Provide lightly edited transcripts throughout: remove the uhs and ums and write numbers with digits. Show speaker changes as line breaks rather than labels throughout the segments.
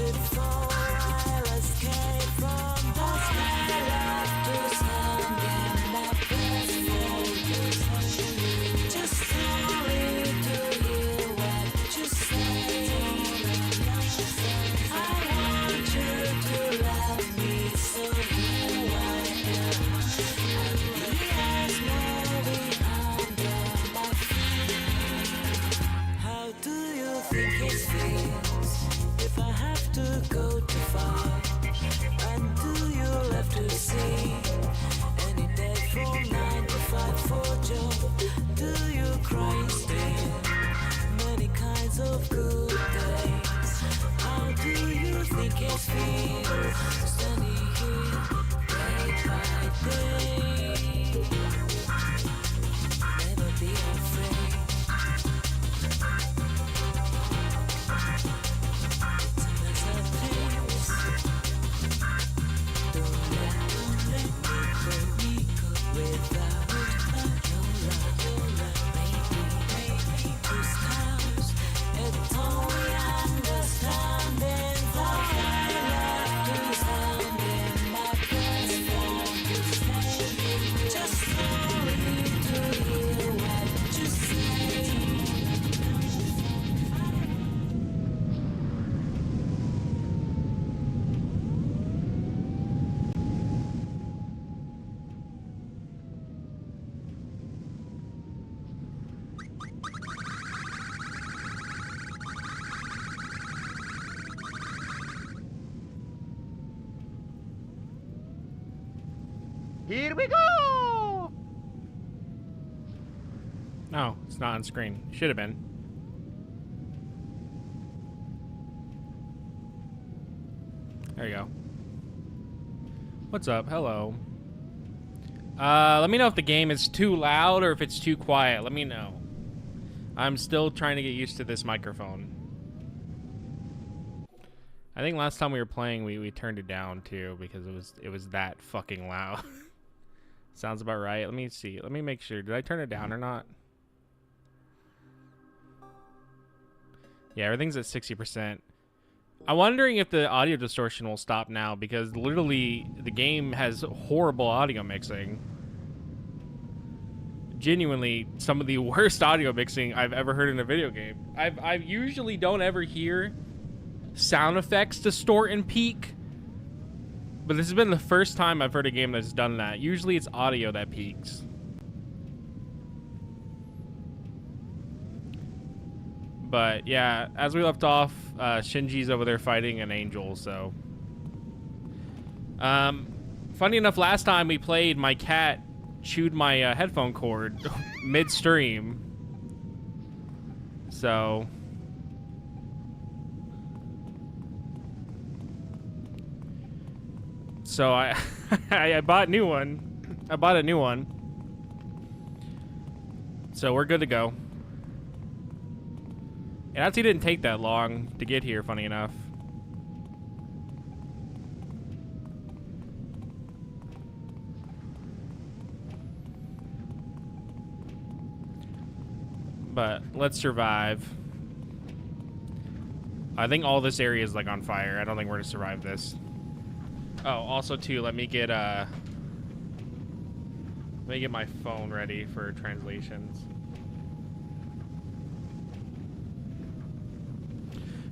Before think it feels if I have to go too far? And do you love to see any day from 9 to 5 for job? Do you cry still? Many kinds of good days. How do you think it feels standing here day by day? Never be afraid. It's a matter of place. Don't let me go without your love. Maybe two stars. It's only understanding that I love to stand in my place. Just slowly to hear what you say.
Here we go!
No, it's not on screen. Should have been. There you go. What's up? Hello. Let me know if the game is too loud or if it's too quiet. Let me know. I'm still trying to get used to this microphone. I think last time we were playing, we turned it down too because it was that fucking loud. Sounds about right. Let me see. Let me make sure. Did I turn it down or not? Yeah, everything's at 60%. I'm wondering if the audio distortion will stop now because literally the game has horrible audio mixing. Genuinely, some of the worst audio mixing I've ever heard in a video game. I usually don't ever hear sound effects distort and peak. But this has been the first time I've heard a game that's done that. Usually it's audio that peaks. But yeah, as we left off, Shinji's over there fighting an angel, so. Funny enough, last time we played, my cat chewed my headphone cord midstream. So. So I I bought a new one. I bought a new one. So we're good to go. It actually didn't take that long to get here, funny enough. But let's survive. I think all this area is like on fire. I don't think we're gonna survive this. Oh, also too, let me get my phone ready for translations.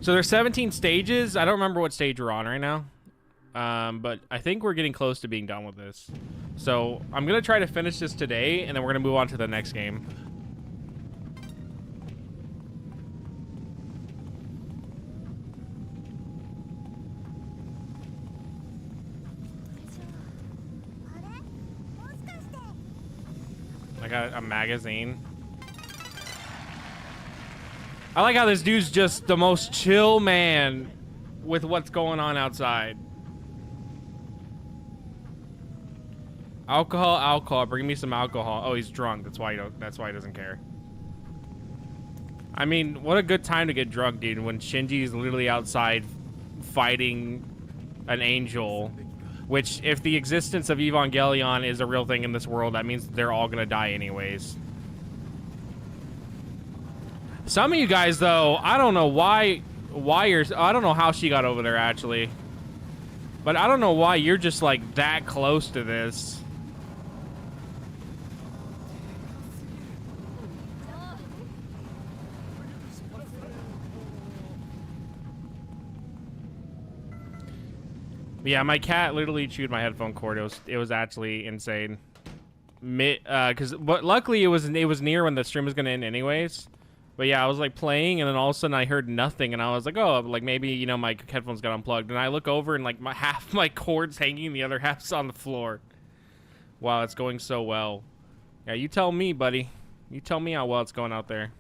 So there's 17 stages. I don't remember what stage we're on right now. But I think we're getting close to being done with this. So I'm gonna try to finish this today, and then we're gonna move on to the next game. I got a magazine. I like how this dude's just the most chill man with what's going on outside. Alcohol, bring me some alcohol. Oh, he's drunk. That's why he doesn't care. I mean, what a good time to get drunk, dude, when Shinji's literally outside fighting an angel. Which, if the existence of Evangelion is a real thing in this world, that means they're all gonna die anyways. Some of you guys, though, I don't know why you're... I don't know how she got over there, actually. But I don't know why you're just, like, that close to this. Yeah, my cat literally chewed my headphone cord. It was actually insane. But luckily it was near when the stream was gonna end anyways. But yeah, I was like playing, and then all of a sudden I heard nothing, and I was like, oh, like maybe, you know, my headphones got unplugged. And I look over, and like half my cord's hanging, the other half's on the floor. Wow, it's going so well. Yeah, you tell me, buddy. You tell me how well it's going out there.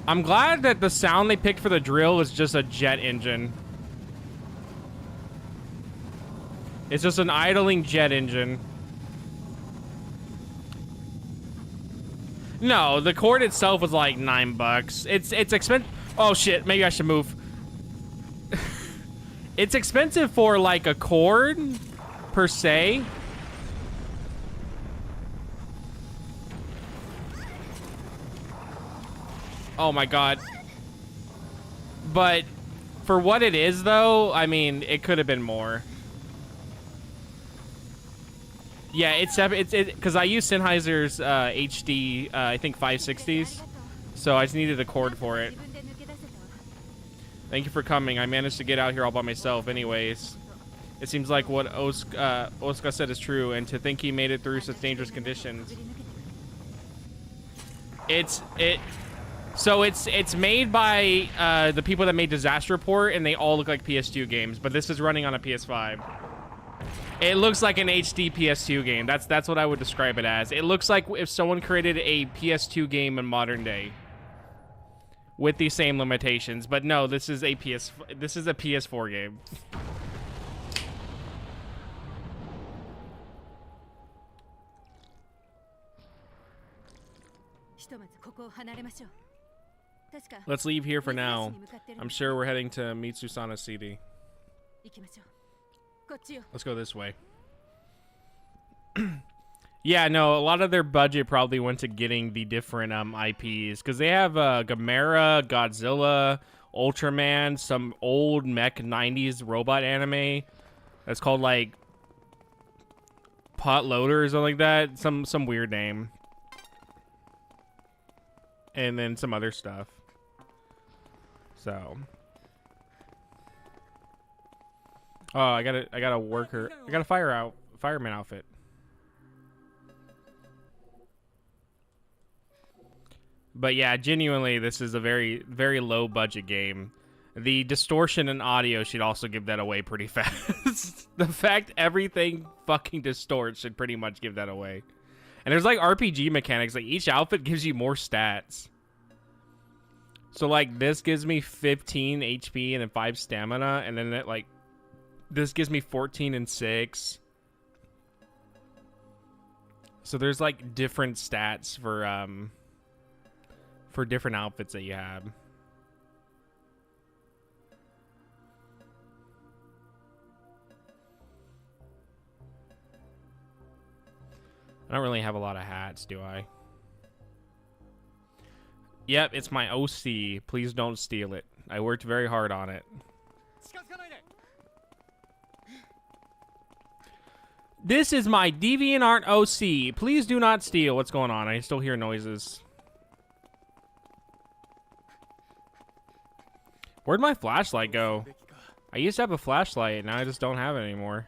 I'm glad that the sound they picked for the drill is just a jet engine. It's just an idling jet engine. No, the cord itself was like $9. It's expensive. Oh shit, maybe I should move. It's expensive for like a cord per se. Oh my god. But for what it is though, I mean, it could have been more. Yeah, it's because I use Sennheiser's HD, I think 560s, so I just needed a cord for it. Thank you for coming. I managed to get out here all by myself anyways. It seems like what Oscar said is true, and to think he made it through such dangerous conditions. It's made by the people that made Disaster Report, and they all look like PS2 games, but this is running on a PS5. It looks like an HD PS2 game. That's what I would describe it as. It looks like if someone created a PS2 game in modern day with the same limitations. But no, this is a PS4 game. Let's leave here for now. I'm sure we're heading to Mitsusana City. Let's go this way. Yeah, no, a lot of their budget probably went to getting the different IPs, because they have Gamera, Godzilla, Ultraman, some old mech 90s robot anime that's called like Pot Loader or something like that. Some weird name. And then some other stuff. So oh, I got a worker. I got a fireman outfit. But yeah, genuinely, this is a very, very low budget game. The distortion in audio should also give that away pretty fast. The fact everything fucking distorts should pretty much give that away. And there's like RPG mechanics. Like each outfit gives you more stats. So like this gives me 15 HP and then 5 stamina, and then it like this gives me 14 and 6. So there's like different stats for different outfits that you have. I don't really have a lot of hats, do I? Yep, it's my OC. Please don't steal it. I worked very hard on it. This is my DeviantArt OC. Please do not steal. What's going on? I still hear noises. Where'd my flashlight go? I used to have a flashlight, now I just don't have it anymore.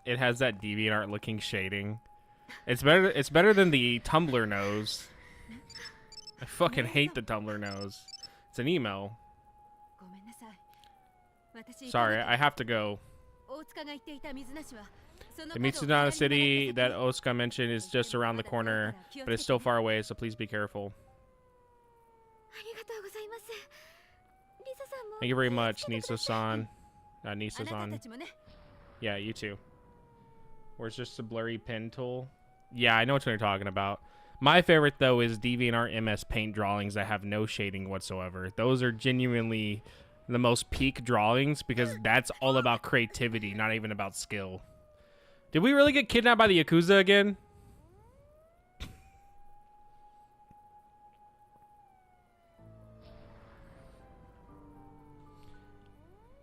It has that DeviantArt looking shading. It's better than the Tumblr nose. I fucking hate the Tumblr nose. It's an email. Sorry, I have to go. The Mitsunana City that Osuka mentioned is just around the corner, but it's still far away, so please be careful. Thank you very much, Niso-san. Niso-san. Yeah, you too. Where's just a blurry pen tool? Yeah, I know what you're talking about. My favorite, though, is DeviantArt MS Paint drawings that have no shading whatsoever. Those are genuinely the most peak drawings because that's all about creativity, not even about skill. Did we really get kidnapped by the Yakuza again?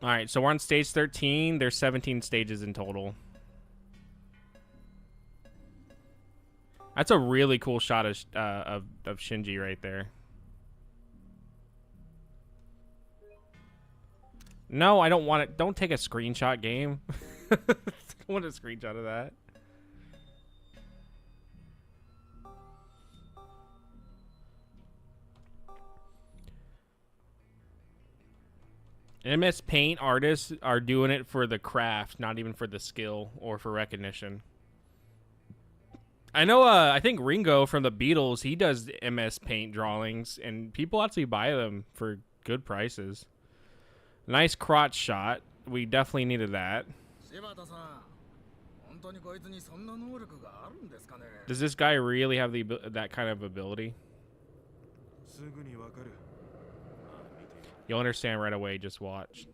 Alright, so we're on stage 13. There's 17 stages in total. That's a really cool shot of Shinji right there. No, I don't want it. Don't take a screenshot, game. I don't want a screenshot of that. MS Paint artists are doing it for the craft, not even for the skill or for recognition. I know, I think Ringo from the Beatles, he does MS Paint drawings, and people actually buy them for good prices. Nice crotch shot. We definitely needed that. Does this guy really have that kind of ability? You'll understand right away, just watch.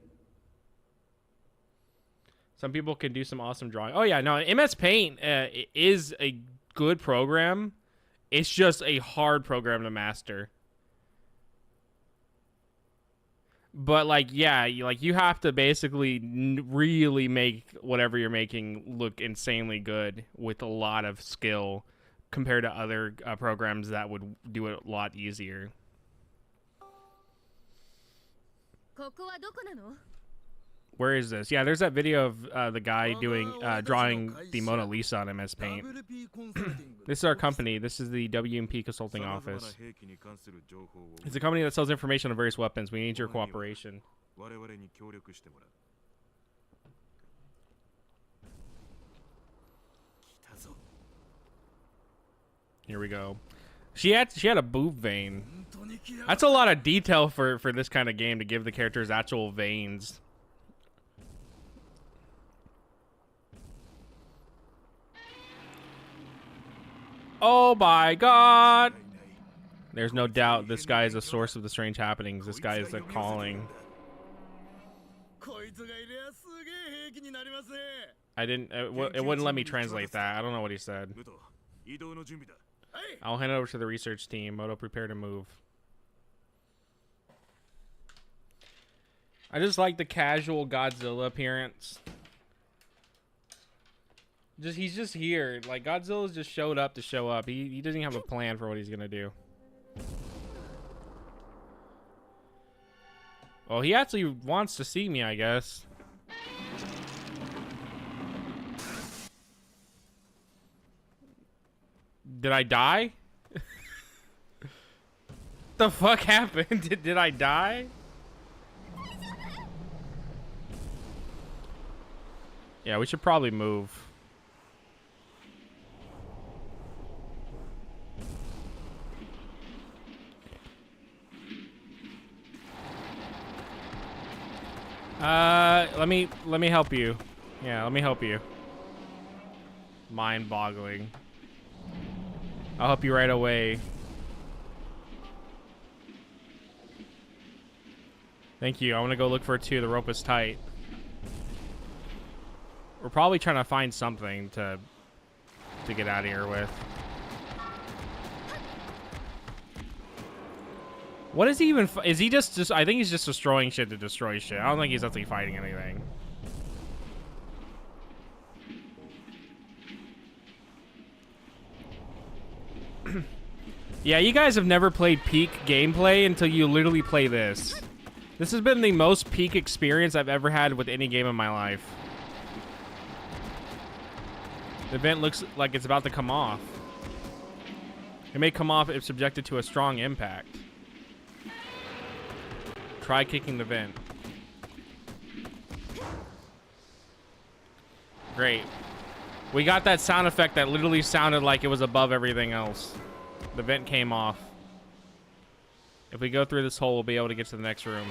Some people can do some awesome drawing. Oh yeah, no, MS Paint is a good program. It's just a hard program to master. But like, yeah, you have to basically really make whatever you're making look insanely good with a lot of skill compared to other programs that would do it a lot easier. Where is this? Yeah, there's that video of the guy doing drawing the Mona Lisa on MS Paint. This is our company. This is the W&P Consulting Office. It's a company that sells information on various weapons. We need your cooperation. Here we go. She had a boob vein. That's a lot of detail for this kind of game to give the characters actual veins. Oh my god! There's no doubt this guy is a source of the strange happenings. This guy is a calling. I didn't. It wouldn't let me translate that. I don't know what he said. I'll hand it over to the research team. Moto, prepare to move. I just like the casual Godzilla appearance. He's just here. Like, Godzilla's just showed up to show up. He doesn't have a plan for what he's gonna do. Well, he actually wants to see me, I guess. Did I die? The fuck happened? Did I die? Yeah, we should probably move. Let me help you. Yeah, let me help you. Mind-boggling. I'll help you right away. Thank you. I want to go look for it too. The rope is tight. We're probably trying to find something to get out of here with. What is he even? Is he just? I think he's just destroying shit to destroy shit. I don't think he's actually fighting anything. Yeah, you guys have never played peak gameplay until you literally play this. This has been the most peak experience I've ever had with any game in my life. The vent looks like it's about to come off. It may come off if subjected to a strong impact. Try kicking the vent. Great. We got that sound effect that literally sounded like it was above everything else. The vent came off. If we go through this hole, we'll be able to get to the next room.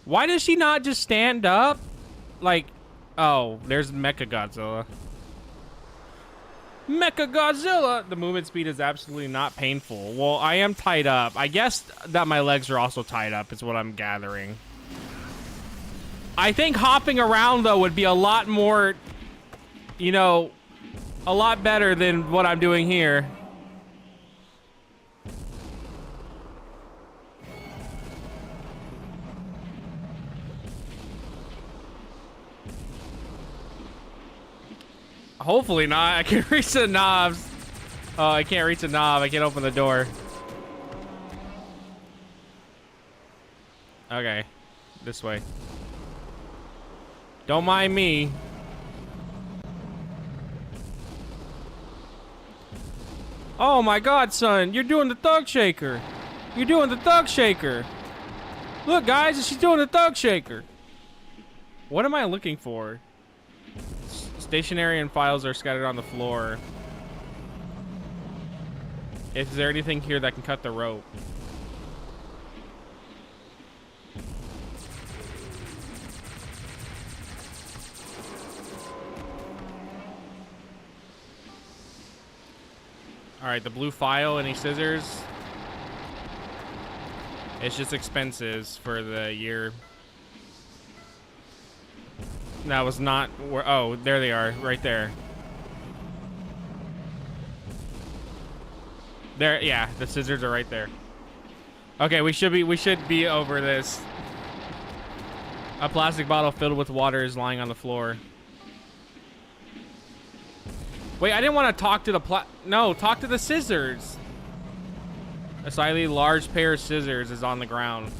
Why does she not just stand up? Like, oh, there's Mechagodzilla. Mechagodzilla! The movement speed is absolutely not painful. Well, I am tied up. I guess that my legs are also tied up is what I'm gathering. I think hopping around, though, would be a lot more, you know, a lot better than what I'm doing here. Hopefully not. I can reach the knobs. Oh, I can't reach the knob. I can't open the door. Okay. This way. Don't mind me. Oh my god, son. You're doing the thug shaker. You're doing the thug shaker. Look, guys. She's doing the thug shaker. What am I looking for? Stationery and files are scattered on the floor. Is there anything here that can cut the rope? Alright, the blue file, any scissors? It's just expenses for the year. That was not where, oh, there they are, right there. There, yeah, the scissors are right there. Okay, we should be over this. A plastic bottle filled with water is lying on the floor. Wait, I didn't want to talk to the no, talk to the scissors. A slightly large pair of scissors is on the ground.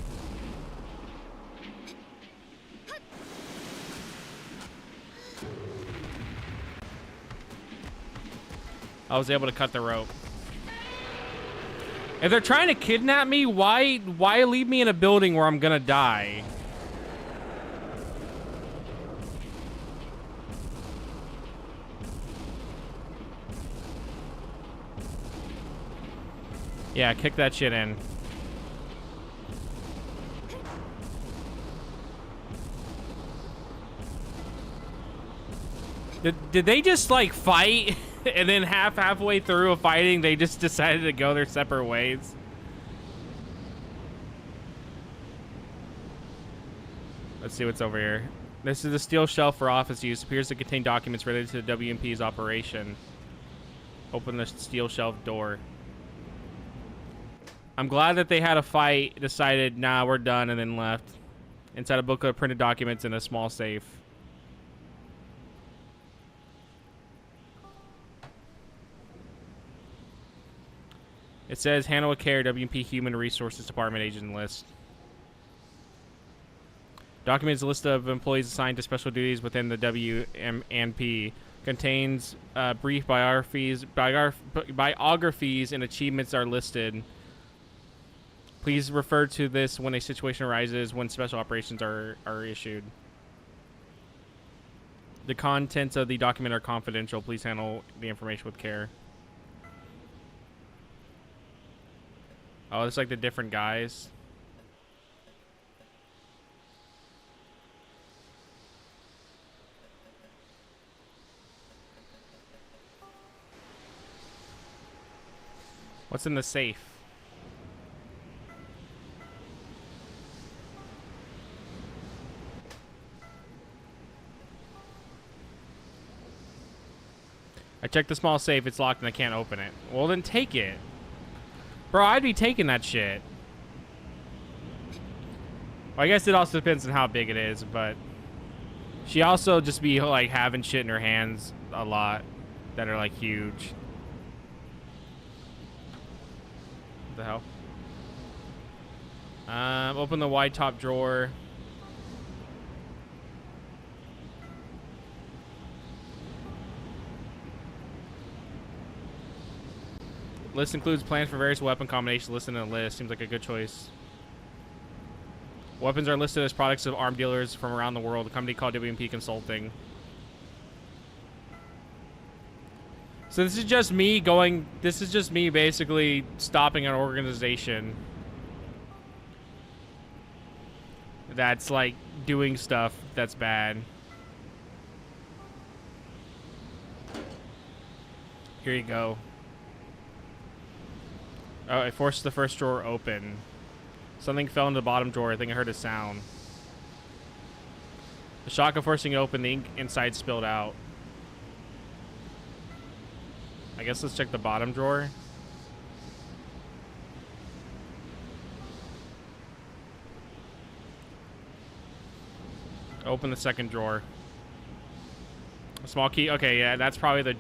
I was able to cut the rope. If they're trying to kidnap me, why leave me in a building where I'm gonna die? Yeah, kick that shit in. Did they just like fight and then halfway through a fighting they just decided to go their separate ways? Let's see what's over here. This is a steel shelf for office use. Appears to contain documents related to the WMP's operation. Open the steel shelf door. I'm glad that they had a fight, decided, nah, we're done, and then left. Inside a book of printed documents in a small safe. It says, handle with care, WMP Human Resources Department agent list. Documents a list of employees assigned to special duties within the WMP. Contains brief biographies and achievements are listed. Please refer to this when a situation arises when special operations are issued. The contents of the document are confidential. Please handle the information with care. Oh, it's like the different guys. What's in the safe? I checked the small safe. It's locked and I can't open it. Well, then take it. Bro, I'd be taking that shit. Well, I guess it also depends on how big it is, but she also just be like having shit in her hands a lot that are like huge. What the hell? Open the wide top drawer. List includes plans for various weapon combinations listed in the list. Seems like a good choice. Weapons are listed as products of armed dealers from around the world. A company called WMP Consulting. So this is just me going... This is just me basically stopping an organization that's like doing stuff that's bad. Here you go. Oh, it forced the first drawer open. Something fell in the bottom drawer. I think I heard a sound. The shock of forcing it open, the ink inside spilled out. I guess let's check the bottom drawer. Open the second drawer. Small key. Okay, yeah, that's probably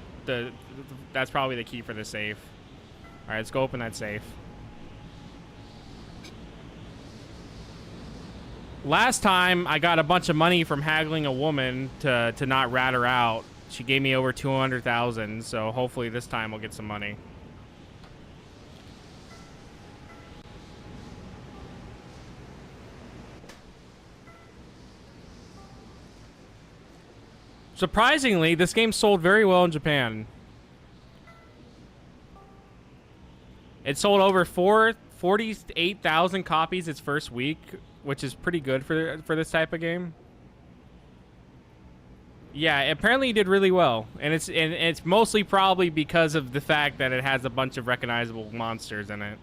that's probably the key for the safe. All right, let's go open that safe. Last time I got a bunch of money from haggling a woman to not rat her out. She gave me over 200,000, so hopefully this time we'll get some money. Surprisingly, this game sold very well in Japan. It sold over 48,000 copies its first week, which is pretty good for this type of game. Yeah, apparently it did really well, and it's mostly probably because of the fact that it has a bunch of recognizable monsters in it.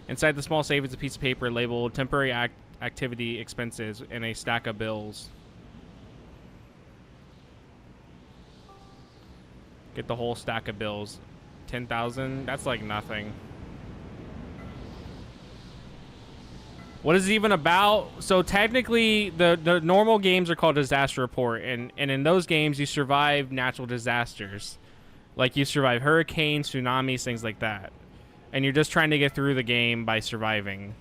Inside the small safe is a piece of paper labeled temporary activity expenses and a stack of bills. Get the whole stack of bills. 10,000? That's like nothing. What is it even about? So technically, the normal games are called Disaster Report, and in those games, you survive natural disasters. Like, you survive hurricanes, tsunamis, things like that. And you're just trying to get through the game by surviving.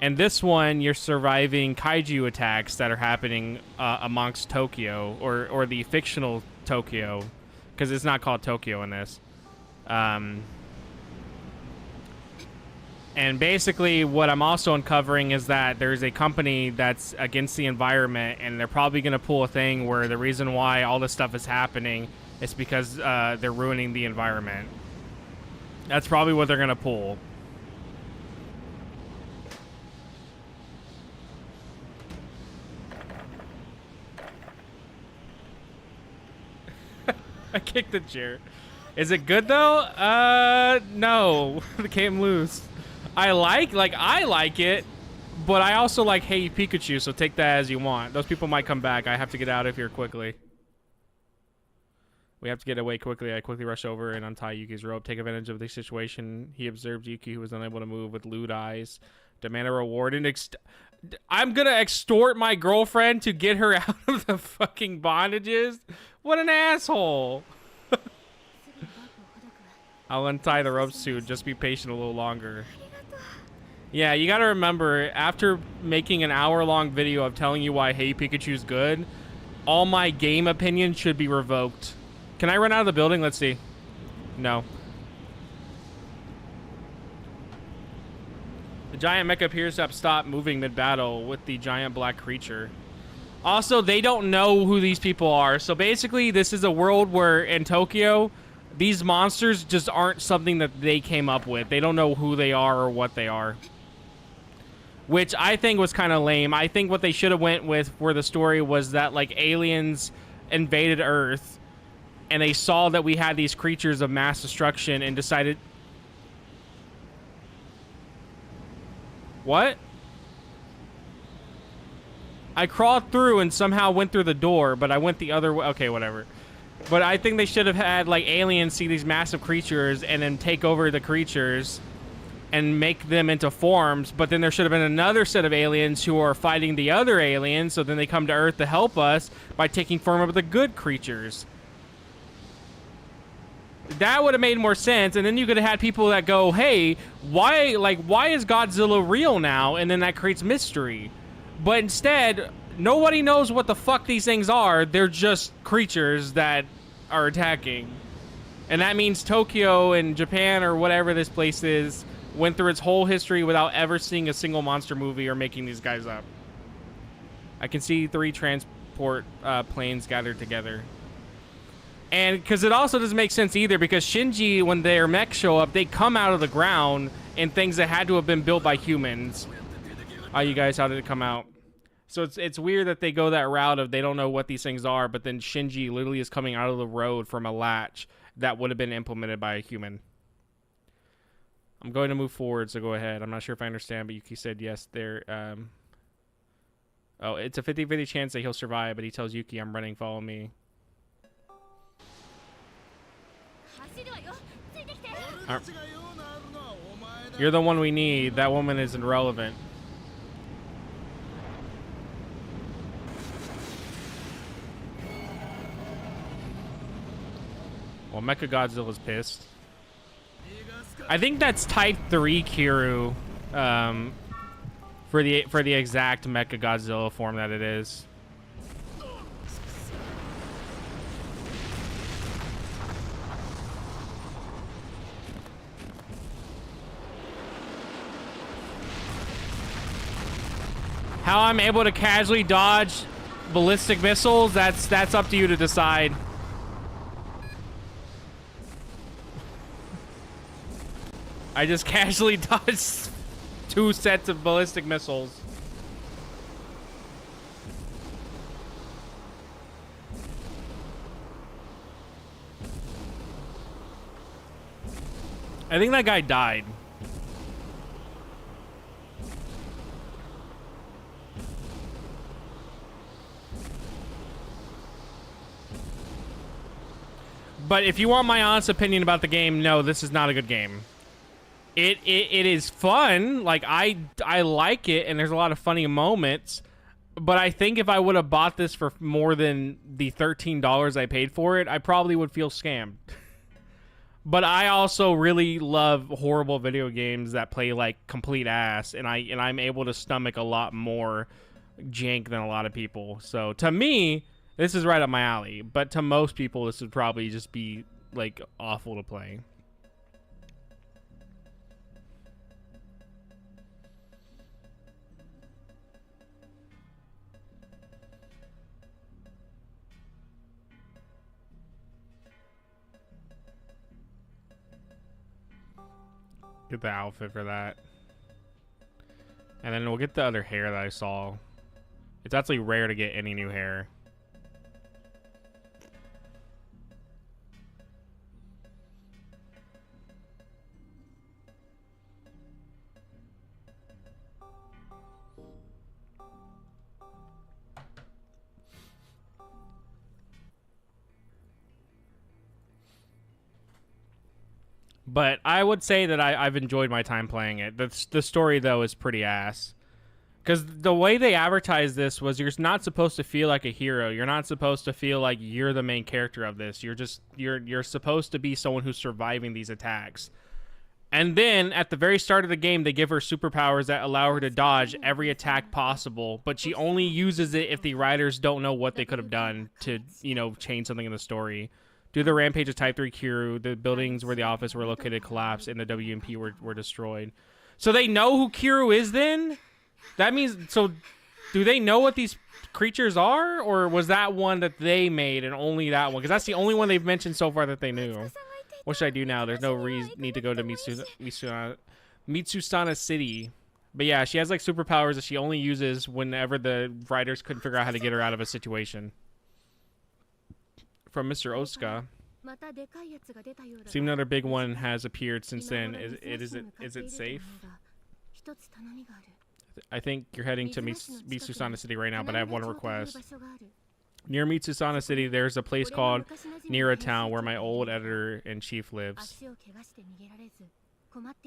And this one, you're surviving kaiju attacks that are happening amongst Tokyo, or the fictional Tokyo, because it's not called Tokyo in this. And basically what I'm also uncovering is that there's a company that's against the environment, and they're probably going to pull a thing where the reason why all this stuff is happening is because they're ruining the environment. That's probably what they're going to pull. I kicked the chair. Is it good though? No. The game loose. I like it, but I also like Hey Pikachu, so take that as you want. Those people might come back. I have to get out of here quickly. We have to get away quickly. I quickly rush over and untie Yuki's rope. Take advantage of the situation. He observed Yuki, who was unable to move, with lewd eyes. Demand a reward and I'm gonna extort my girlfriend to get her out of the fucking bondages? What an asshole. I'll untie the rope soon. Just be patient a little longer. Yeah, you gotta remember, after making an hour-long video of telling you why Hey Pikachu's good, all my game opinions should be revoked. Can I run out of the building? Let's see. No. The giant mecha appears to have stopped moving mid-battle with the giant black creature. Also, they don't know who these people are. So basically, this is a world where in Tokyo, these monsters just aren't something that they came up with. They don't know who they are or what they are. Which I think was kind of lame. I think what they should have went with for the story was that, like, aliens invaded Earth, and they saw that we had these creatures of mass destruction and decided... What? I crawled through and somehow went through the door, but I went the other way. Okay, whatever. But I think they should have had, like, aliens see these massive creatures and then take over the creatures and make them into forms. But then there should have been another set of aliens who are fighting the other aliens, so then they come to Earth to help us by taking form of the good creatures. That would have made more sense, and then you could have had people that go, hey, why is Godzilla real now? And then that creates mystery. But instead, nobody knows what the fuck these things are. They're just creatures that are attacking. And that means Tokyo and Japan, or whatever this place is, went through its whole history without ever seeing a single monster movie or making these guys up. I can see 3 transport planes gathered together. And because it also doesn't make sense either, because Shinji, when their mechs show up, they come out of the ground in things that had to have been built by humans. You guys, how did it come out? So it's weird that they go that route of they don't know what these things are, but then Shinji literally is coming out of the road from a latch that would have been implemented by a human. I'm going to move forward, so go ahead. I'm not sure if I understand, but Yuki said yes. Oh, it's a 50-50 chance that he'll survive, but he tells Yuki, I'm running, follow me. You're the one we need. That woman is irrelevant. Well, Mechagodzilla's pissed. I think that's Type 3 Kiru, for the exact Mechagodzilla form that it is. How I'm able to casually dodge ballistic missiles, that's up to you to decide. I just casually dodged 2 sets of ballistic missiles. I think that guy died. But if you want my honest opinion about the game, no, this is not a good game. It is fun. Like, I like it, and there's a lot of funny moments. But I think if I would have bought this for more than the $13 I paid for it, I probably would feel scammed. But I also really love horrible video games that play like complete ass, and I'm able to stomach a lot more jank than a lot of people. So to me, this is right up my alley. But to most people, this would probably just be like awful to play. Get the outfit for that. And then we'll get the other hair that I saw. It's actually rare to get any new hair. But I would say that I've enjoyed my time playing it. The story, though, is pretty ass. Because the way they advertised this was you're not supposed to feel like a hero. You're not supposed to feel like you're the main character of this. You're supposed to be someone who's surviving these attacks. And then, at the very start of the game, they give her superpowers that allow her to dodge every attack possible. But she only uses it if the writers don't know what they could have done to, you know, change something in the story. Due to the rampage of Type 3 Kiru, the buildings where the office were located collapsed and the WMP were destroyed. So they know who Kiru is then? That means, so do they know what these creatures are? Or was that one that they made and only that one? Because that's the only one they've mentioned so far that they knew. What should I do now? There's no need to go to Mitsusana City. But yeah, she has like superpowers that she only uses whenever the writers couldn't figure out how to get her out of a situation. From Mr. Oska. Seems another big one has appeared since then. Is it safe? I think you're heading to Mitsusana City right now, but I have one request. Near Mitsusana City, there's a place called Nira Town where my old editor-in-chief lives.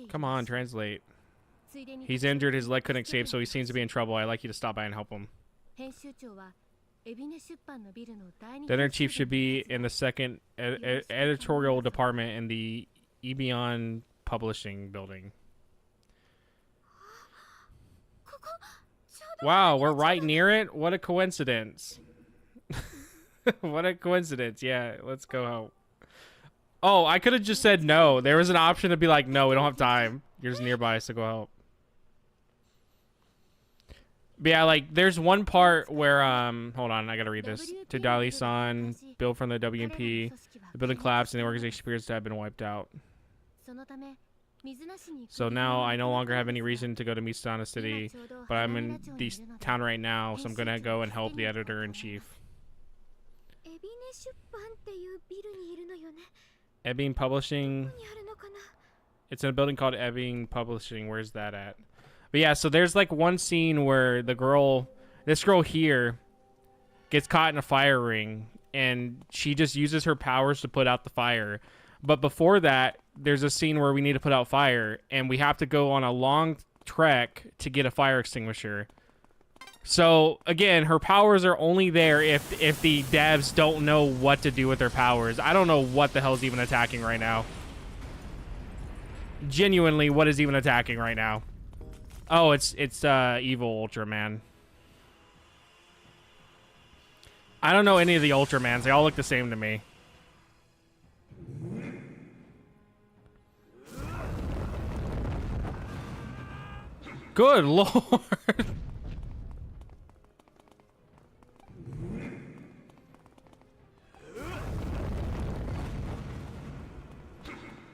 Come on, translate. He's injured, his leg couldn't escape, so he seems to be in trouble. I'd like you to stop by and help him. The editor-in-chief should be in the second editorial department in the Ebion Publishing building. Wow, we're right near it? What a coincidence. What a coincidence. Yeah, let's go help. Oh, I could have just said no. There was an option to be like, no, we don't have time. You're just nearby, so go help. But yeah, like, there's one part where, hold on, I gotta read this. To Dali-san, built from the WMP. The building collapsed and the organization appears to have been wiped out. So now I no longer have any reason to go to Mitsusana City, but I'm in the town right now, so I'm gonna go and help the editor-in-chief. Ebbing Publishing. It's in a building called Ebbing Publishing. Where's that at? But yeah, so there's like one scene where this girl here gets caught in a fire ring, and she just uses her powers to put out the fire. But before that, there's a scene where we need to put out fire, and we have to go on a long trek to get a fire extinguisher. So again, her powers are only there if the devs don't know what to do with their powers. I don't know what the hell's even attacking right now. Genuinely, what is even attacking right now? Oh, it's evil Ultraman. I don't know any of the Ultramans. They all look the same to me. Good lord.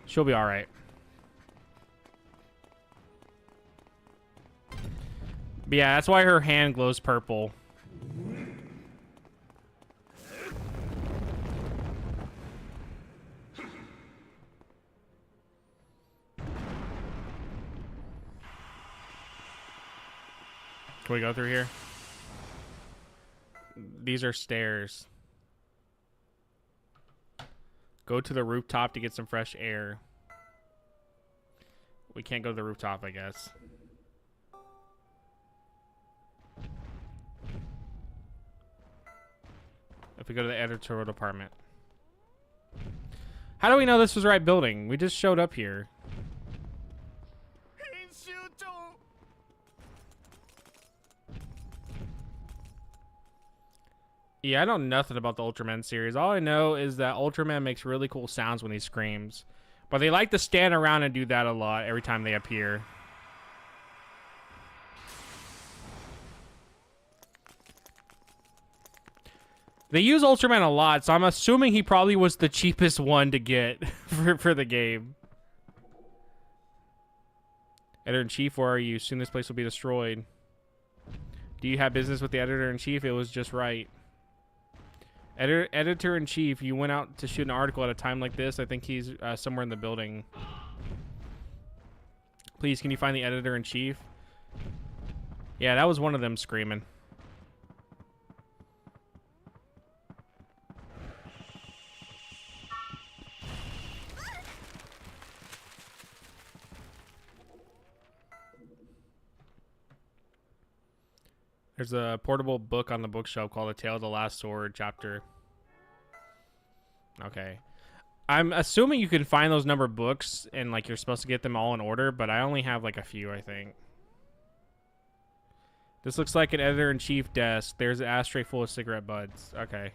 She'll be all right. But yeah, that's why her hand glows purple. Can we go through here? These are stairs. Go to the rooftop to get some fresh air. We can't go to the rooftop, I guess. If we go to the editorial department. How do we know this was the right building? We just showed up here. Yeah, I know nothing about the Ultraman series. All I know is that Ultraman makes really cool sounds when he screams. But they like to stand around and do that a lot every time they appear. They use Ultraman a lot, so I'm assuming he probably was the cheapest one to get for the game. Editor-in-Chief, where are you? Soon this place will be destroyed. Do you have business with the Editor-in-Chief? It was just right. Editor-in-Chief, you went out to shoot an article at a time like this. I think he's somewhere in the building. Please, can you find the Editor-in-Chief? Yeah, that was one of them screaming. There's a portable book on the bookshelf called The Tale of the Last Sword chapter. Okay. I'm assuming you can find those numbered books and like you're supposed to get them all in order, but I only have like a few, I think. This looks like an editor-in-chief desk. There's an ashtray full of cigarette butts. Okay.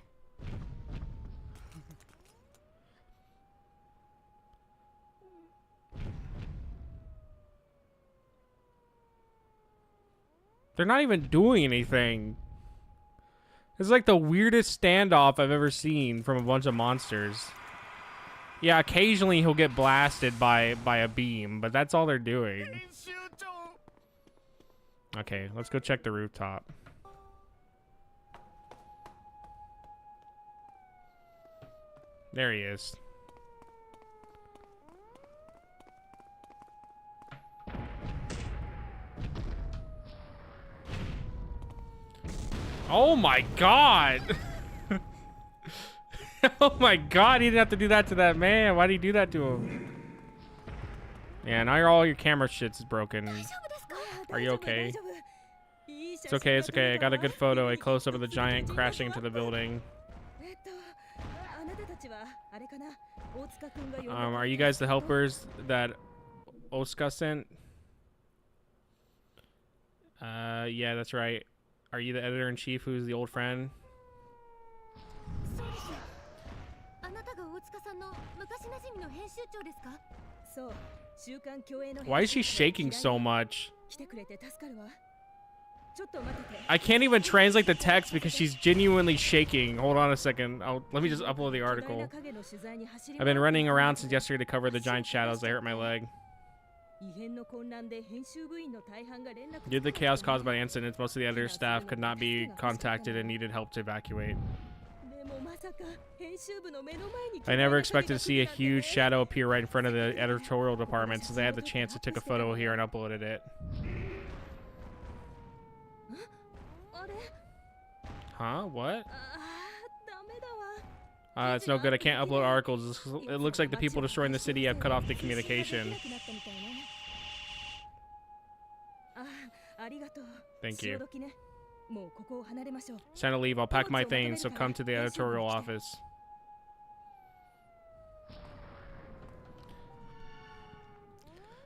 They're not even doing anything. It's like the weirdest standoff I've ever seen from a bunch of monsters. Yeah, occasionally he'll get blasted by a beam, but that's all they're doing. Okay, let's go check the rooftop. There he is. Oh my god! Oh my god, he didn't have to do that to that man. Why'd he do that to him? Yeah, now all your camera shit's broken. Are you okay? It's okay, it's okay. I got a good photo, a close-up of the giant crashing into the building. Are you guys the helpers that Osuka sent? Yeah, that's right. Are you the editor-in-chief who's the old friend? Why is she shaking so much? I can't even translate the text because she's genuinely shaking. Hold on a second. Let me just upload the article. I've been running around since yesterday to cover the giant shadows. I hurt my leg. Due to the chaos caused by incidents, most of the editor staff could not be contacted and needed help to evacuate. I never expected to see a huge shadow appear right in front of the editorial department. Since I had the chance, I took a photo here and uploaded it. Huh? What? It's no good. I can't upload articles. It looks like the people destroying the city have cut off the communication. Thank you. It's time to leave. I'll pack my things, so come to the editorial office.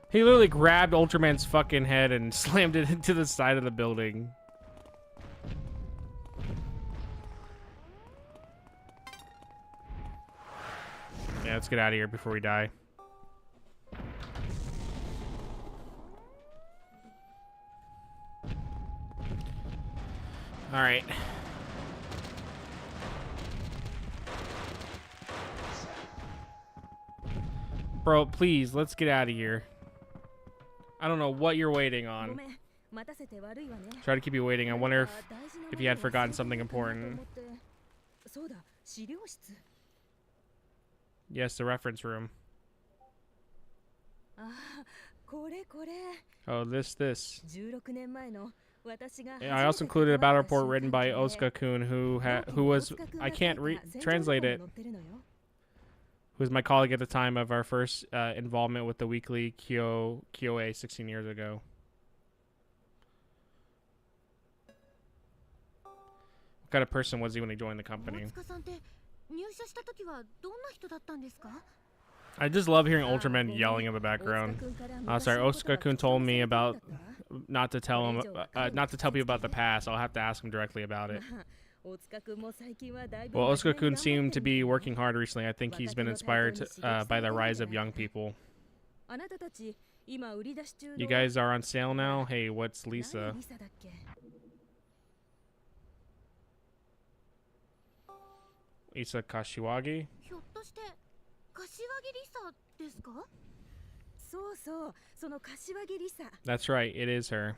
He literally grabbed Ultraman's fucking head and slammed it into the side of the building. Yeah, let's get out of here before we die. All right. Bro, please, let's get out of here. I don't know what you're waiting on. Try to keep you waiting. I wonder if you had forgotten something important. Yes, the reference room. Oh, this. Yeah, I also included a battle report written by Osuka-kun, who was, I can't translate it, who was my colleague at the time of our first involvement with the weekly Kyoe 16 years ago. What kind of person was he when he joined the company? I just love hearing Ultraman yelling in the background. Sorry, Osuka-kun told me about not to tell people about the past. I'll have to ask him directly about it. Well, Osuka-kun seemed to be working hard recently. I think he's been inspired by the rise of young people. You guys are on sale now? Hey, what's Lisa? Lisa Kashiwagi? That's right, it is her.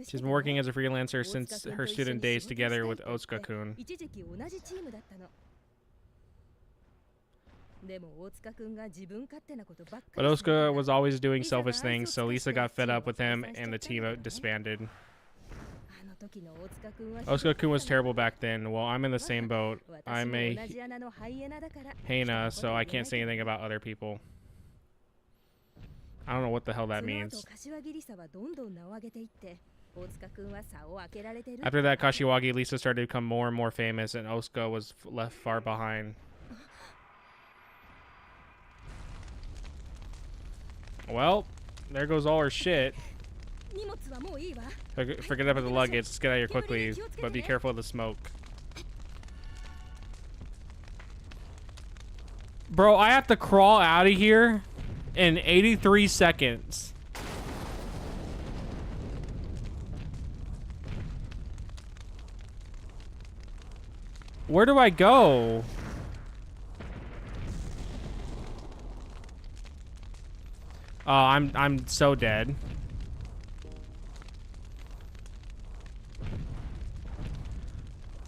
She's been working as a freelancer since her student days together with Otsuka-kun. But Otsuka was always doing selfish things, so Lisa got fed up with him and the team disbanded. Otsuka-kun was terrible back then. Well, I'm in the same boat. I'm a hyena, so I can't say anything about other people. I don't know what the hell that means. After that, Kashiwagi Lisa started to become more and more famous, and Otsuka was left far behind. Well, there goes all her shit. Forget about the luggage. Let's get out of here quickly, but be careful of the smoke. Bro, I have to crawl out of here in 83 seconds. Where do I go? Oh, I'm so dead.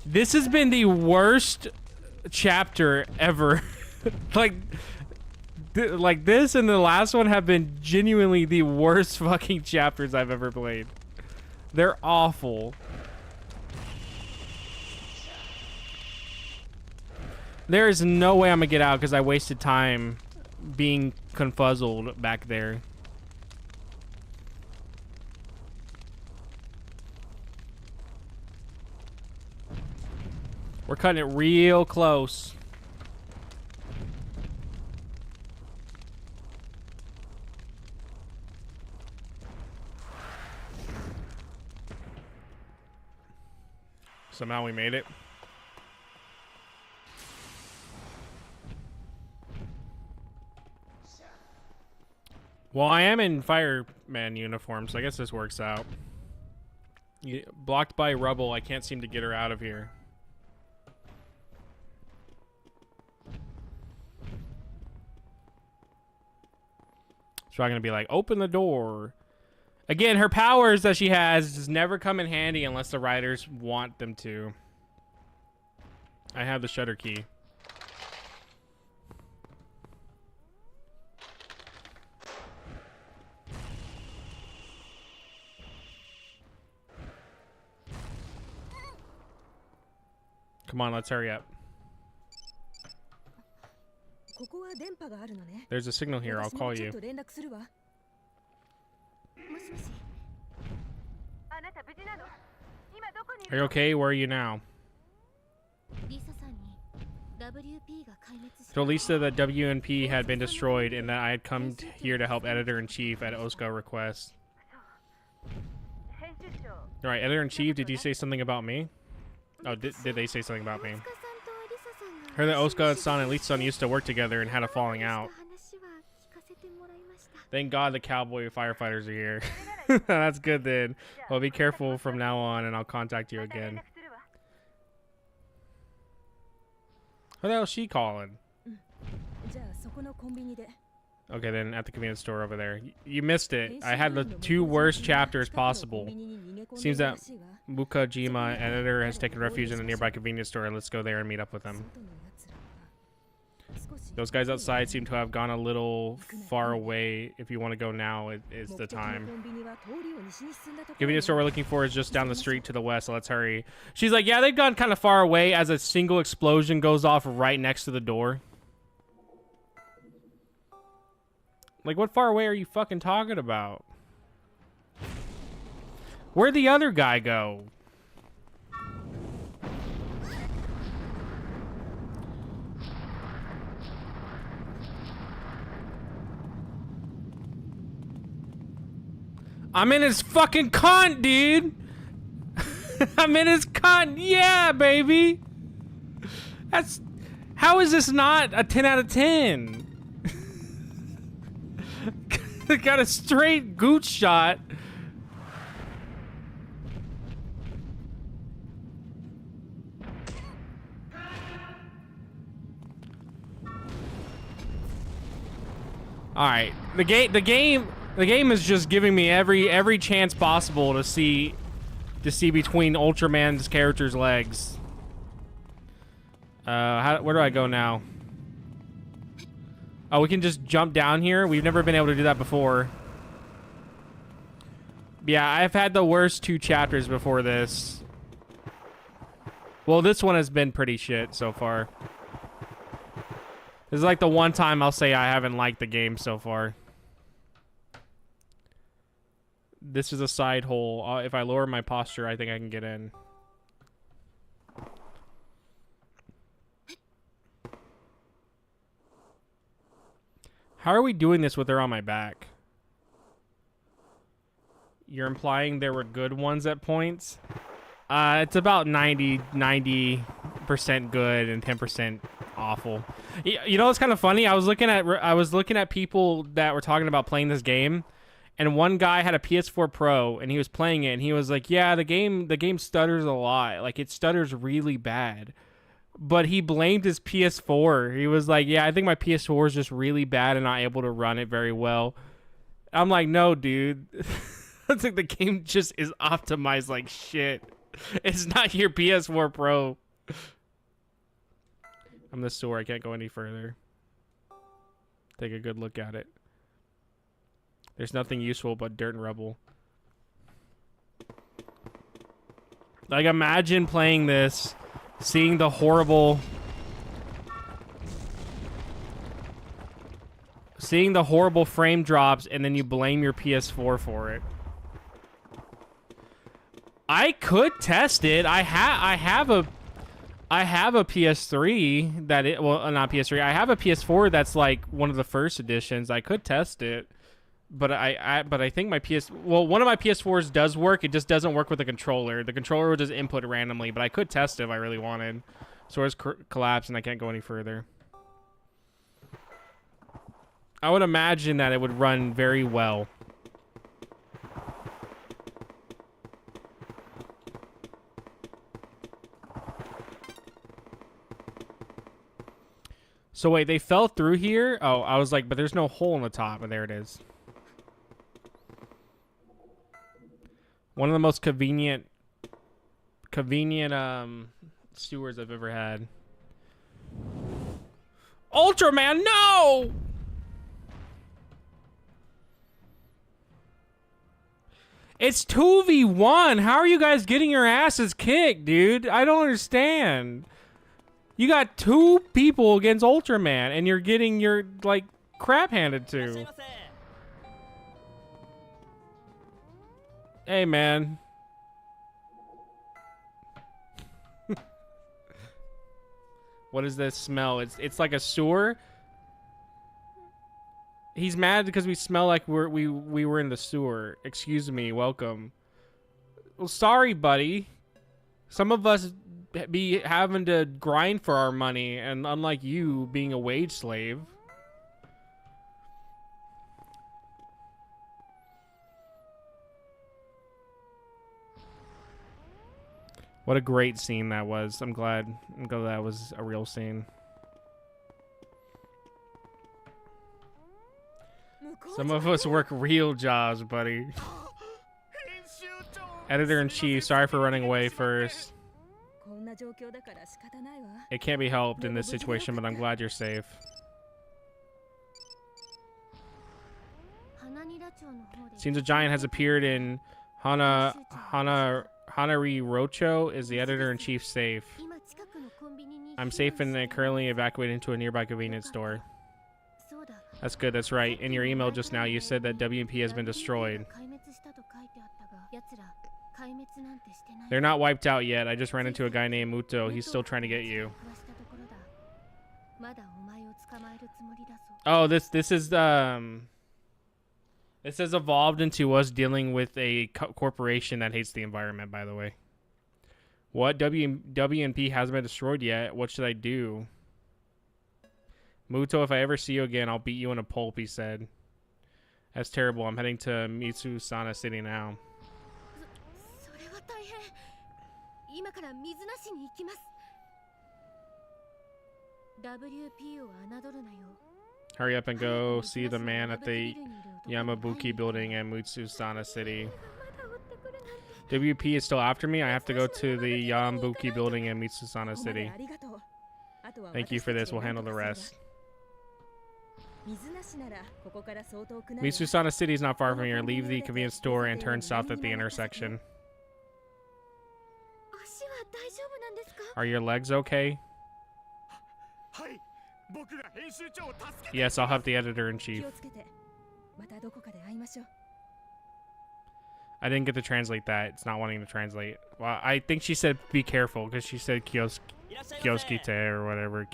This has been the worst chapter ever. like this and the last one have been genuinely the worst fucking chapters I've ever played. They're awful. There is no way I'm gonna get out because I wasted time being confuzzled back there. We're cutting it real close. Somehow we made it. Well, I am in fireman uniform, so I guess this works out. Blocked by rubble, I can't seem to get her out of here. She's probably gonna be like, open the door. Again, her powers that she has just never come in handy unless the writers want them to. I have the shutter key. Come on, let's hurry up. There's a signal here. I'll call you. Are you okay? Where are you now? So Lisa, that WNP had been destroyed and that I had come here to help Editor-in-Chief at Oscar request. Alright, Editor-in-Chief, did you say something about me? Oh, did they say something about me? Heard that Oscar-san and Lisa-san used to work together and had a falling out. Thank God the cowboy firefighters are here. That's good then. Well, be careful from now on and I'll contact you again. Who the hell is she calling? Okay, then at the convenience store over there. You missed it. I had the 2 worst chapters possible. Seems that Mukajima, editor, has taken refuge in the nearby convenience store. Let's go there and meet up with them. Those guys outside seem to have gone a little far away. If you want to go now, it is the time. Convenience store we're looking for is just down the street to the west, so let's hurry. She's like, yeah, they've gone kind of far away as a single explosion goes off right next to the door. Like, what far away are you fucking talking about? Where'd the other guy go? I'm in his fucking cunt, dude. I'm in his cunt. Yeah, baby. That's... How is this not a 10 out of 10? Got a straight gooch shot. All right, the game is just giving me every chance possible to see between Ultraman's character's legs. Where do I go now? Oh, we can just jump down here. We've never been able to do that before. Yeah, I've had the worst 2 chapters before this. Well, this one has been pretty shit so far. This is like the one time I'll say I haven't liked the game so far. This is a side hole. If I lower my posture, I think I can get in. How are we doing this with her on my back? You're implying there were good ones at points? It's about 90% good and 10% awful. You know what's kind of funny? I was looking at people that were talking about playing this game, and one guy had a PS4 Pro and he was playing it and he was like, "Yeah, the game stutters a lot. Like, it stutters really bad." But he blamed his PS4. He was like, "Yeah, I think my PS4 is just really bad and not able to run it very well." I'm like, "No, dude." It's like the game just is optimized like shit. It's not your PS4 Pro. I'm the store. I can't go any further. Take a good look at it. There's nothing useful but dirt and rubble. Like, imagine playing this, seeing the horrible frame drops, and then you blame your PS4 for it. I could test it. I have a PS3 that it, well, not PS3. I have a PS4 that's like one of the first editions. I could test it, but I think my one of my PS4s does work. It just doesn't work with the controller. The controller will just input randomly, but I could test it if I really wanted. Source collapsed and I can't go any further. I would imagine that it would run very well. So wait, they fell through here? Oh, I was like, but there's no hole in the top, but there it is. One of the most convenient sewers I've ever had. Ultraman, no! It's 2v1. How are you guys getting your asses kicked, dude? I don't understand. You got 2 people against Ultraman, and you're getting your, like, crap handed to. Hey, man. What is this smell? It's like a sewer. He's mad because we smell like we were in the sewer. Excuse me. Welcome. Well, sorry, buddy. Some of us be having to grind for our money, and unlike you, being a wage slave. What a great scene that was. I'm glad that was a real scene. Some of us work real jobs, buddy. Editor-in-Chief, sorry for running away first. It can't be helped in this situation, but I'm glad you're safe. Seems a giant has appeared in Hanari Rocho. Is the editor-in-chief safe? I'm safe and currently evacuated into a nearby convenience store. That's good, that's right. In your email just now, you said that WMP has been destroyed. They're not wiped out yet. I just ran into a guy named Muto. He's still trying to get you. Oh, this has evolved into us dealing with a corporation that hates the environment, by the way. What? WMP hasn't been destroyed yet. What should I do? Muto, if I ever see you again, I'll beat you in a pulp, he said. That's terrible. I'm heading to Mitsusana City now. Hurry up and go see the man at the Yamabuki building in Mitsusana City. WP is still after me. I have to go to the Yamabuki building in Mitsusana City. Thank you for this. We'll handle the rest. Mitsusana City is not far from here. Leave the convenience store and turn south at the intersection. Are your legs okay? Yes, I'll have the editor-in-chief. I didn't get to translate that. It's not wanting to translate. Well, I think she said be careful because she said Kioskite or whatever.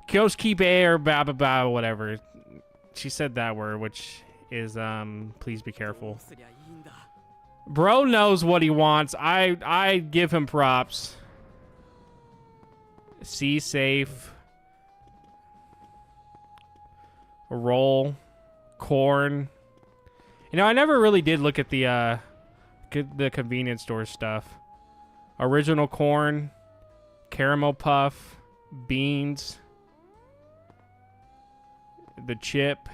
Kioskibe or blah blah blah whatever. She said that word, which is please be careful. Bro knows what he wants. I give him props. See safe. Roll. Corn. You know, I never really did look at the convenience store stuff. Original corn, caramel puff, beans, the chip,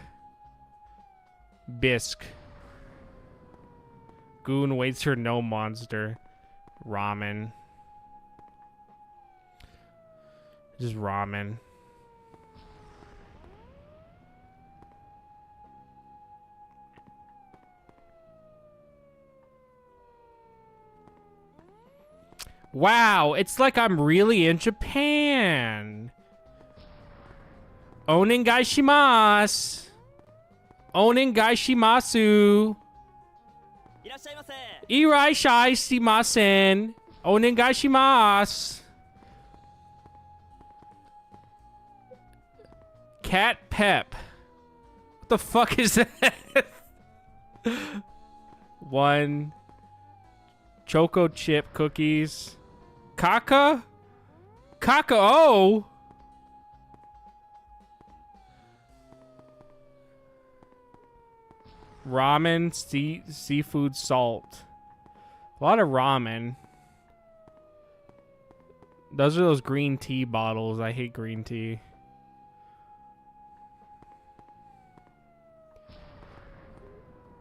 bisque, goon waits for no monster, ramen, just ramen. Wow, it's like I'm really in Japan. Onegaishimasu. Onegaishimasu. Iraishai shimasen. Onegaishimasu. Cat Pep. What the fuck is that? One. Choco chip cookies. Kaka? Kakao? Ramen, seafood, salt. A lot of ramen. Those are those green tea bottles. I hate green tea.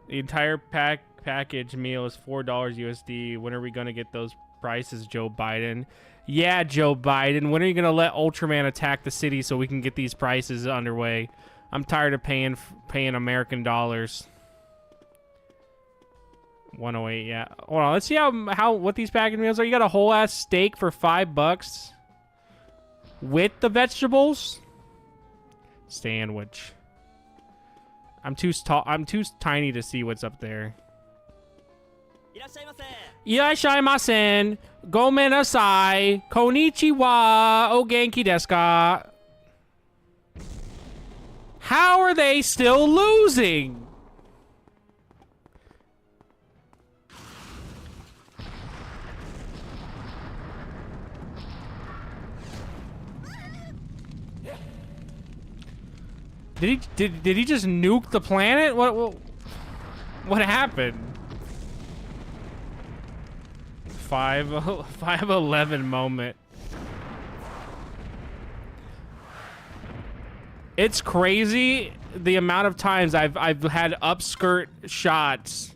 The entire package meal is $4 USD. When are we going to get those prices, Joe Biden? Yeah, Joe Biden. When are you going to let Ultraman attack the city so we can get these prices underway? I'm tired of paying American dollars. 108, yeah. Hold on, let's see what these package meals are. You got a whole ass steak for $5 with the vegetables. Sandwich. I'm too tiny to see what's up there. Irashaimmasen. Gomen nasai. Konnichiwa. O genki desu ka? How are they still losing? Did he just nuke the planet? What happened? 511 moment. It's crazy the amount of times I've had upskirt shots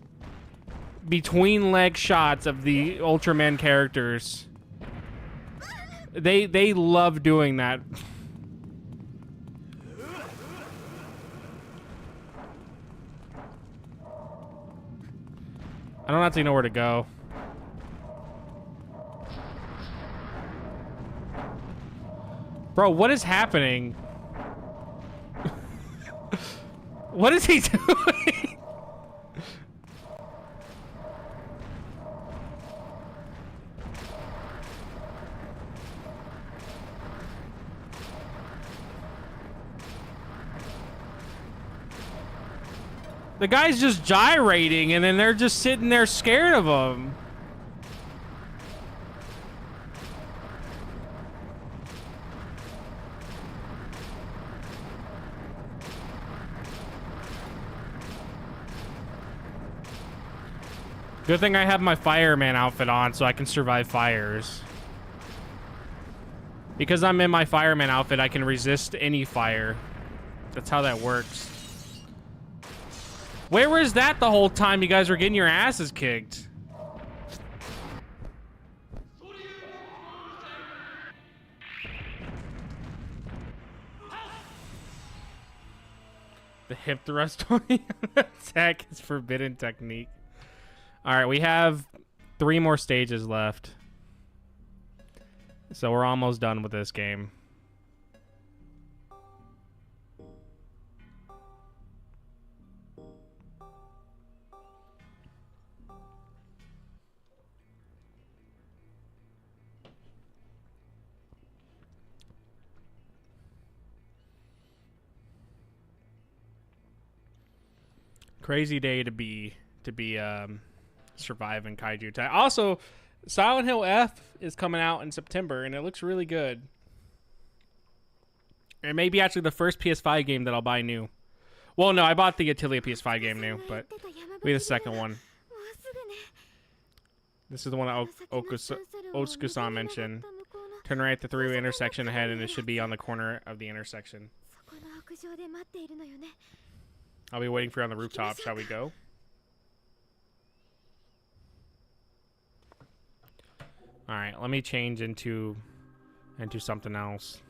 between leg shots of the Ultraman characters. They love doing that. I don't actually know where to go. Bro, what is happening? What is he doing? The guy's just gyrating, and then they're just sitting there scared of him. Good thing I have my fireman outfit on so I can survive fires. Because I'm in my fireman outfit, I can resist any fire. That's how that works. Where was that the whole time you guys were getting your asses kicked? The hip thrust attack is forbidden technique. All right, we have 3 more stages left. So we're almost done with this game. Crazy day to be surviving kaiju attack. Also, Silent Hill F is coming out in September, and it looks really good. It may be actually the first PS5 game that I'll buy new. Well, no, I bought the Atelier PS5 game new, but we the second one. This is the one that Otsuka-san mentioned. Turn right at the 3-way intersection ahead, and it should be on the corner of the intersection. I'll be waiting for you on the rooftop. Shall we go? All right, let me change into something else.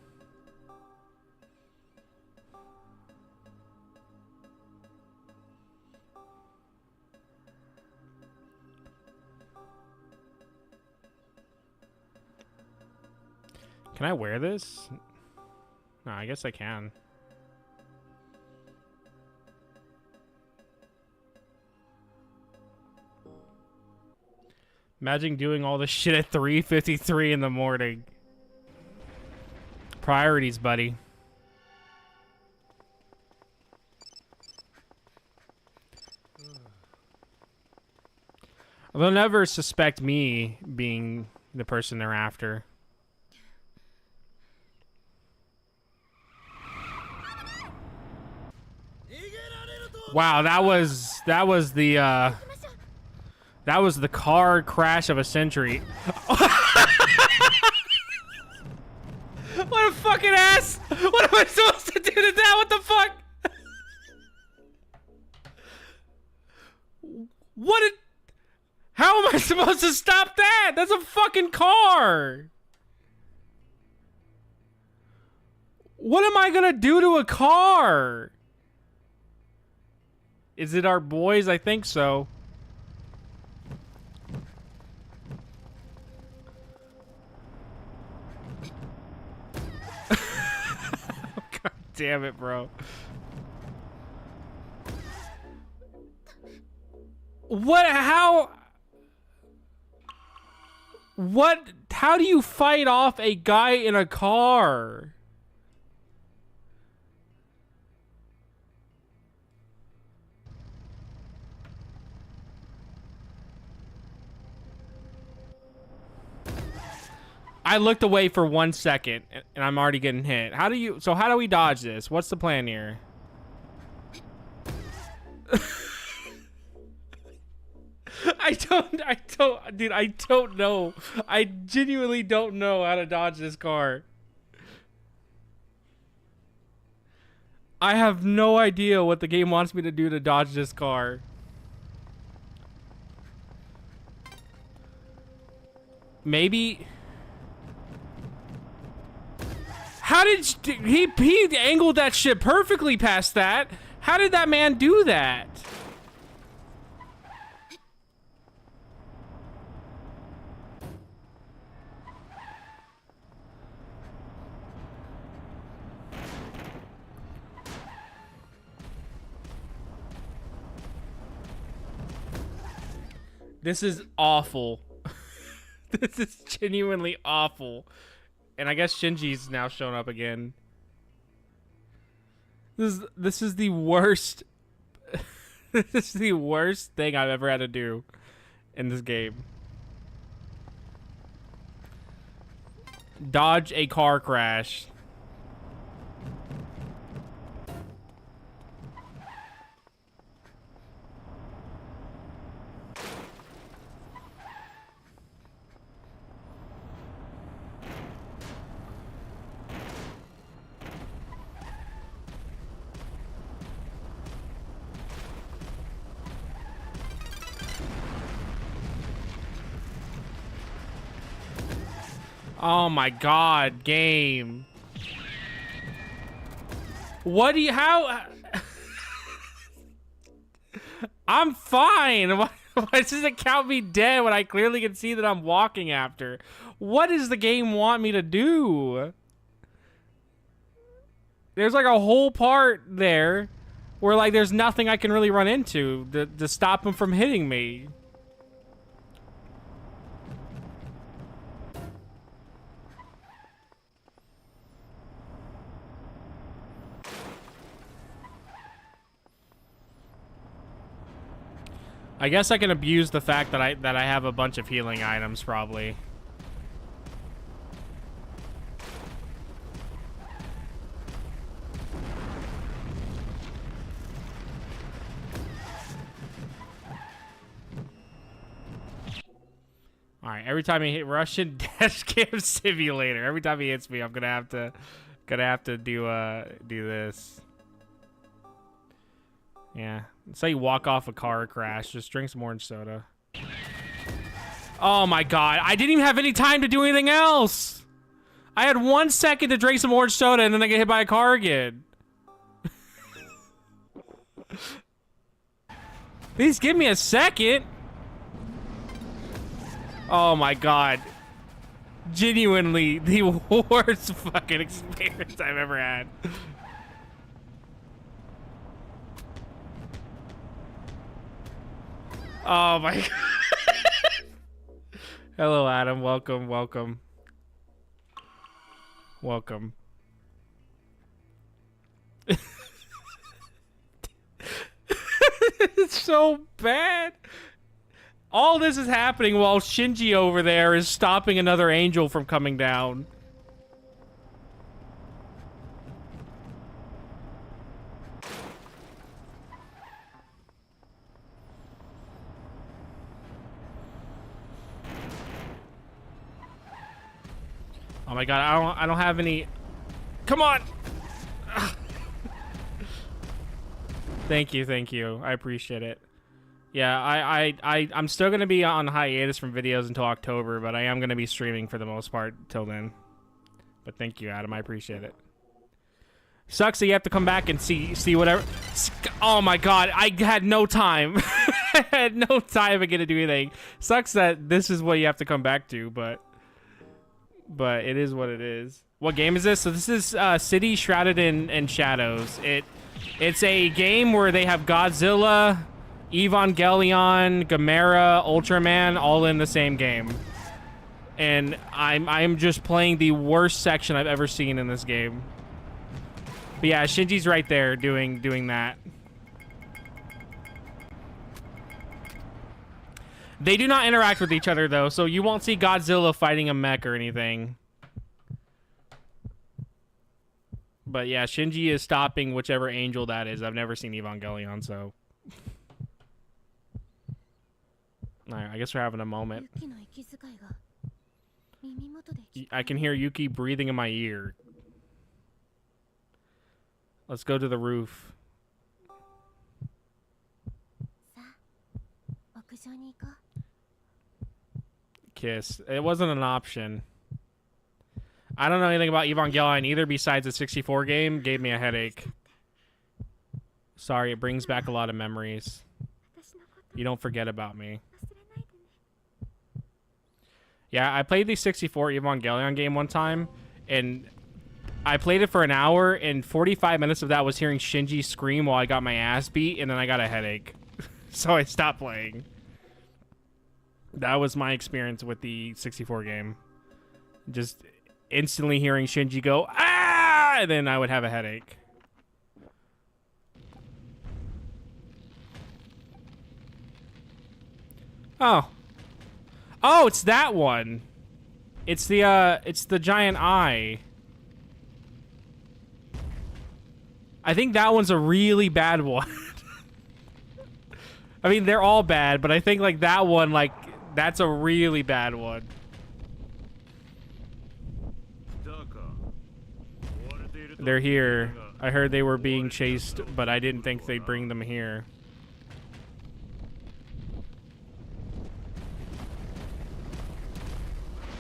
Can I wear this? No, I guess I can. Imagine doing all this shit at 3:53 in the morning. Priorities, buddy. They'll never suspect me being the person they're after. Wow, that was the car crash of a century. What a fucking ass! What am I supposed to do to that? What the fuck? How am I supposed to stop that? That's a fucking car! What am I gonna do to a car? Is it our boys? I think so. God damn it, bro. What? How What? How do you fight off a guy in a car? I looked away for 1 second and I'm already getting hit. How do we dodge this? What's the plan here? I don't know. I genuinely don't know how to dodge this car. I have no idea what the game wants me to do to dodge this car. Maybe... How did he angled that shit perfectly past that? How did that man do that? This is awful. This is genuinely awful. And I guess Shinji's now shown up again. This is the worst. This is the worst thing I've ever had to do in this game. Dodge a car crash. Oh my god, game. What do you, how? I'm fine. Why does it count me dead when I clearly can see that I'm walking after? What does the game want me to do? There's like a whole part there where like there's nothing I can really run into to stop him from hitting me. I guess I can abuse the fact that I have a bunch of healing items, probably. All right, every time he hit Russian Dash Cam Simulator, every time he hits me, I'm gonna have to do this. Yeah. Say you walk off a car crash. Just drink some orange soda. Oh my god. I didn't even have any time to do anything else. I had 1 second to drink some orange soda and then I get hit by a car again. Please give me a second. Oh my god. Genuinely the worst fucking experience I've ever had. Oh my god. Hello, Adam. Welcome, welcome. Welcome. It's so bad. All this is happening while Shinji over there is stopping another angel from coming down. Oh my god, I don't have any. Come on. Thank you. I appreciate it. Yeah, I'm still gonna be on hiatus from videos until October, but I am gonna be streaming for the most part till then. But thank you, Adam. I appreciate it. Sucks that you have to come back and see whatever. Oh my god, I had no time. I had no time again to do anything. Sucks that this is what you have to come back to, but it is what it is. What game is this? So this is City Shrouded in Shadows. It's a game where they have Godzilla, Evangelion, Gamera, Ultraman all in the same game. and I'm just playing the worst section I've ever seen in this game. But yeah, Shinji's right there doing that. They do not interact with each other though, so you won't see Godzilla fighting a mech or anything. But yeah, Shinji is stopping whichever angel that is. I've never seen Evangelion, so. Alright, I guess we're having a moment. I can hear Yuki breathing in my ear. Let's go to the roof. Kiss. It wasn't an option. I don't know anything about Evangelion either besides the 64 game. Gave me a headache. Sorry, it brings back a lot of memories. You don't forget about me. Yeah, I played the 64 Evangelion game one time, and I played it for an hour, and 45 minutes of that was hearing Shinji scream while I got my ass beat, and then I got a headache. So I stopped playing. That was my experience with the 64 game. Just instantly hearing Shinji go, ah! And then I would have a headache. Oh. Oh, it's that one. It's the giant eye. I think that one's a really bad one. I mean, they're all bad, but I think like that one, like that's a really bad one. They're here. I heard they were being chased, but I didn't think they'd bring them here.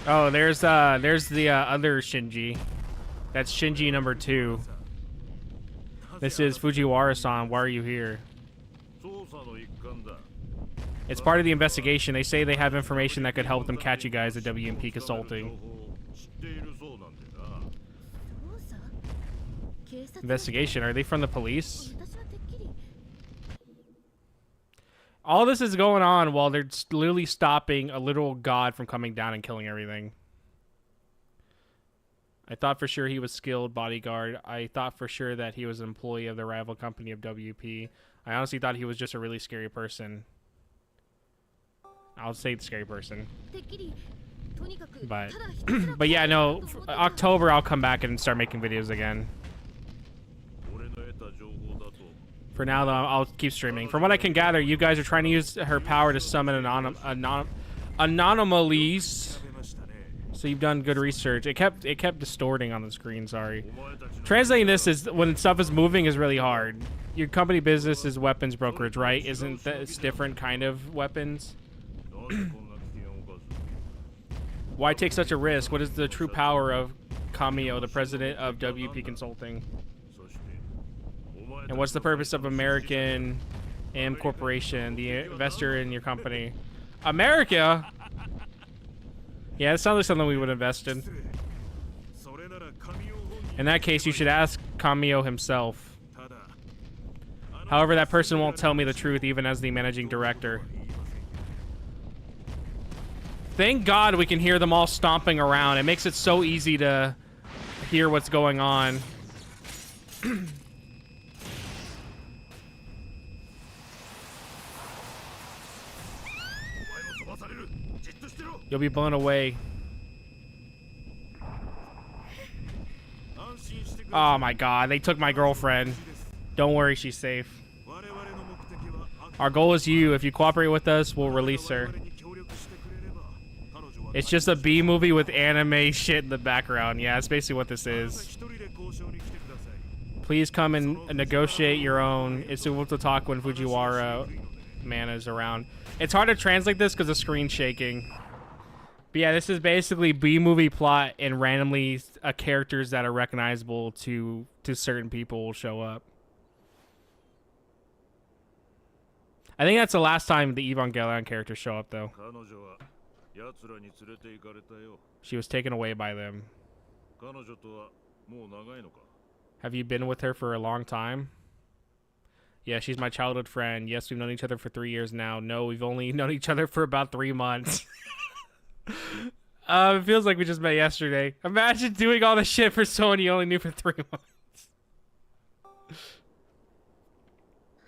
Oh, there's the other Shinji. That's Shinji number 2. This is Fujiwara-san. Why are you here? It's part of the investigation. They say they have information that could help them catch you guys at WMP Consulting. Investigation? Are they from the police? All this is going on while they're literally stopping a literal god from coming down and killing everything. I thought for sure he was skilled bodyguard. I thought for sure that he was an employee of the rival company of WP. I honestly thought he was just a really scary person. I'll say the scary person. But yeah, no, October I'll come back and start making videos again. For now, though, I'll keep streaming. From what I can gather, you guys are trying to use her power to summon anomalies. So you've done good research. It kept distorting on the screen. Sorry. Translating this is when stuff is moving is really hard. Your company business is weapons brokerage, right? Isn't that it's different kind of weapons? Why take such a risk? What is the true power of Kamio, the president of WP Consulting? And what's the purpose of American AM Corporation, the investor in your company? America? Yeah, it sounds like something we would invest in. In that case, you should ask Kamio himself. However, that person won't tell me the truth even as the managing director. Thank God we can hear them all stomping around. It makes it so easy to hear what's going on. You'll be blown away. Oh my God, they took my girlfriend. Don't worry, she's safe. Our goal is you. If you cooperate with us, we'll release her. It's just a B movie with anime shit in the background. Yeah, that's basically what this is. Please come and negotiate your own. It's able to talk when Fujiwara man is around. It's hard to translate this because the screen's shaking. But yeah, this is basically B-movie plot, and randomly characters that are recognizable to certain people will show up. I think that's the last time the Evangelion characters show up, though. She was taken away by them. Have you been with her for a long time? Yeah, she's my childhood friend. Yes, we've known each other for 3 years now. No, we've only known each other for about 3 months. It feels like we just met yesterday. Imagine doing all this shit for someone you only knew for 3 months.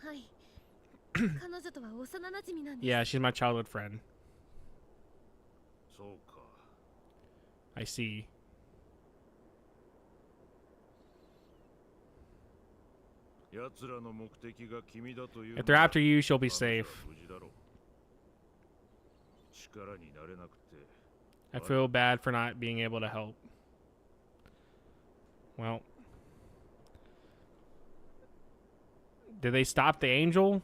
はい。彼女とは幼馴染なんです。
Yeah, she's my childhood friend.
そうか。
I see.
奴らの目的が君だという
If they're after you, she'll be safe.
無事だろう。力になれなくて。
I feel bad for not being able to help. Well. Did they stop the angel?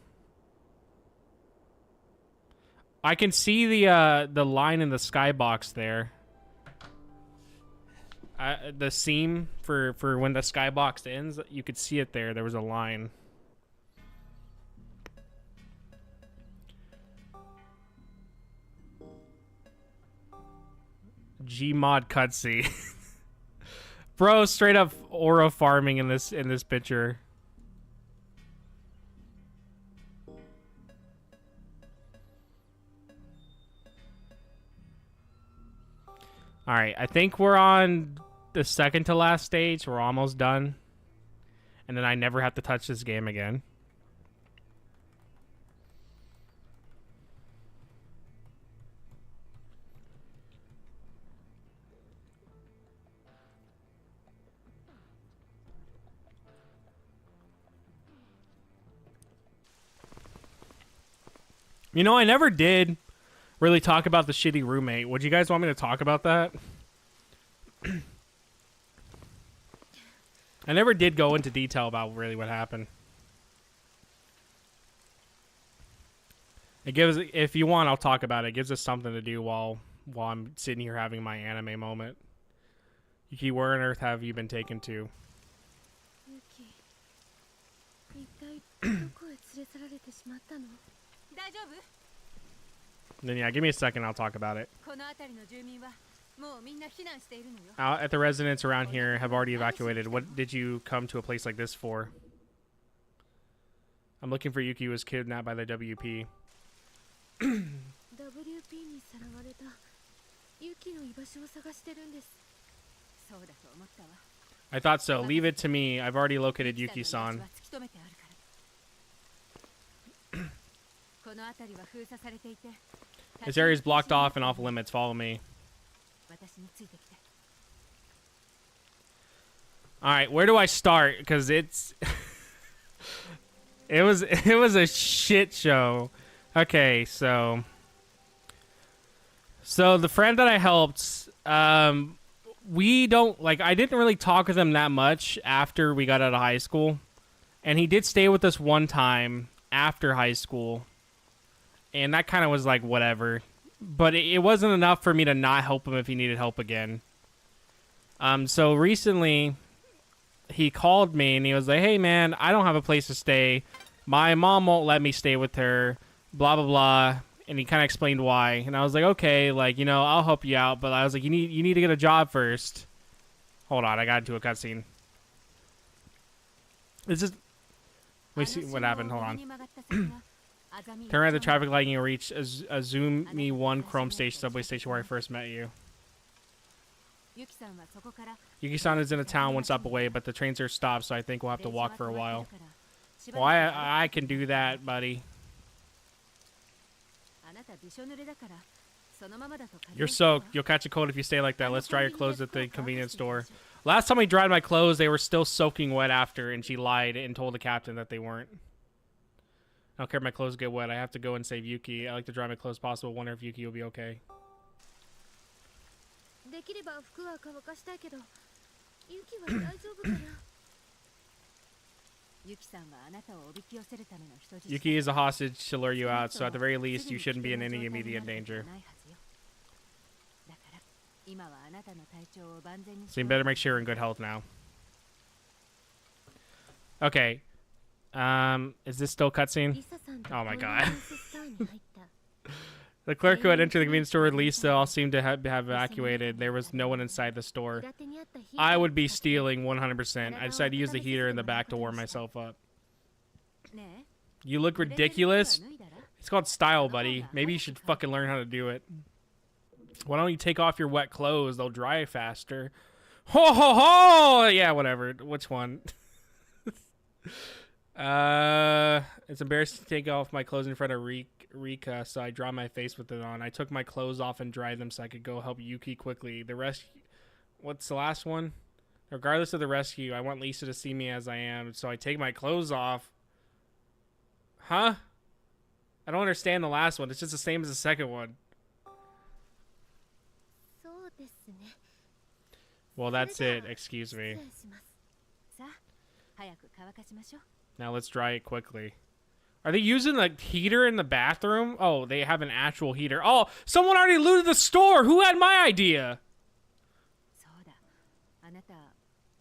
I can see the line in the skybox there. The seam for when the skybox ends, you could see it there. There was a line. Gmod cutscene. Bro, straight up aura farming in this picture. All right, I think we're on the second to last stage. We're almost done. And then I never have to touch this game again. You know, I never did really talk about the shitty roommate. Would you guys want me to talk about that? I never did go into detail about really what happened. It gives, if you want, I'll talk about it. It gives us something to do while I'm sitting here having my anime moment. Yuki, where on earth have you been taken to?
ユキ、一体どこへ連れ去られてしまったの？大丈夫？
Then yeah, give me a second. I'll talk about it.
この辺りの住民はもうみんな避難しているのよ。
Out at the residents around here have already evacuated. What did you come to a place like this for? I'm looking for Yuki, who was kidnapped by the WP.
WP にさらわれたユキの居場所を探してるんです。そうだと思ったわ。
I thought so. Leave it to me. I've already located Yuki-san.
この辺りは封鎖されていて。
This area is blocked off and off limits. Follow me.
私についてきて。
All right, where do I start? Because it's it was a shit show. Okay, so the friend that I helped, we don't like. I didn't really talk with him that much after we got out of high school, and he did stay with us one time after high school, and that kind of was like whatever. But it wasn't enough for me to not help him if he needed help again. So recently, he called me and he was like, "Hey man, I don't have a place to stay. My mom won't let me stay with her. Blah blah blah." And he kind of explained why. And I was like, "Okay, like, you know, I'll help you out." But I was like, "You need to get a job first." Hold on, I got into a cutscene. This is. Let me see what happened. Hold on. Turn right at the traffic light and you'll reach Azumi 1 Chrome Station, subway station where I first met you. Yuki-san is in a town one stop away, but the trains are stopped, so I think we'll have to walk for a while. Well, I can do that, buddy. You're soaked. You'll catch a cold if you stay like that. Let's dry your clothes at the convenience store. Last time we dried my clothes, they were still soaking wet after, and she lied and told the captain that they weren't. I don't care if my clothes get wet. I have to go and save Yuki. I like to dry my clothes as possible. Wonder if Yuki will be okay.
できれば服は乾かしたいけど、ユキは大丈夫かな。
Yuki is a hostage to lure you out, so at the very least, you shouldn't be in any immediate danger. So you better make sure you're in good health now. Okay. Is this still cutscene? Oh my god. The clerk who had entered the convenience store with Lisa all seemed to have evacuated. There was no one inside the store. I would be stealing 100%. I decided to use the heater in the back to warm myself up. You look ridiculous. It's called style, buddy. Maybe you should fucking learn how to do it. Why don't you take off your wet clothes? They'll dry faster. Ho ho ho! Yeah, whatever. Which one? It's embarrassing to take off my clothes in front of Rika, so I draw my face with it on. I took my clothes off and dried them so I could go help Yuki quickly. The rest... What's the last one? Regardless of the rescue, I want Lisa to see me as I am, so I take my clothes off. Huh? I don't understand the last one. It's just the same as the second one.
そうですね。
Well, that's it. Excuse
失
me.
礼します。さあ、早く乾かしましょう。
Now let's dry it quickly. Are they using a heater in the bathroom? Oh, they have an actual heater. Oh, someone already looted the store. Who had my idea?
そうだ。あなた、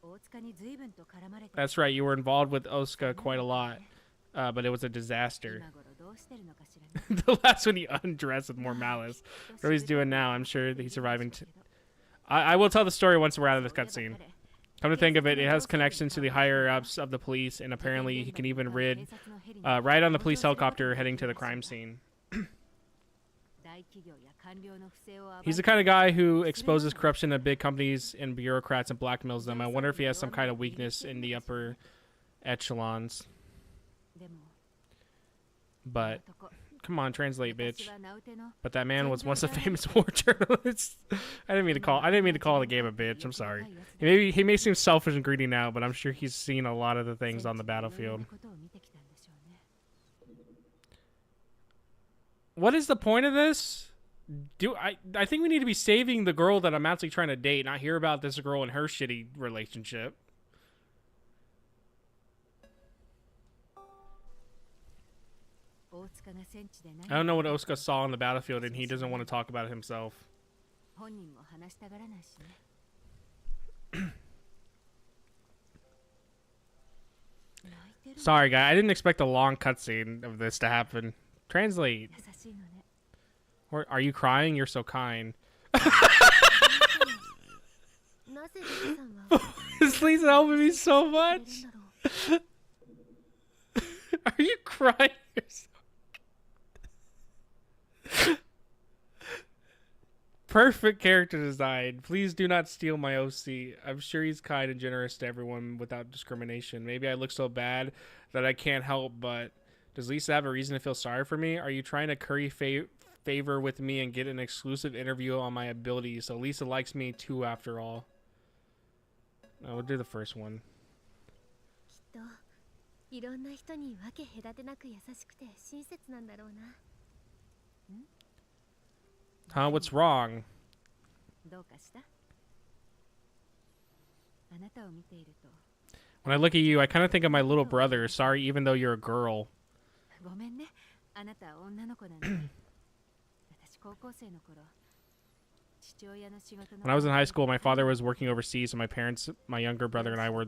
大塚に随分と絡まれて。
That's right. You were involved with Oska quite a lot. But it was a disaster.
今頃どうしてるのかしらね。
The last one he undressed with more malice. What he's doing now, I'm sure that he's surviving. I will tell the story once we're out of this cutscene. Come to think of it, it has connections to the higher-ups of the police, and apparently he can even ride on the police helicopter heading to the crime scene. He's the kind of guy who exposes corruption at big companies and bureaucrats and blackmails them. I wonder if he has some kind of weakness in the upper echelons.
でも
But, come on, translate,
私
bitch.
はナウテの
But that man was once a famous war journalist. I didn't mean to call the game a bitch. I'm sorry. He may seem selfish and greedy now, but I'm sure he's seen a lot of the things on the battlefield.
ことを見てきたんでしょうね。
What is the point of this? I think we need to be saving the girl that I'm actually trying to date, not hear about this girl and her shitty relationship. I don't know what Oska saw on the battlefield, and he doesn't want to talk about it himself.
本人も話したがらないしね。泣いてる
Sorry, guy. I didn't expect a long cutscene of this to happen. Translate.
優しいのね。
Or are you crying? You're so kind.
なぜリカさんは
This Lee's helping me so
いる
much.
んだろう。
Are you crying? Perfect character design. Please do not steal my OC. I'm sure he's kind and generous to everyone without discrimination. Maybe I look so bad that I can't help, but does Lisa have a reason to feel sorry for me? Are you trying to curry favor with me and get an exclusive interview on my abilities? So Lisa likes me too, after all. No, we'll do the first one.
きっといろんな人に分け隔てなく優しくて親切なんだろうな。
Huh? What's wrong?
どうかした？あなたを見ていると
When I look at you, I kind of think of my little brother. Sorry, even though you're a girl.
ごめんね。あなたは女の子なんだ。私高校生の頃、父親の仕事の
When I was in high school, my father was working overseas, and my parents, my younger brother, and I were.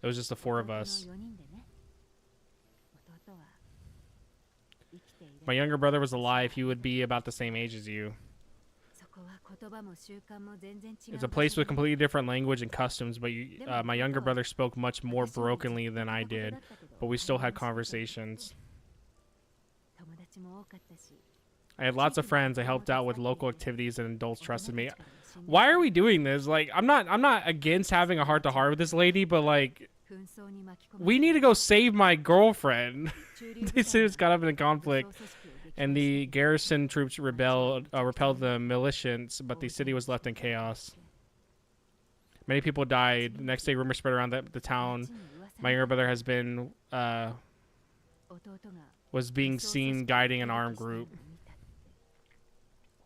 It was just the four of us.
弟の4人でね。弟は生きている。
My younger brother was alive. He would be about the same age as you.
そこは言葉も習慣も全然違う
It's a place with completely different language and customs, but my younger brother spoke much more brokenly than I did. But we still had conversations.
友達も多かったし
I had lots of friends. I helped out with local activities, and adults trusted me. Why are we doing this? Like, I'm not against having a heart to heart with this lady, but like,
紛争に巻き込まれ
we need to go save my girlfriend.
中流部
These
隊
dudes got up in a
武
conflict,
装組織を撃破
and
し
the garrison troops repelled the militiants, but the city was left in chaos. Many people died. The next day, rumors spread around the town.
街に噂
My
に
younger brother has been
弟が
was being seen guiding an armed group.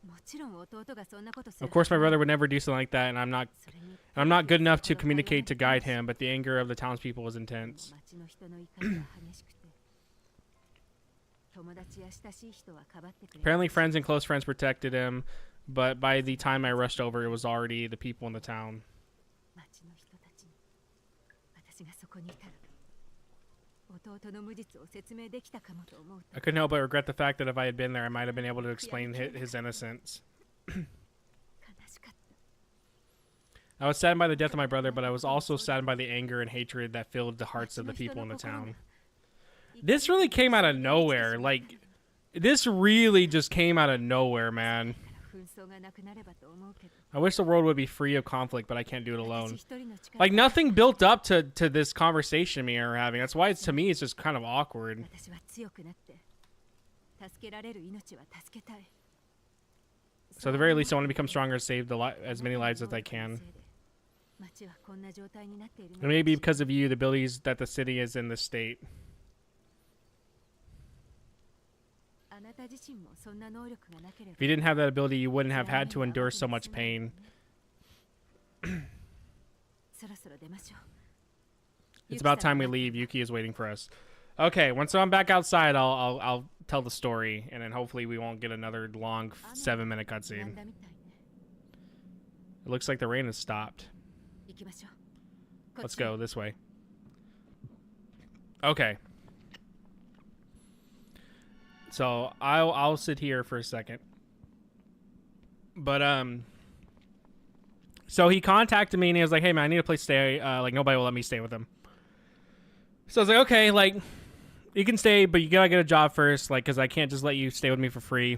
もちろん弟がそんなことする
Of course, my brother would never do something like that, and I'm not good enough to communicate to guide him. But the anger of the townspeople was intense.
町の人の怒りが激しくて友達や親しい人はかばってくれ
Apparently, friends and close friends protected him, but by the time I rushed over, it was already the people in the town.
町の人たちに私がそこにいたら弟の無実を説明できたかもと思うと
I couldn't help but regret the fact that if I had been there, I might have been able to explain his innocence.
悲しかった
I was saddened by the death of my brother, but I was also saddened by the anger and hatred that filled the hearts of the people in the town. This really came out of nowhere. Like, this really just came out of nowhere, man. I wish the world would be free of conflict, but I can't do it alone. Like, nothing built up to this conversation me are having. That's why it's, to me, it's just kind of awkward. So at the very least, I want to become stronger and save as many lives as I can. And maybe because of you, the abilities that the city is in this state. If you didn't have that ability, you wouldn't have had to endure so much pain. It's about time we leave. Yuki is waiting for us. Okay, once I'm back outside, I'll tell the story, and then hopefully we won't get another long 7-minute cutscene. It looks like the rain has stopped. Let's go this way. Okay. So I'll sit here for a second. But so he contacted me and he was like, "Hey man, I need a place to stay. Like nobody will let me stay with him." So I was like, "Okay, like you can stay, but you gotta get a job first, like, cause I can't just let you stay with me for free."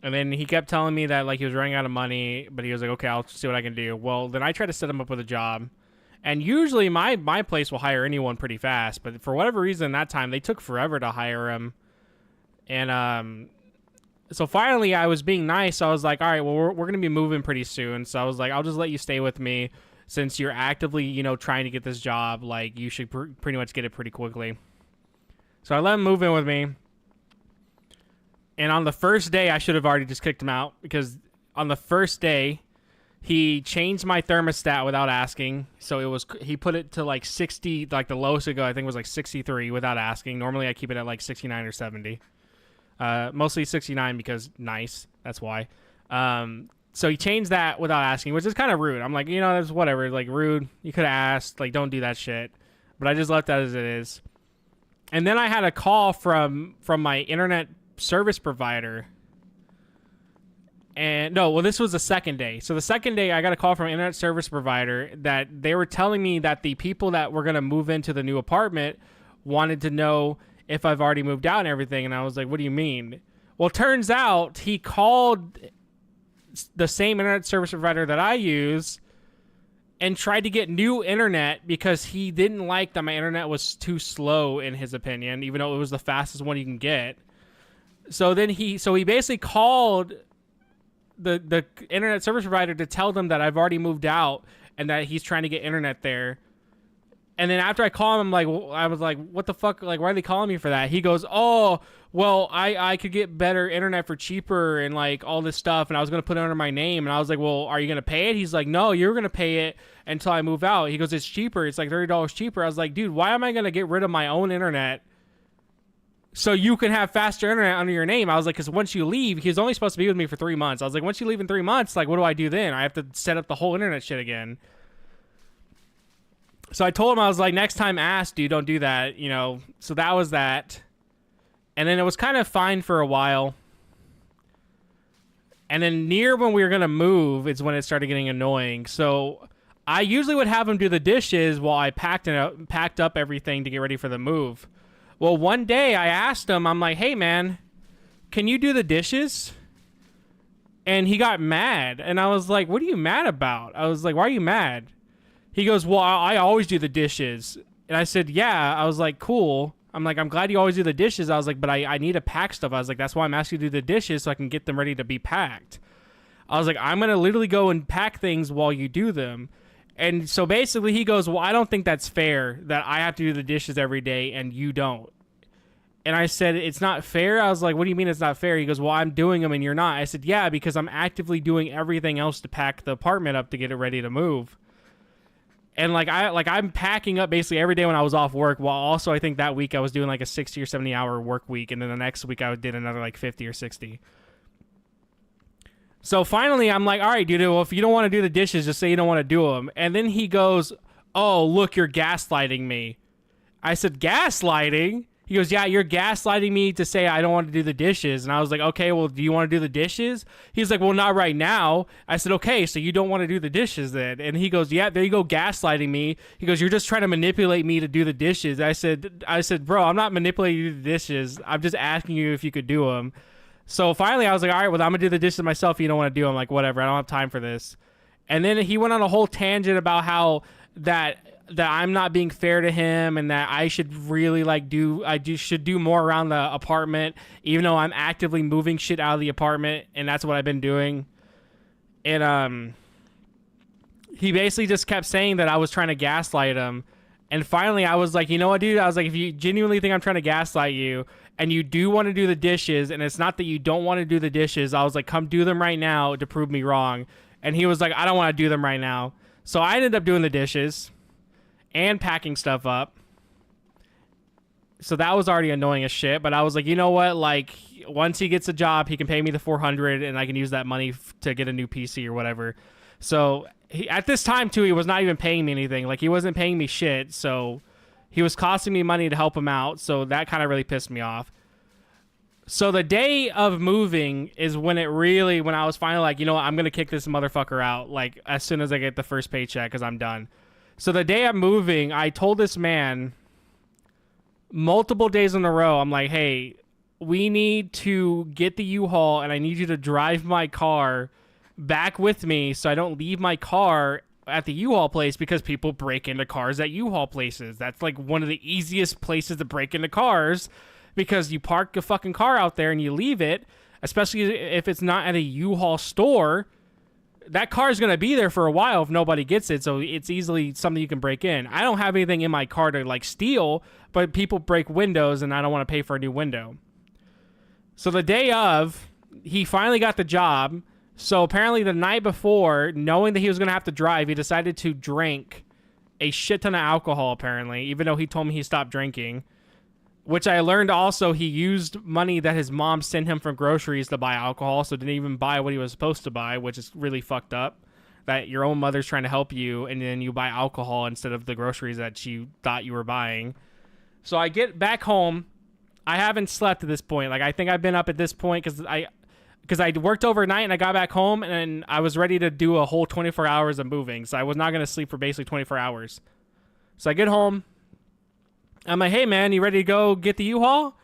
And then he kept telling me that like he was running out of money, but he was like, "Okay, I'll see what I can do." Well, then I tried to set him up with a job. And usually my place will hire anyone pretty fast, but for whatever reason that time they took forever to hire him. And so finally I was being nice. So I was like, all right, well, we're going to be moving pretty soon. So I was like, I'll just let you stay with me since you're actively, you know, trying to get this job. Like you should pretty much get it pretty quickly. So I let him move in with me. And on the first day, I should have already just kicked him out because on the first day, he changed my thermostat without asking. So he put it to like 60, like the lowest it go, I think was like 63 without asking. Normally I keep it at like 69 or 70. Mostly 69 because nice. That's why. So he changed that without asking, which is kind of rude. I'm like, you know, that's whatever. Like rude. You could have asked. Like, don't do that shit. But I just left that as it is. And then I had a call from my internet service provider. And no, well, this was the second day. So the second day, I got a call from an internet service provider that they were telling me that the people that were going to move into the new apartment wanted to know if I've already moved out and everything. And I was like, what do you mean? Well, turns out he called the same internet service provider that I use and tried to get new internet because he didn't like that my internet was too slow in his opinion, even though it was the fastest one you can get. So then he basically called the internet service provider to tell them that I've already moved out and that he's trying to get internet there. And then after I call him, I was like, what the fuck? Like, why are they calling me for that? He goes, oh, well, I could get better internet for cheaper and like all this stuff. And I was going to put it under my name. And I was like, well, are you going to pay it? He's like, no, you're going to pay it until I move out. He goes, it's cheaper. It's like $30 cheaper. I was like, dude, why am I going to get rid of my own internet so you can have faster internet under your name? I was like, because once you leave, he's only supposed to be with me for 3 months. I was like, once you leave in 3 months, like, what do I do then? I have to set up the whole internet shit again. So I told him, I was like, next time ask, dude, don't do that, you know. So that was that. And then it was kind of fine for a while. And then near when we were going to move is when it started getting annoying. So I usually would have him do the dishes while I packed up everything to get ready for the move. Well, one day I asked him, I'm like, hey, man, can you do the dishes? And he got mad. And I was like, what are you mad about? I was like, why are you mad? He goes, well, I always do the dishes. And I said, yeah. I was like, cool. I'm like, I'm glad you always do the dishes. I was like, but I need to pack stuff. I was like, that's why I'm asking you to do the dishes so I can get them ready to be packed. I was like, I'm going to literally go and pack things while you do them. And so basically he goes, well, I don't think that's fair that I have to do the dishes every day and you don't. And I said, it's not fair. I was like, what do you mean it's not fair? He goes, well, I'm doing them and you're not. I said, yeah, because I'm actively doing everything else to pack the apartment up to get it ready to move. And I'm packing up basically every day when I was off work, while also I think that week I was doing like a 60 or 70 hour work week. And then the next week I did another like 50 or 60. So finally I'm like, all right, dude, well, if you don't want to do the dishes, just say you don't want to do them. And then he goes, oh, look, you're gaslighting me. I said, gaslighting? He goes, yeah, you're gaslighting me to say I don't want to do the dishes. And I was like, okay, well, do you want to do the dishes? He's like, well, not right now. I said, okay, so you don't want to do the dishes then? And he goes, yeah, there you go, gaslighting me. He goes, you're just trying to manipulate me to do the dishes. I said, bro, I'm not manipulating you to do the dishes. I'm just asking you if you could do them. So finally, I was like, all right, well, I'm gonna do the dishes myself. If you don't want to do them, like, whatever. I don't have time for this. And then he went on a whole tangent about how that I'm not being fair to him, and that I should really should do more around the apartment, even though I'm actively moving shit out of the apartment, and that's what I've been doing. And he basically just kept saying that I was trying to gaslight him. And finally, I was like, you know what, dude? I was like, if you genuinely think I'm trying to gaslight you, and you do want to do the dishes, and it's not that you don't want to do the dishes, I was like, come do them right now to prove me wrong. And he was like, I don't want to do them right now. So I ended up doing the dishes and packing stuff up. So that was already annoying as shit. But I was like, you know what? Like, once he gets a job, he can pay me the $400, and I can use that money to get a new PC or whatever. So at this time, too, he was not even paying me anything. Like, he wasn't paying me shit. So he was costing me money to help him out. So that kind of really pissed me off. So the day of moving is when I was finally like, you know what, I'm going to kick this motherfucker out, like, as soon as I get the first paycheck, because I'm done. So the day I'm moving, I told this man multiple days in a row, I'm like, hey, we need to get the U-Haul, and I need you to drive my car back with me so I don't leave my car at the U-Haul place, because people break into cars at U-Haul places. That's like one of the easiest places to break into cars, because you park a fucking car out there and you leave it, especially if it's not at a U-Haul store. That car is going to be there for a while if nobody gets it, so it's easily something you can break in. I don't have anything in my car to, like, steal, but people break windows, and I don't want to pay for a new window. So the day of, he finally got the job. So apparently the night before, knowing that he was going to have to drive, he decided to drink a shit ton of alcohol, apparently, even though he told me he stopped drinking. Which I learned also, he used money that his mom sent him from groceries to buy alcohol, so didn't even buy what he was supposed to buy, which is really fucked up. That your own mother's trying to help you, and then you buy alcohol instead of the groceries that she thought you were buying. So I get back home. I haven't slept at this point. Like, I think I've been up at this point because I worked overnight, and I got back home, and I was ready to do a whole 24 hours of moving. So I was not going to sleep for basically 24 hours. So I get home. I'm like, hey, man, you ready to go get the U-Haul?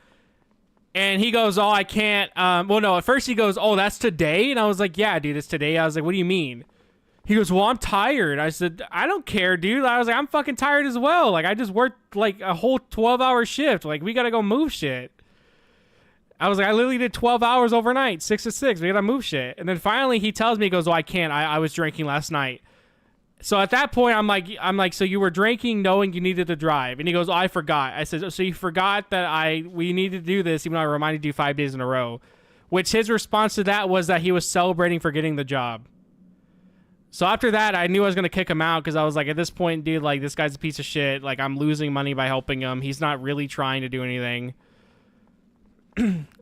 And he goes, oh, I can't. Well, no, at first he goes, oh, that's today? And I was like, yeah, dude, it's today. I was like, what do you mean? He goes, well, I'm tired. I said, I don't care, dude. I was like, I'm fucking tired as well. Like, I just worked, like, a whole 12-hour shift. Like, we got to go move shit. I was like, I literally did 12 hours overnight, 6 to 6. We got to move shit. And then finally he tells me, he goes, oh, I can't. I was drinking last night. So at that point, I'm like, so you were drinking knowing you needed to drive? And he goes, oh, I forgot. I said, so you forgot that we needed to do this, even though I reminded you 5 days in a row. Which his response to that was that he was celebrating for getting the job. So after that, I knew I was going to kick him out, because I was like, at this point, dude, like, this guy's a piece of shit. Like, I'm losing money by helping him. He's not really trying to do anything.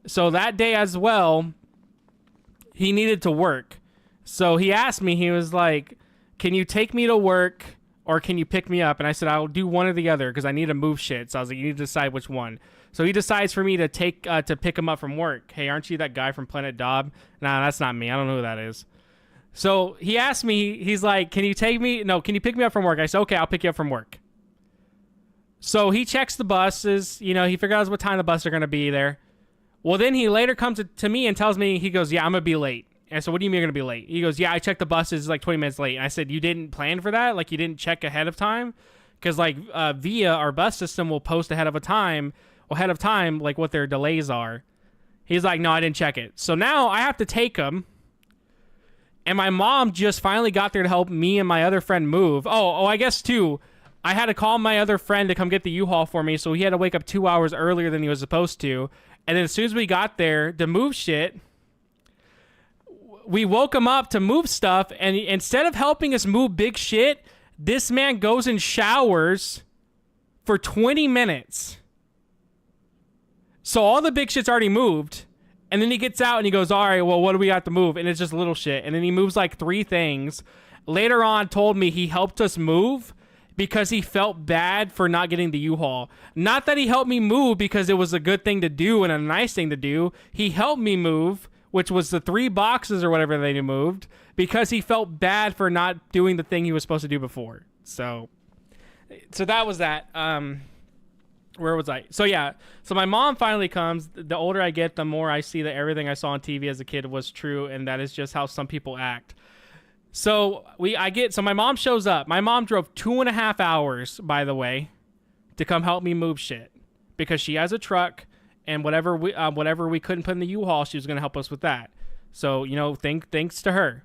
So that day as well, he needed to work. So he asked me, he was like, can you take me to work, or can you pick me up? And I said, I'll do one or the other, because I need to move shit. So I was like, you need to decide which one. So he decides for me to to pick him up from work. Hey, aren't you that guy from Planet Dob? Nah, that's not me. I don't know who that is. So he asked me, he's like, can you pick me up from work? I said, okay, I'll pick you up from work. So he checks the buses. You know, he figures out what time the buses are going to be there. Well, then he later comes to me and tells me, he goes, yeah, I'm going to be late. And I said, what do you mean you're going to be late? He goes, yeah, I checked the buses, like 20 minutes late. And I said, you didn't plan for that? Like, you didn't check ahead of time? Because, like, via our bus system will post ahead of time, like, what their delays are. He's like, no, I didn't check it. So now I have to take him. And my mom just finally got there to help me and my other friend move. Oh, I guess, too, I had to call my other friend to come get the U-Haul for me, so he had to wake up 2 hours earlier than he was supposed to. And then as soon as we got there to move shit, we woke him up to move stuff, and instead of helping us move big shit, this man goes and showers for 20 minutes. So all the big shit's already moved, and then he gets out and he goes, all right, well, what do we got to move? And it's just little shit. And then he moves like 3 things. Later on, told me he helped us move because he felt bad for not getting the U-Haul. Not that he helped me move because it was a good thing to do and a nice thing to do. He helped me move, which was the 3 boxes or whatever they moved, because he felt bad for not doing the thing he was supposed to do before. So that was that. Where was I? So yeah, so my mom finally comes. The older I get, the more I see that everything I saw on TV as a kid was true, and that is just how some people act. So my mom shows up. My mom drove 2.5 hours, by the way, to come help me move shit because she has a truck, and whatever we couldn't put in the U-Haul, she was gonna help us with that. So thanks to her.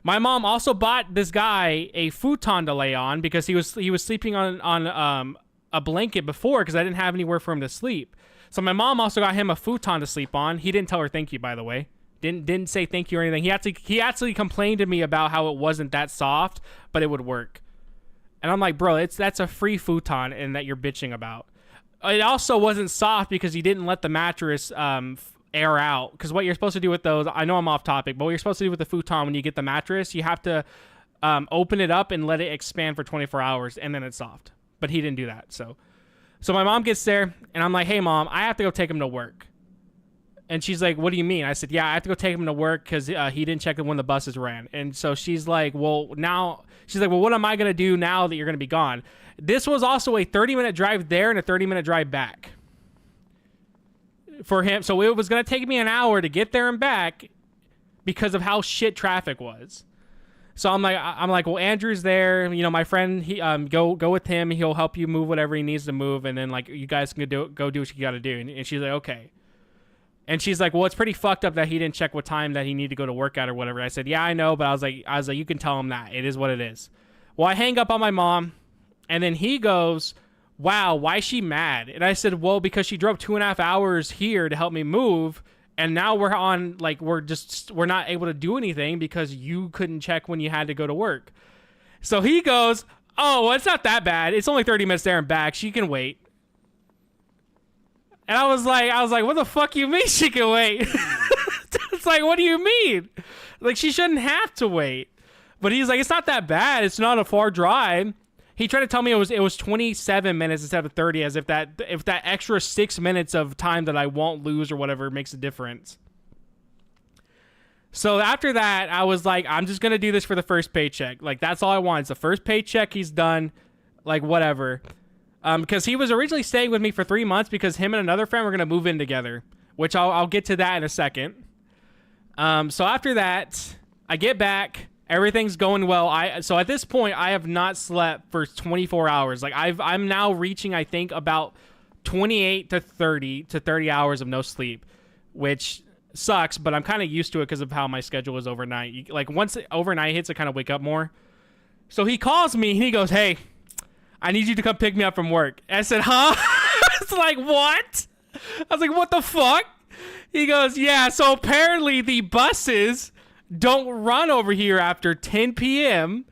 My mom also bought this guy a futon to lay on because he was sleeping on a blanket before because I didn't have anywhere for him to sleep. So my mom also got him a futon to sleep on. He didn't tell her thank you, by the way. Didn't say thank you or anything. He actually complained to me about how it wasn't that soft, but it would work. And I'm like, bro, that's a free futon and that you're bitching about. It also wasn't soft because he didn't let the mattress air out. Because what you're supposed to do with those, I know I'm off topic, but what you're supposed to do with the futon when you get the mattress, you have to open it up and let it expand for 24 hours, and then it's soft. But he didn't do that. So my mom gets there, and I'm like, hey, Mom, I have to go take him to work. And she's like, what do you mean? I said, yeah, I have to go take him to work because he didn't check when the buses ran. And so she's like, well, what am I going to do now that you're going to be gone? This was also a 30-minute drive there and a 30-minute drive back for him. So it was going to take me an hour to get there and back because of how shit traffic was. So I'm like, well, Andrew's there. My friend, he go with him. He'll help you move whatever he needs to move, and then like you guys can go do what you got to do. And she's like, okay. And she's like, well, it's pretty fucked up that he didn't check what time that he needed to go to work at or whatever. I said, yeah, I know, but I was like, you can tell him that. It is what it is. Well, I hang up on my mom, and then he goes, wow, why is she mad? And I said, well, because she drove 2.5 hours here to help me move. And now we're not able to do anything because you couldn't check when you had to go to work. So he goes, oh, well, it's not that bad. It's only 30 minutes there and back. She can wait. And I was like, what the fuck you mean she can wait? It's like, what do you mean? Like, she shouldn't have to wait. But he's like, it's not that bad. It's not a far drive. He tried to tell me it was 27 minutes instead of 30, as if that extra 6 minutes of time that I won't lose or whatever makes a difference. So after that, I was like, I'm just gonna do this for the first paycheck. Like, that's all I want. It's the first paycheck. He's done. Like, whatever. Because he was originally staying with me for 3 months because him and another friend were gonna move in together, which I'll get to that in a second. So after that, I get back. Everything's going well. So at this point, I have not slept for 24 hours. Like I'm now reaching, I think, about 28 to 30 hours of no sleep, which sucks. But I'm kind of used to it because of how my schedule is overnight. Like once overnight hits, I kind of wake up more. So he calls me and he goes, "Hey, I need you to come pick me up from work." I said, "Huh?" It's like, what? I was like, "What the fuck?" He goes, "Yeah. So apparently the buses don't run over here after 10 p.m.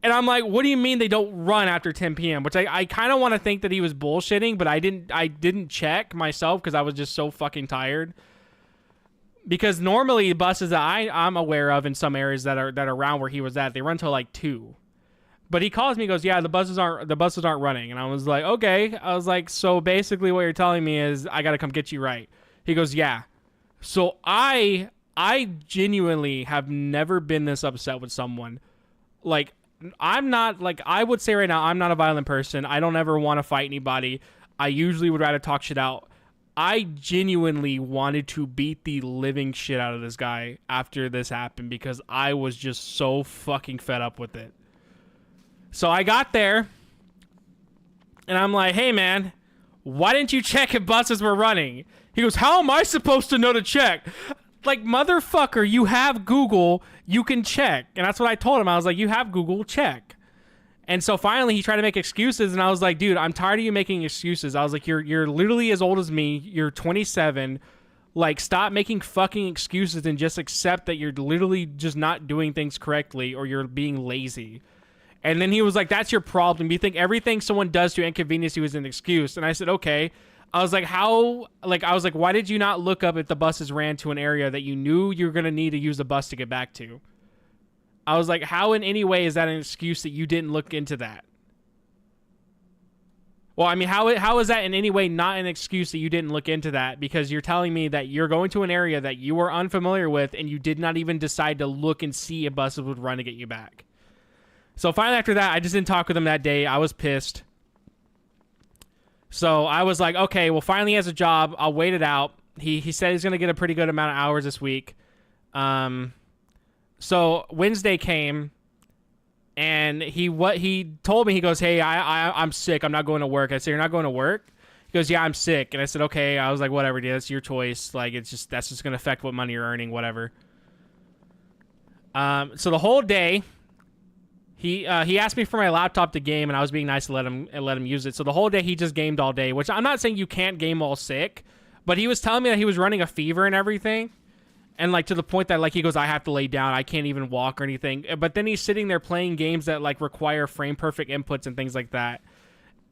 And I'm like, what do you mean they don't run after 10 p.m.? Which I kind of want to think that he was bullshitting, but I didn't check myself because I was just so fucking tired. Because normally buses that I'm aware of in some areas that are around where he was at, they run till like 2. But he calls me and goes, "Yeah, the buses aren't running." And I was like, okay. I was like, so basically what you're telling me is I got to come get you, right? He goes, "Yeah." So I genuinely have never been this upset with someone. Like, I'm not, like, I would say right now, I'm not a violent person. I don't ever want to fight anybody. I usually would rather talk shit out. I genuinely wanted to beat the living shit out of this guy after this happened because I was just so fucking fed up with it. So I got there, and I'm like, "Hey, man, why didn't you check if buses were running?" He goes, "How am I supposed to know to check?" Like, motherfucker, you have Google, you can check. And that's what I told him. I was like, you have Google, check. And so finally he tried to make excuses, and I was like, dude, I'm tired of you making excuses. I was like, you're literally as old as me. You're 27. Like, stop making fucking excuses and just accept that you're literally just not doing things correctly or you're being lazy. And then he was like, that's your problem. You think everything someone does to inconvenience you is an excuse. And I said, okay. I was like, why did you not look up if the buses ran to an area that you knew you were going to need to use the bus to get back to? I was like, how in any way is that an excuse that you didn't look into that? Well, I mean, how is that in any way not an excuse that you didn't look into that? Because you're telling me that you're going to an area that you were unfamiliar with and you did not even decide to look and see if buses would run to get you back. So finally after that, I just didn't talk with him that day. I was pissed. So I was like, okay, well, finally he has a job. I'll wait it out. He said he's gonna get a pretty good amount of hours this week. So Wednesday came, and he told me, he goes, hey, I'm sick. I'm not going to work. I said, you're not going to work? He goes, yeah, I'm sick. And I said, okay. I was like, whatever, dude. That's your choice. Like, that's just gonna affect what money you're earning, whatever. So the whole day, he asked me for my laptop to game, and I was being nice to let him use it. So the whole day he just gamed all day, which I'm not saying you can't game while sick, but he was telling me that he was running a fever and everything. And, like, to the point that, like, he goes, I have to lay down. I can't even walk or anything. But then he's sitting there playing games that, like, require frame-perfect inputs and things like that.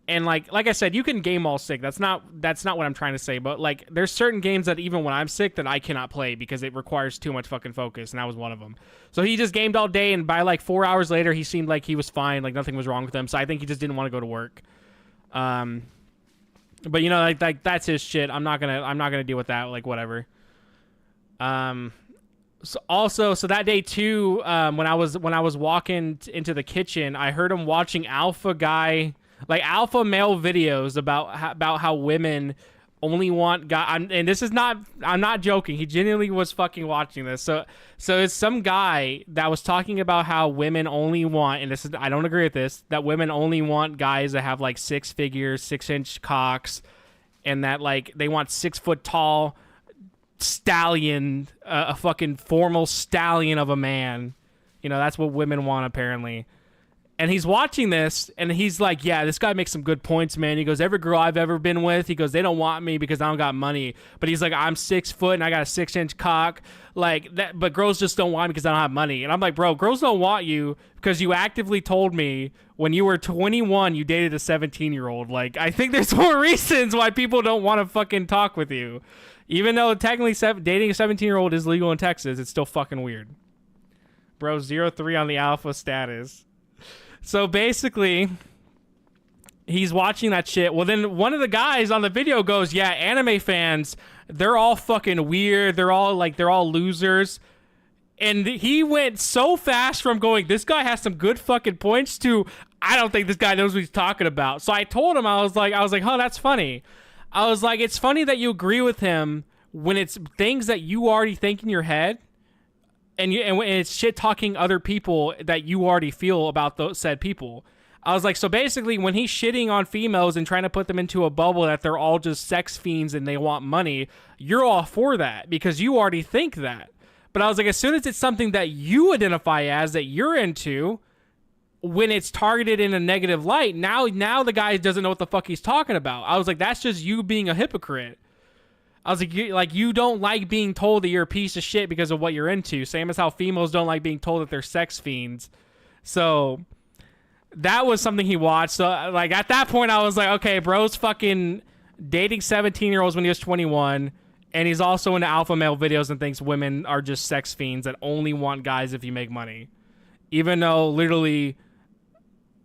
And, like I said, you can game all sick. That's not what I'm trying to say. But, like, there's certain games that even when I'm sick that I cannot play because it requires too much fucking focus. And that was one of them. So he just gamed all day. And by, like, 4 hours later, he seemed like he was fine. Like, nothing was wrong with him. So I think he just didn't want to go to work. But, you know, like that's his shit. I'm not gonna deal with that. Like, whatever. So that day too, when I was walking into the kitchen, I heard him watching alpha male videos about how women only want guy. And this is not, I'm not joking. He genuinely was fucking watching this. So it's some guy that was talking about how women only want, and this is, I don't agree with this, that women only want guys that have like 6 figures, 6-inch cocks, and that like they want 6 foot tall stallion, a fucking formal stallion of a man. You know, that's what women want apparently. And he's watching this, and he's like, yeah, this guy makes some good points, man. He goes, every girl I've ever been with, he goes, they don't want me because I don't got money. But he's like, I'm 6 foot, and I got a 6-inch cock. Like, that, but girls just don't want me because I don't have money. And I'm like, bro, girls don't want you because you actively told me when you were 21, you dated a 17-year-old. Like, I think there's more reasons why people don't want to fucking talk with you. Even though technically dating a 17-year-old is legal in Texas, it's still fucking weird. Bro, 0-3 on the alpha status. So basically, he's watching that shit. Well, then one of the guys on the video goes, yeah, anime fans, they're all fucking weird. They're all losers. And he went so fast from going, this guy has some good fucking points, to, I don't think this guy knows what he's talking about. So I told him, I was like, huh, that's funny. I was like, it's funny that you agree with him when it's things that you already think in your head. And it's shit talking other people that you already feel about those said people. I was like, so basically when he's shitting on females and trying to put them into a bubble that they're all just sex fiends and they want money, you're all for that because you already think that. But I was like, as soon as it's something that you identify as, that you're into, when it's targeted in a negative light, now the guy doesn't know what the fuck he's talking about. I was like, that's just you being a hypocrite. I was like, you don't like being told that you're a piece of shit because of what you're into. Same as how females don't like being told that they're sex fiends. So that was something he watched. So like at that point, I was like, okay, bro's fucking dating 17-year-olds when he was 21. And he's also into alpha male videos and thinks women are just sex fiends that only want guys if you make money. Even though literally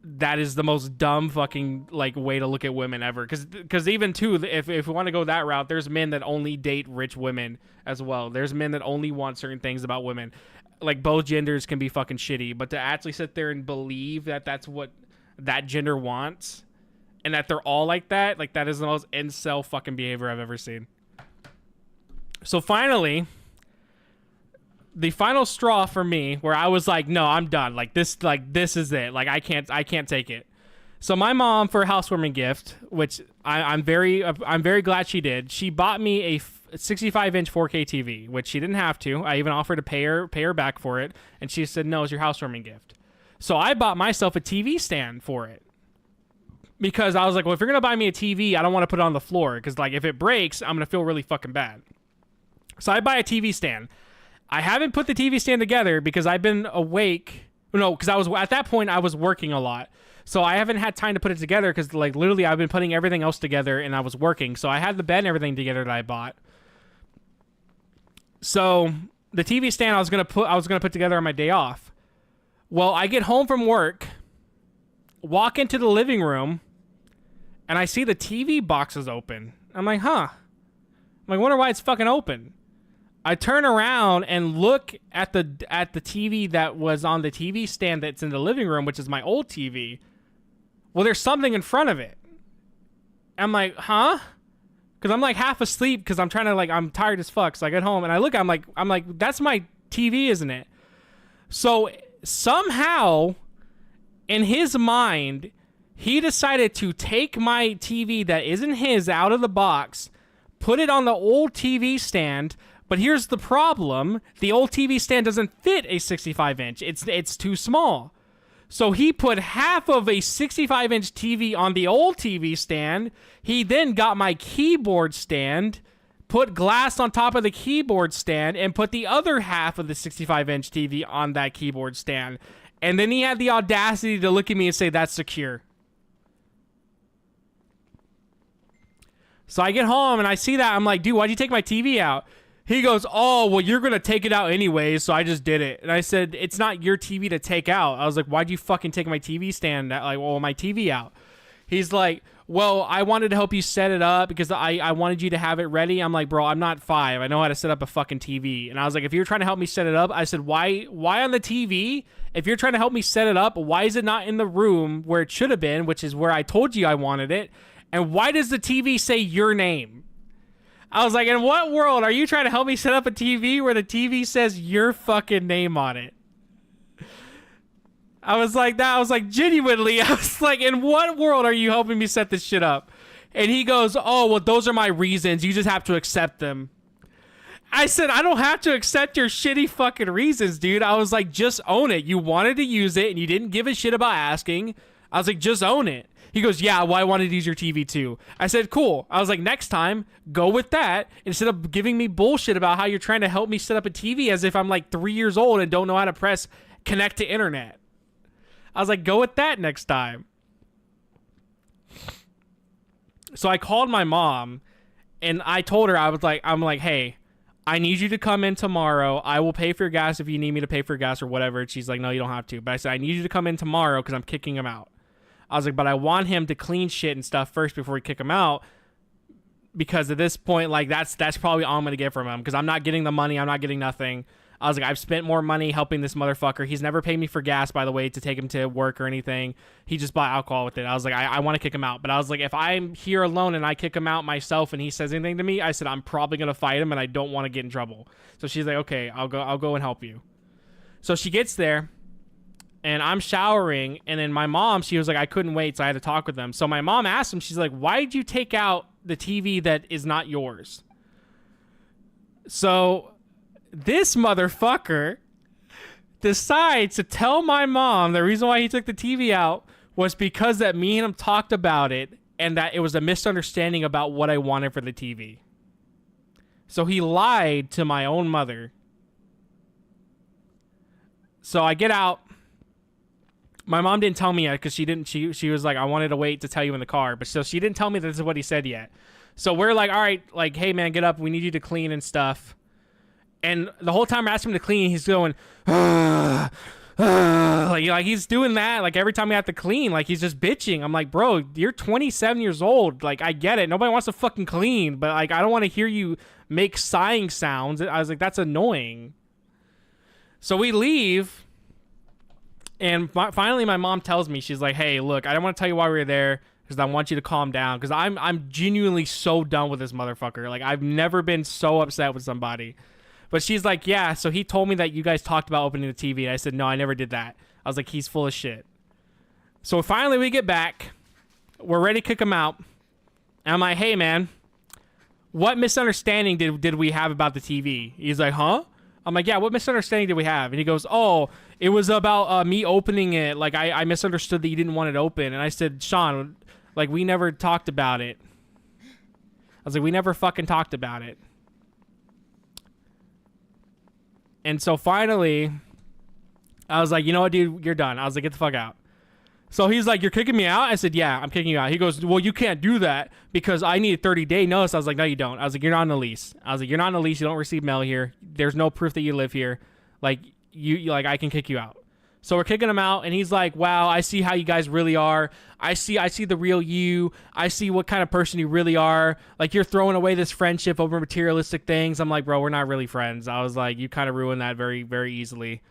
that is the most dumb fucking like way to look at women ever. Because even too, if we want to go that route, there's men that only date rich women as well. There's men that only want certain things about women. Like both genders can be fucking shitty, but to actually sit there and believe that that's what that gender wants and that they're all like that is the most incel fucking behavior I've ever seen. So finally, the final straw for me, where I was like, no, I'm done. This is it. Like, I can't take it. So my mom, for a housewarming gift, which I'm very glad she did, she bought me a 65-inch 4K TV, which she didn't have to. I even offered to pay her back for it, and she said, no, it's your housewarming gift. So I bought myself a TV stand for it. Because I was like, well, if you're going to buy me a TV, I don't want to put it on the floor, because like if it breaks, I'm going to feel really fucking bad. So I buy a TV stand. I haven't put the TV stand together because I've been awake. No, because at that point I was working a lot. So I haven't had time to put it together because like literally I've been putting everything else together and I was working. So I had the bed and everything together that I bought. So the TV stand I was gonna put together on my day off. Well, I get home from work, walk into the living room, and I see the TV box is open. I'm like, huh. I'm like, wonder why it's fucking open. I turn around and look at the TV that was on the TV stand that's in the living room, which is my old TV. Well, there's something in front of it. I'm like, huh? Because I'm like half asleep because I'm trying to I'm tired as fuck. So I get home and I look, I'm like, that's my TV, isn't it? So somehow in his mind, he decided to take my TV that isn't his out of the box, put it on the old TV stand. But here's the problem. The old TV stand doesn't fit a 65-inch. It's too small. So he put half of a 65-inch TV on the old TV stand. He then got my keyboard stand, put glass on top of the keyboard stand, and put the other half of the 65-inch TV on that keyboard stand. And then he had the audacity to look at me and say, that's secure. So I get home and I see that. I'm like, dude, why'd you take my TV out? He goes, oh, well, you're going to take it out anyways, so I just did it. And I said, it's not your TV to take out. I was like, why'd you fucking take my TV stand, my TV out? He's like, well, I wanted to help you set it up because I wanted you to have it ready. I'm like, bro, I'm not 5. I know how to set up a fucking TV. And I was like, if you're trying to help me set it up, I said, why on the TV? If you're trying to help me set it up, why is it not in the room where it should have been, which is where I told you I wanted it? And why does the TV say your name? I was like, in what world are you trying to help me set up a TV where the TV says your fucking name on it? I was like, genuinely, I was like, in what world are you helping me set this shit up? And he goes, oh, well, those are my reasons. You just have to accept them. I said, I don't have to accept your shitty fucking reasons, dude. I was like, just own it. You wanted to use it and you didn't give a shit about asking. I was like, just own it. He goes, yeah, well, I wanted to use your TV too. I said, cool. I was like, next time, go with that instead of giving me bullshit about how you're trying to help me set up a TV as if I'm like 3 years old and don't know how to press connect to internet. I was like, go with that next time. So I called my mom and I told her, I'm like, hey, I need you to come in tomorrow. I will pay for your gas if you need me to pay for gas or whatever. And she's like, no, you don't have to. But I said, I need you to come in tomorrow because I'm kicking him out. I was like, but I want him to clean shit and stuff first before we kick him out. Because at this point, that's probably all I'm going to get from him. Because I'm not getting the money. I'm not getting nothing. I was like, I've spent more money helping this motherfucker. He's never paid me for gas, by the way, to take him to work or anything. He just bought alcohol with it. I was like, I want to kick him out. But I was like, if I'm here alone and I kick him out myself and he says anything to me, I said, I'm probably going to fight him and I don't want to get in trouble. So she's like, okay, I'll go and help you. So she gets there. And I'm showering, and then my mom, she was like, I couldn't wait, so I had to talk with them. So my mom asked him, she's like, why did you take out the TV that is not yours? So this motherfucker decides to tell my mom the reason why he took the TV out was because that me and him talked about it, and that it was a misunderstanding about what I wanted for the TV. So he lied to my own mother. So I get out. My mom didn't tell me yet because she was like, I wanted to wait to tell you in the car. But so she didn't tell me that this is what he said yet. So we're like, all right, like, hey man, get up. We need you to clean and stuff. And the whole time I asked him to clean, he's going, like he's doing that. Like every time we have to clean, like he's just bitching. I'm like, bro, you're 27 years old. Like I get it. Nobody wants to fucking clean, but like, I don't want to hear you make sighing sounds. I was like, that's annoying. So we leave. And finally, my mom tells me, she's like, hey, look, I don't want to tell you why we were there because I want you to calm down because I'm genuinely so done with this motherfucker. Like, I've never been so upset with somebody. But she's like, yeah, so he told me that you guys talked about opening the TV. And I said, no, I never did that. I was like, he's full of shit. So finally, we get back. We're ready to kick him out. And I'm like, hey, man, what misunderstanding did we have about the TV? He's like, huh? I'm like, yeah, what misunderstanding did we have? And he goes, oh, it was about me opening it. Like, I misunderstood that you didn't want it open. And I said, Sean, like, we never talked about it. I was like, we never fucking talked about it. And so finally, I was like, you know what, dude, you're done. I was like, get the fuck out. So he's like, you're kicking me out? I said, yeah, I'm kicking you out. He goes, well, you can't do that because I need a 30-day notice. I was like, no, you don't. I was like, you're not on the lease. I was like, you're not on the lease. You don't receive mail here. There's no proof that you live here. Like, like, I can kick you out. So we're kicking him out, and he's like, wow, I see how you guys really are. I see the real you. I see what kind of person you really are. Like, you're throwing away this friendship over materialistic things. I'm like, bro, we're not really friends. I was like, you kind of ruined that very, very easily.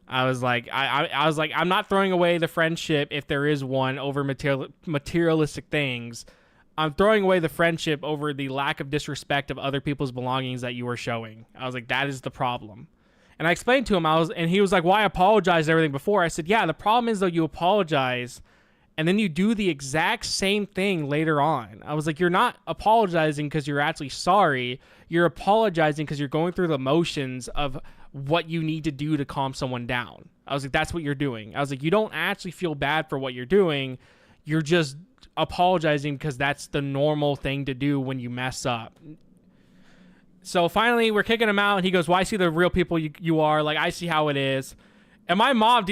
I was like, I was like, I'm not throwing away the friendship if there is one over materialistic things. I'm throwing away the friendship over the lack of disrespect of other people's belongings that you were showing. I was like, that is the problem. And I explained to him, and he was like, well, I apologized and everything before. I said, yeah, the problem is though you apologize and then you do the exact same thing later on. I was like, you're not apologizing because you're actually sorry. You're apologizing because you're going through the motions of what you need to do to calm someone down. I was like, that's what you're doing. I was like, you don't actually feel bad for what you're doing. You're just apologizing because that's the normal thing to do when you mess up. So finally, we're kicking him out, and he goes, well, I see the real people you are. Like, I see how it is. And my mom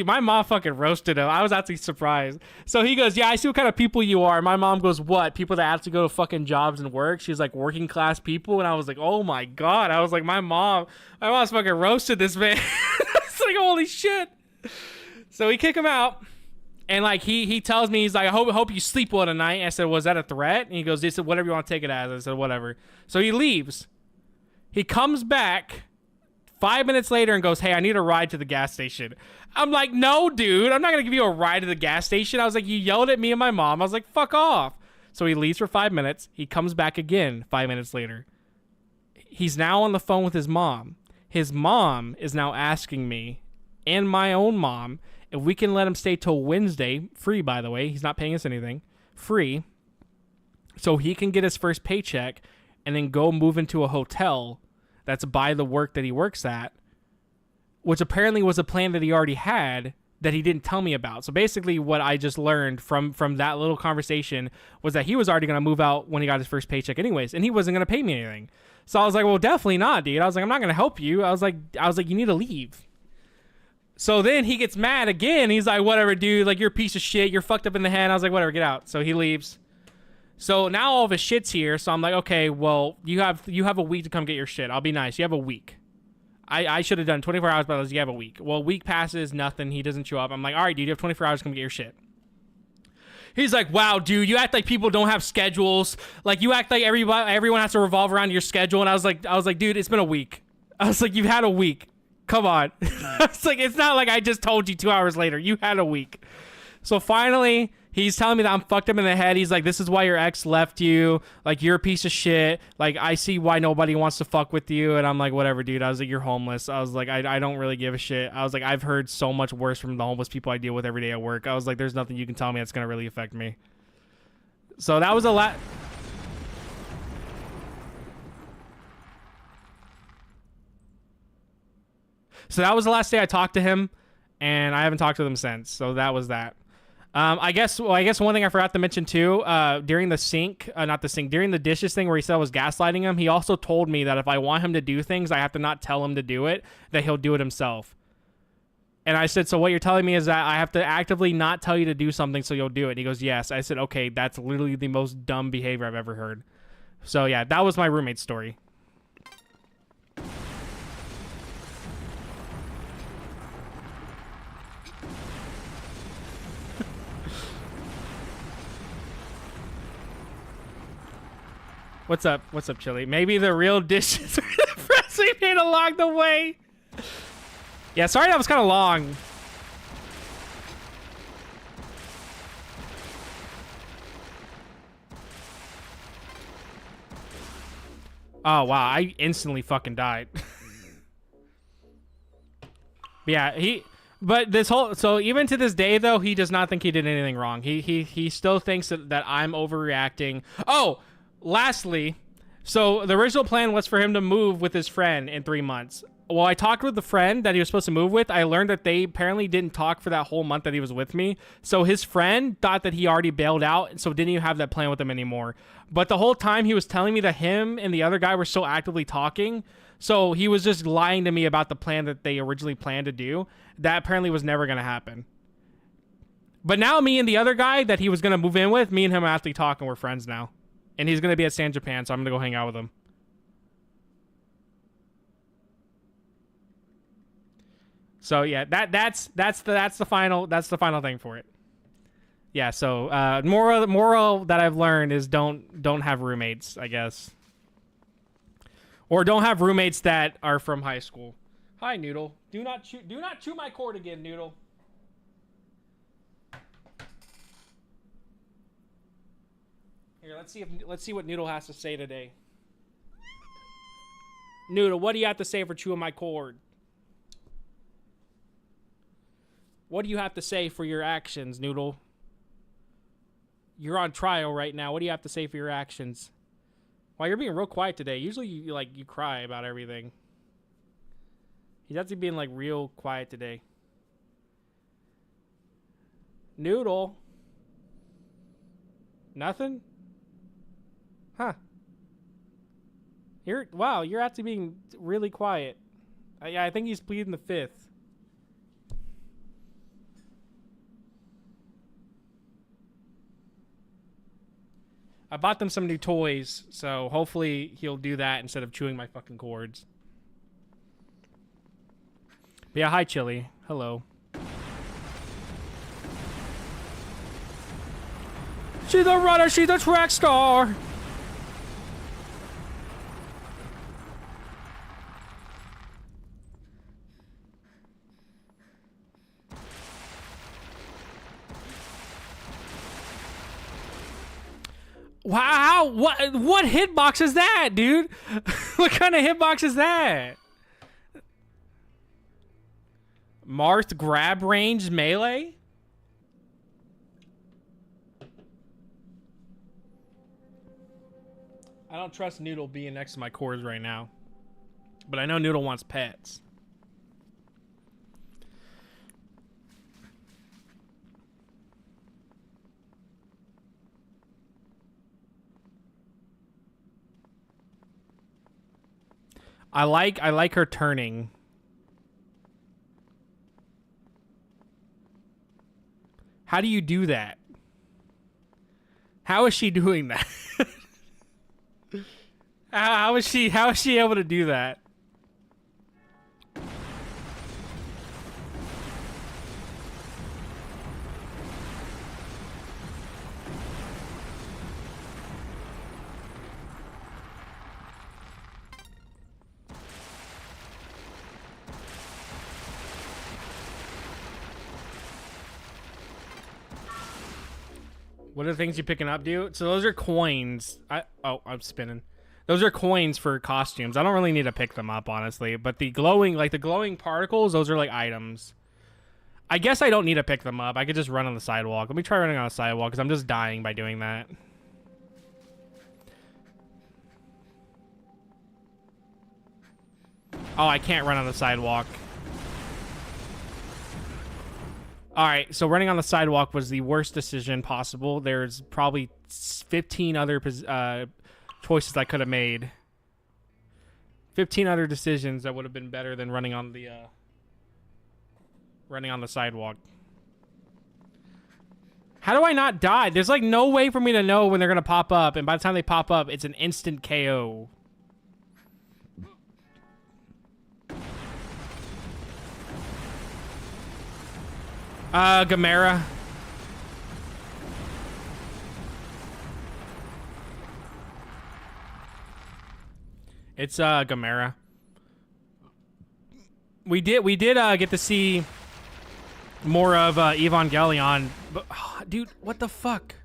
fucking roasted him. I was actually surprised. So he goes, yeah, I see what kind of people you are. And my mom goes, what? People that actually go to fucking jobs and work? She's like, working class people? And I was like, oh my God. I was like, my mom's fucking roasted this man. It's like, holy shit. So we kick him out. And like he tells me, he's like, I hope you sleep well tonight. I said, was that a threat? And he goes, he said, whatever you want to take it as. I said, whatever. So he leaves. He comes back 5 minutes later and goes, hey, I need a ride to the gas station. I'm like, no, dude, I'm not going to give you a ride to the gas station. I was like, you yelled at me and my mom. I was like, fuck off. So he leaves for 5 minutes. He comes back again 5 minutes later. He's now on the phone with his mom. His mom is now asking me and my own mom if we can let him stay till Wednesday, free, by the way. He's not paying us anything, free, so he can get his first paycheck and then go move into a hotel that's by the work that he works at, which apparently was a plan that he already had that he didn't tell me about. So basically what I just learned from that little conversation was that he was already going to move out when he got his first paycheck anyways, and he wasn't going to pay me anything. So I was like, well, definitely not, dude. I was like, I'm not going to help you. I was like, you need to leave. So then he gets mad again. He's like, whatever, dude. Like, you're a piece of shit. You're fucked up in the head. I was like, whatever, get out. So he leaves. So now all of his shit's here. So I'm like, okay, well, you have a week to come get your shit. I'll be nice. You have a week. I should have done 24 hours, but I was, you have a week. Well, a week passes, nothing. He doesn't show up. I'm like, all right, dude, you have 24 hours to come get your shit. He's like, wow, dude, you act like people don't have schedules. Like, you act like everyone has to revolve around your schedule. And I was like, dude, it's been a week. I was like, you've had a week. Come on. It's like, it's not like I just told you 2 hours later. You had a week. So finally, he's telling me that I'm fucked up in the head. He's like, this is why your ex left you. Like, you're a piece of shit. Like, I see why nobody wants to fuck with you. And I'm like, whatever, dude. I was like, you're homeless. I was like, I don't really give a shit. I was like, I've heard so much worse from the homeless people I deal with every day at work. I was like, there's nothing you can tell me that's going to really affect me. So that was a lot. So that was the last day I talked to him, and I haven't talked to him since. So that was that. I guess one thing I forgot to mention too, during the dishes thing where he said I was gaslighting him, he also told me that if I want him to do things, I have to not tell him to do it, that he'll do it himself. And I said, so what you're telling me is that I have to actively not tell you to do something so you'll do it. And he goes, yes. I said, okay, that's literally the most dumb behavior I've ever heard. So yeah, that was my roommate's story. What's up? What's up, Chili? Maybe the real dishes are the friends we made along the way. Yeah, sorry that was kind of long. Oh, wow. I instantly fucking died. Yeah, so even to this day, though, he does not think he did anything wrong. He still thinks that I'm overreacting. Oh! Lastly, so the original plan was for him to move with his friend in 3 months. Well, I talked with the friend that he was supposed to move with. I learned that they apparently didn't talk for that whole month that he was with me. So his friend thought that he already bailed out, and so didn't even have that plan with him anymore. But the whole time he was telling me that him and the other guy were still actively talking. So he was just lying to me about the plan that they originally planned to do. That apparently was never going to happen. But now me and the other guy that he was going to move in with, me and him are actually talking. We're friends now. And he's going to be at San Japan, so I'm going to go hang out with him. So yeah, that's the final thing for it. Yeah, so moral that I've learned is don't have roommates, I guess. Or don't have roommates that are from high school. Hi, Noodle. Do not chew my cord again, Noodle. Here, let's see what Noodle has to say today. Noodle, what do you have to say for chewing my cord? What do you have to say for your actions, Noodle? You're on trial right now. What do you have to say for your actions? Wow, you're being real quiet today. Usually you cry about everything. He's actually being like real quiet today. Noodle. Nothing? Huh. You're actually being really quiet. Yeah, I think he's pleading the fifth. I bought them some new toys, so hopefully he'll do that instead of chewing my fucking cords. But yeah, hi Chili. Hello. She's a runner, she's a track star. Wow, what hitbox is that, dude? What kind of hitbox is that? Marth grab range melee? I don't trust Noodle being next to my cores right now. But I know Noodle wants pets. I like her turning. How do you do that? How is she doing that? how is she able to do that? What are the things you picking up, dude? So those are coins. I'm spinning. Those are coins for costumes. I don't really need to pick them up, honestly. But the glowing particles, those are like items. I guess I don't need to pick them up. I could just run on the sidewalk. Let me try running on the sidewalk because I'm just dying by doing that. Oh, I can't run on the sidewalk. Alright, so running on the sidewalk was the worst decision possible. There's probably 15 other choices I could have made. 15 other decisions that would have been better than running on the sidewalk. How do I not die? There's like no way for me to know when they're going to pop up, and by the time they pop up, it's an instant KO. Gamera. It's Gamera. We did get to see more of Evangelion, but dude, what the fuck?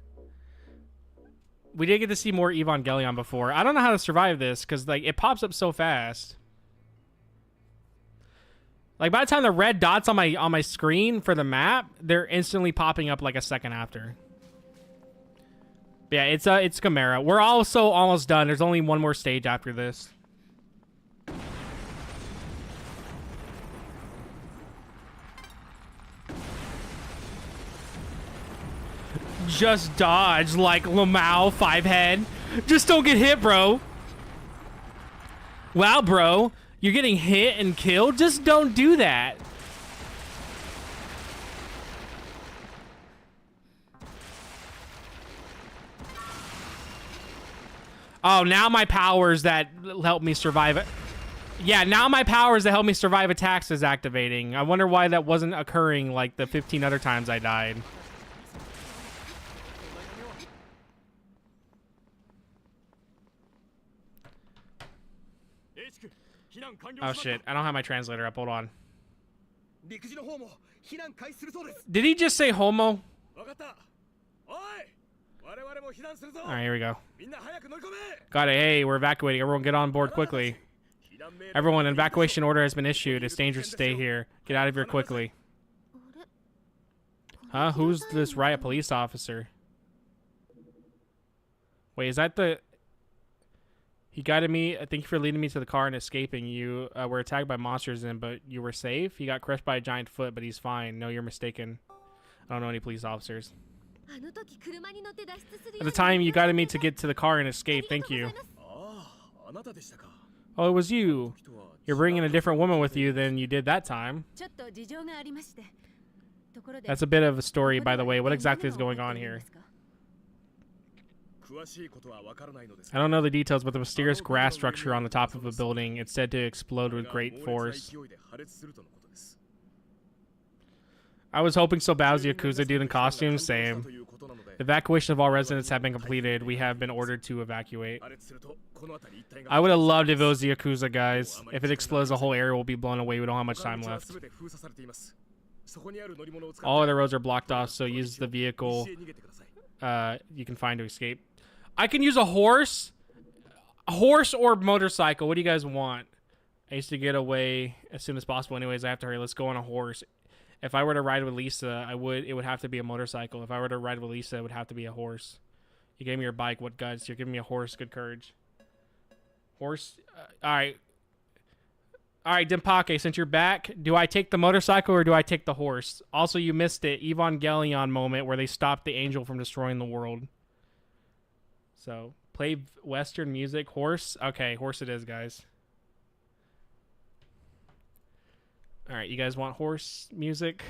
We did get to see more Evangelion before. I don't know how to survive this because like it pops up so fast. Like by the time the red dots on my screen for the map, they're instantly popping up like a second after. But yeah, it's Gamera. We're also almost done. There's only one more stage after this. Just dodge like Lamau 5-head. Just don't get hit, bro. Wow, bro. You're getting hit and killed? Just don't do that. Oh, now my powers that help me survive it. Yeah, now my powers that help me survive attacks is activating. I wonder why that wasn't occurring like the 15 other times I died. Oh shit, I don't have my translator up. Hold on. Did he just say homo? All right, here we go. Got it. Hey, we're evacuating. Everyone get on board quickly. Everyone, an evacuation order has been issued. It's dangerous to stay here. Get out of here quickly. Huh? Who's this riot police officer? Wait, is that the... He guided me. Thank you for leading me to the car and escaping. You were attacked by monsters, but you were safe? He got crushed by a giant foot, but he's fine. No, you're mistaken. I don't know any police officers. At the time, you guided me to get to the car and escape. Thank you. Oh, it was you. You're bringing a different woman with you than you did that time. That's a bit of a story, by the way. What exactly is going on here? I don't know the details, but the mysterious grass structure on the top of a building, it's said to explode with great force. I was hoping so bad was the Yakuza dude in costume. Same. The evacuation of all residents have been completed. We have been ordered to evacuate. I would have loved if it was the Yakuza, guys. If it explodes, the whole area will be blown away. We don't have much time left. All other roads are blocked off, so use the vehicle you can find to escape. I can use a horse or motorcycle. What do you guys want? I used to get away as soon as possible. Anyways, I have to hurry. Let's go on a horse. If I were to ride with Lisa, it would have to be a motorcycle. If I were to ride with Lisa, it would have to be a horse. You gave me your bike. What guts? You're giving me a horse. Good courage. Horse. All right. All right, Dempake, since you're back, do I take the motorcycle or do I take the horse? Also, you missed it. Evangelion moment where they stopped the angel from destroying the world. So, play Western music. Horse? Okay, horse it is, guys. All right, you guys want horse music?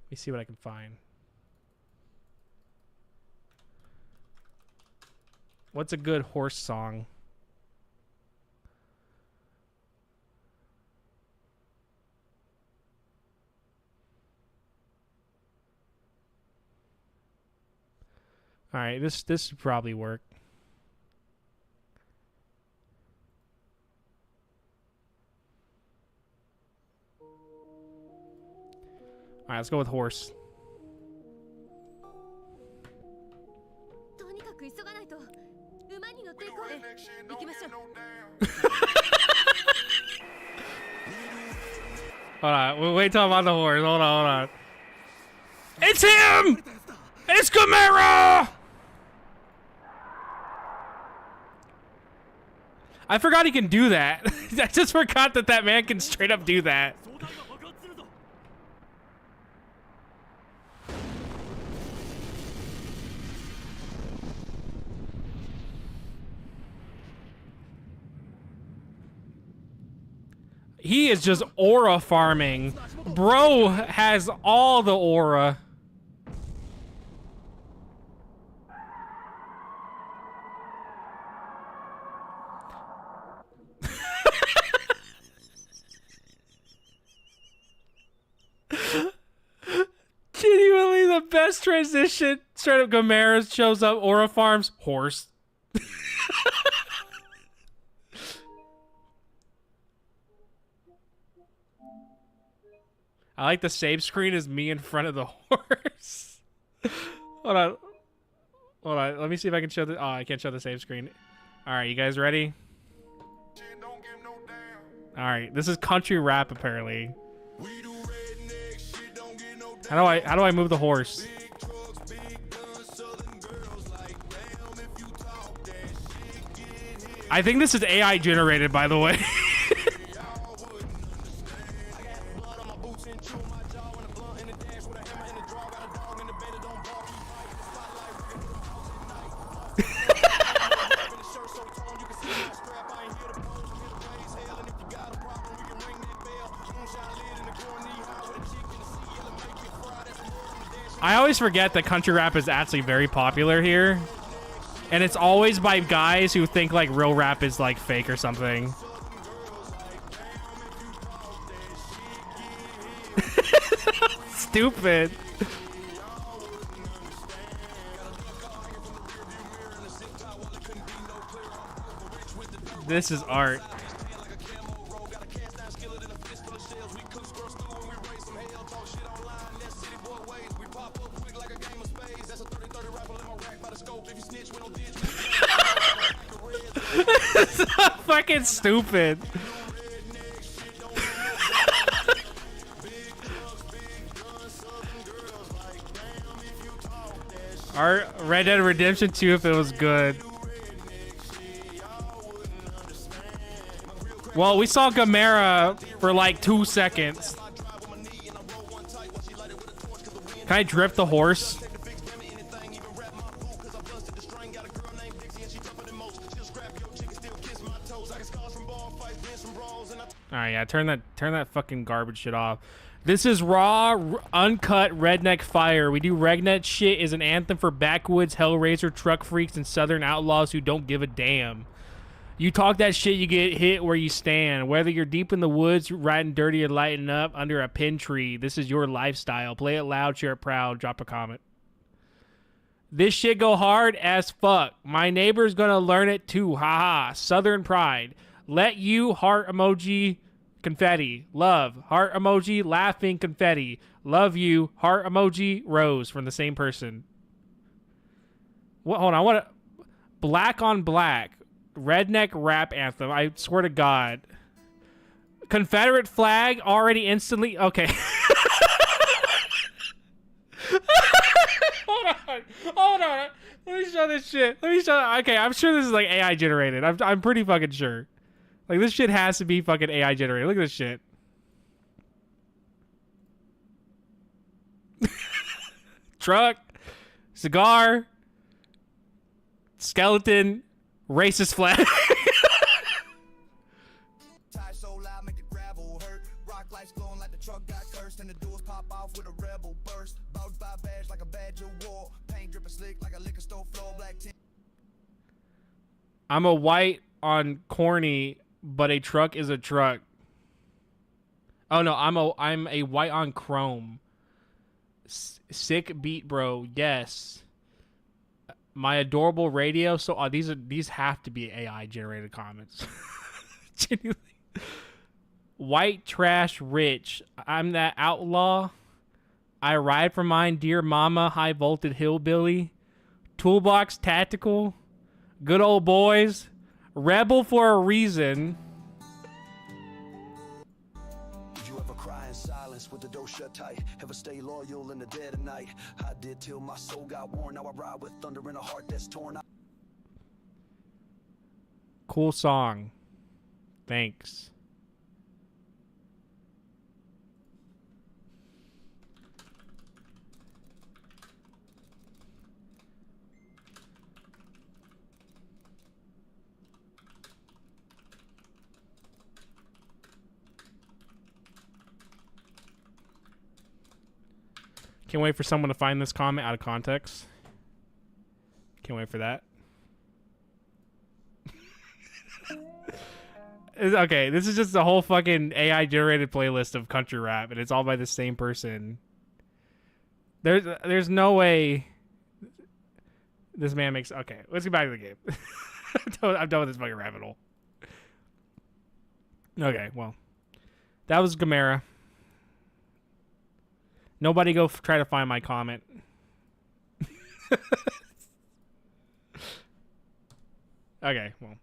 Let me see what I can find. What's a good horse song? All right, this should probably work. All right, let's go with horse. Hold on, we'll wait till I'm on the horse. Hold on. It's him! It's Gamera! I forgot he can do that. I just forgot that man can straight up do that. He is just aura farming. Bro has all the aura. Genuinely the best transition. Straight up Gamera shows up, aura farms, horse. I like the save screen is me in front of the horse. Hold on. Let me see if I can show the... Oh, I can't show the save screen. All right, you guys ready? All right, this is country rap apparently. How do I move the horse? I think this is AI generated, by the way. I always forget that country rap is actually very popular here. And it's always by guys who think like real rap is like fake or something. Stupid. This is art. It's so fucking stupid. Our Red Dead Redemption 2 if it was good. Well, we saw Gamera for like 2 seconds. Can I drift the horse? Alright, yeah, turn that fucking garbage shit off. This is raw, uncut redneck fire. We do redneck shit is an anthem for backwoods, hellraiser, truck freaks, and southern outlaws who don't give a damn. You talk that shit, you get hit where you stand. Whether you're deep in the woods, riding dirty, or lighting up under a pin tree, this is your lifestyle. Play it loud, share it proud, drop a comment. This shit go hard as fuck. My neighbor's gonna learn it too. Haha. Southern pride. Let you, heart emoji, confetti. Love, heart emoji, laughing, confetti. Love you, heart emoji, rose from the same person. What? Hold on. What? Black on black. Redneck rap anthem. I swear to God. Confederate flag already instantly. Okay. Hold on. Let me show this shit. Okay, I'm sure this is like AI generated. I'm pretty fucking sure. Like, this shit has to be fucking AI generated. Look at this shit. Truck, cigar, skeleton, racist flag. I'm a white on corny, but a truck is a truck. Oh no, I'm a white on chrome. Sick beat, bro. Yes. My adorable radio. So these have to be AI generated comments. Genuinely. White trash rich. I'm that outlaw. I ride for mine, dear mama. High voltage hillbilly. Toolbox tactical. Good old boys. Rebel for a reason.
Did you ever cry in silence with the door shut tight? Ever stay loyal in the dead of night? I did till my soul got worn. Now I ride with thunder in a heart that's torn out.
Cool song. Thanks. Can't wait for someone to find this comment out of context. Can't wait for that. Okay, this is just a whole fucking AI generated playlist of country rap, and it's all by the same person. There's no way this man makes. Okay, let's get back to the game. I'm done with this fucking rabbit hole. Okay, well, that was Gamera. Nobody go try to find my comment. Okay, well.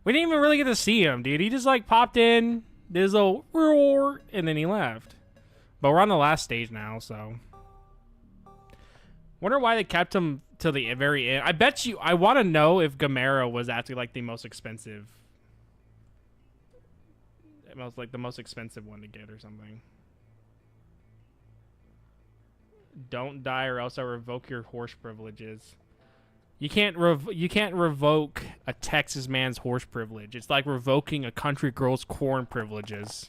We didn't even really get to see him, dude. He just, like, popped in, did his little roar, and then he left. But we're on the last stage now, so. Wonder why they kept him till the very end. I bet you, I want to know if Gamera was actually, like, the most expensive. The most expensive one to get or something. Don't die or else I revoke your horse privileges. You can't revoke a Texas man's horse privilege. It's like revoking a country girl's corn privileges.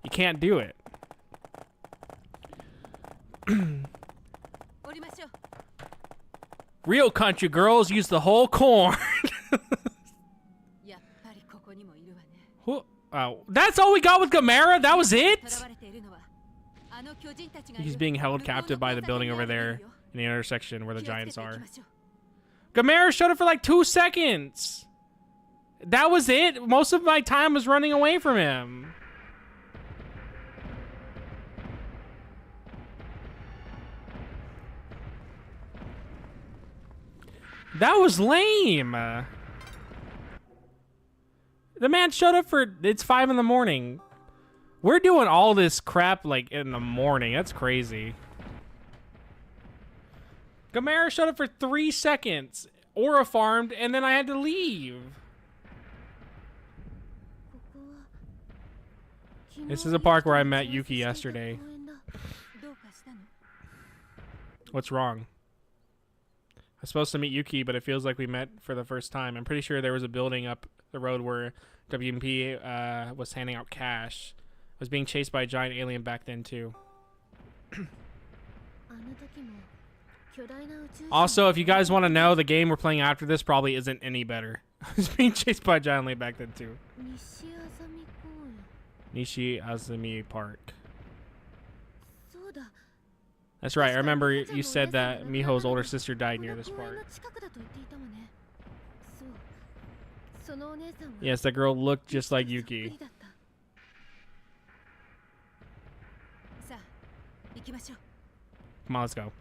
You can't do it. Real country girls use the whole corn. Oh, that's all we got with Gamera? That was it? He's being held captive by the building over there in the intersection where the giants are. Gamera showed up for like 2 seconds. That was it. Most of my time was running away from him. That was lame. The man showed up for, it's 5 in the morning. We're doing all this crap like in the morning. That's crazy. Gamera showed up for 3 seconds. Aura farmed, and then I had to leave. This is a park where I met Yuki yesterday. What's wrong? I was supposed to meet Yuki, but it feels like we met for the first time. I'm pretty sure there was a building up the road where WMP was handing out cash. I was being chased by a giant alien back then, too. Also, if you guys want to know, the game we're playing after this probably isn't any better. I was being chased by a giant alien back then, too. Nishi Azumi Park. That's right. I remember you said that Miho's older sister died near this park. Yes, that girl looked just like Yuki. Come on, let's go.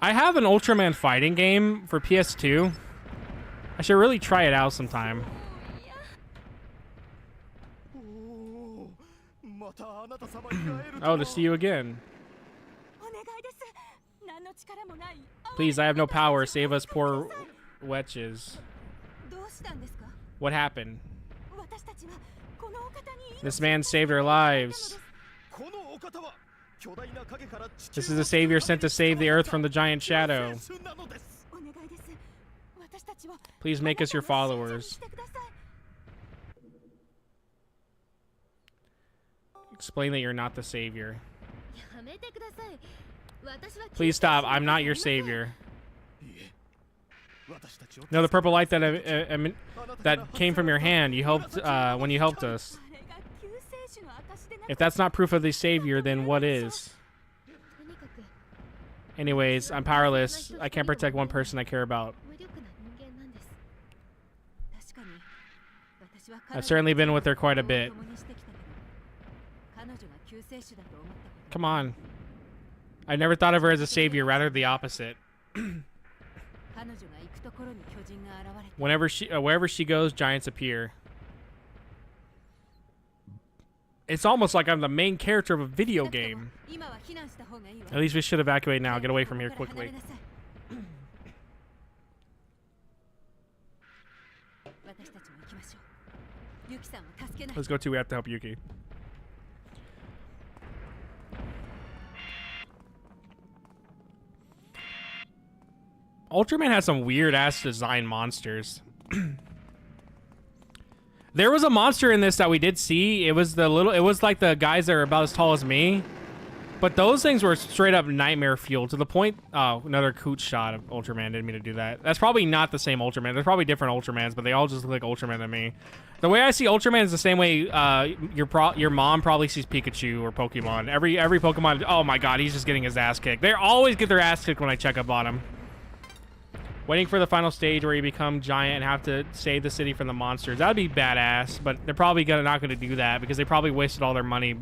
I have an Ultraman fighting game for PS2. I should really try it out sometime. Oh, to see you again. Please, I have no power. Save us poor wretches. What happened? This man saved our lives. This is a savior sent to save the earth from the giant shadow. Please make us your followers. Explain that you're not the savior. Please stop. I'm not your savior. No, the purple light that that came from your hand. You helped when you helped us. If that's not proof of the savior, then what is? Anyways, I'm powerless. I can't protect one person I care about. I've certainly been with her quite a bit. Come on. I never thought of her as a savior, rather the opposite. Wherever she goes, giants appear. It's almost like I'm the main character of a video game. At least we should evacuate now. Get away from here quickly. Let's go too. We have to help Yuki. Ultraman has some weird ass design monsters. There was a monster in this that we did see. It was like the guys that are about as tall as me. But those things were straight up nightmare fuel to the point. Oh, another cooch shot of Ultraman. Didn't mean to do that. That's probably not the same Ultraman. There's probably different Ultramans, but they all just look like Ultraman to me. The way I see Ultraman is the same way your mom probably sees Pikachu or Pokemon. Every Pokemon. Oh my God, he's just getting his ass kicked. They always get their ass kicked when I check up on him. Waiting for the final stage where you become giant and have to save the city from the monsters. That'd be badass, but they're probably not going to do that because they probably wasted all their money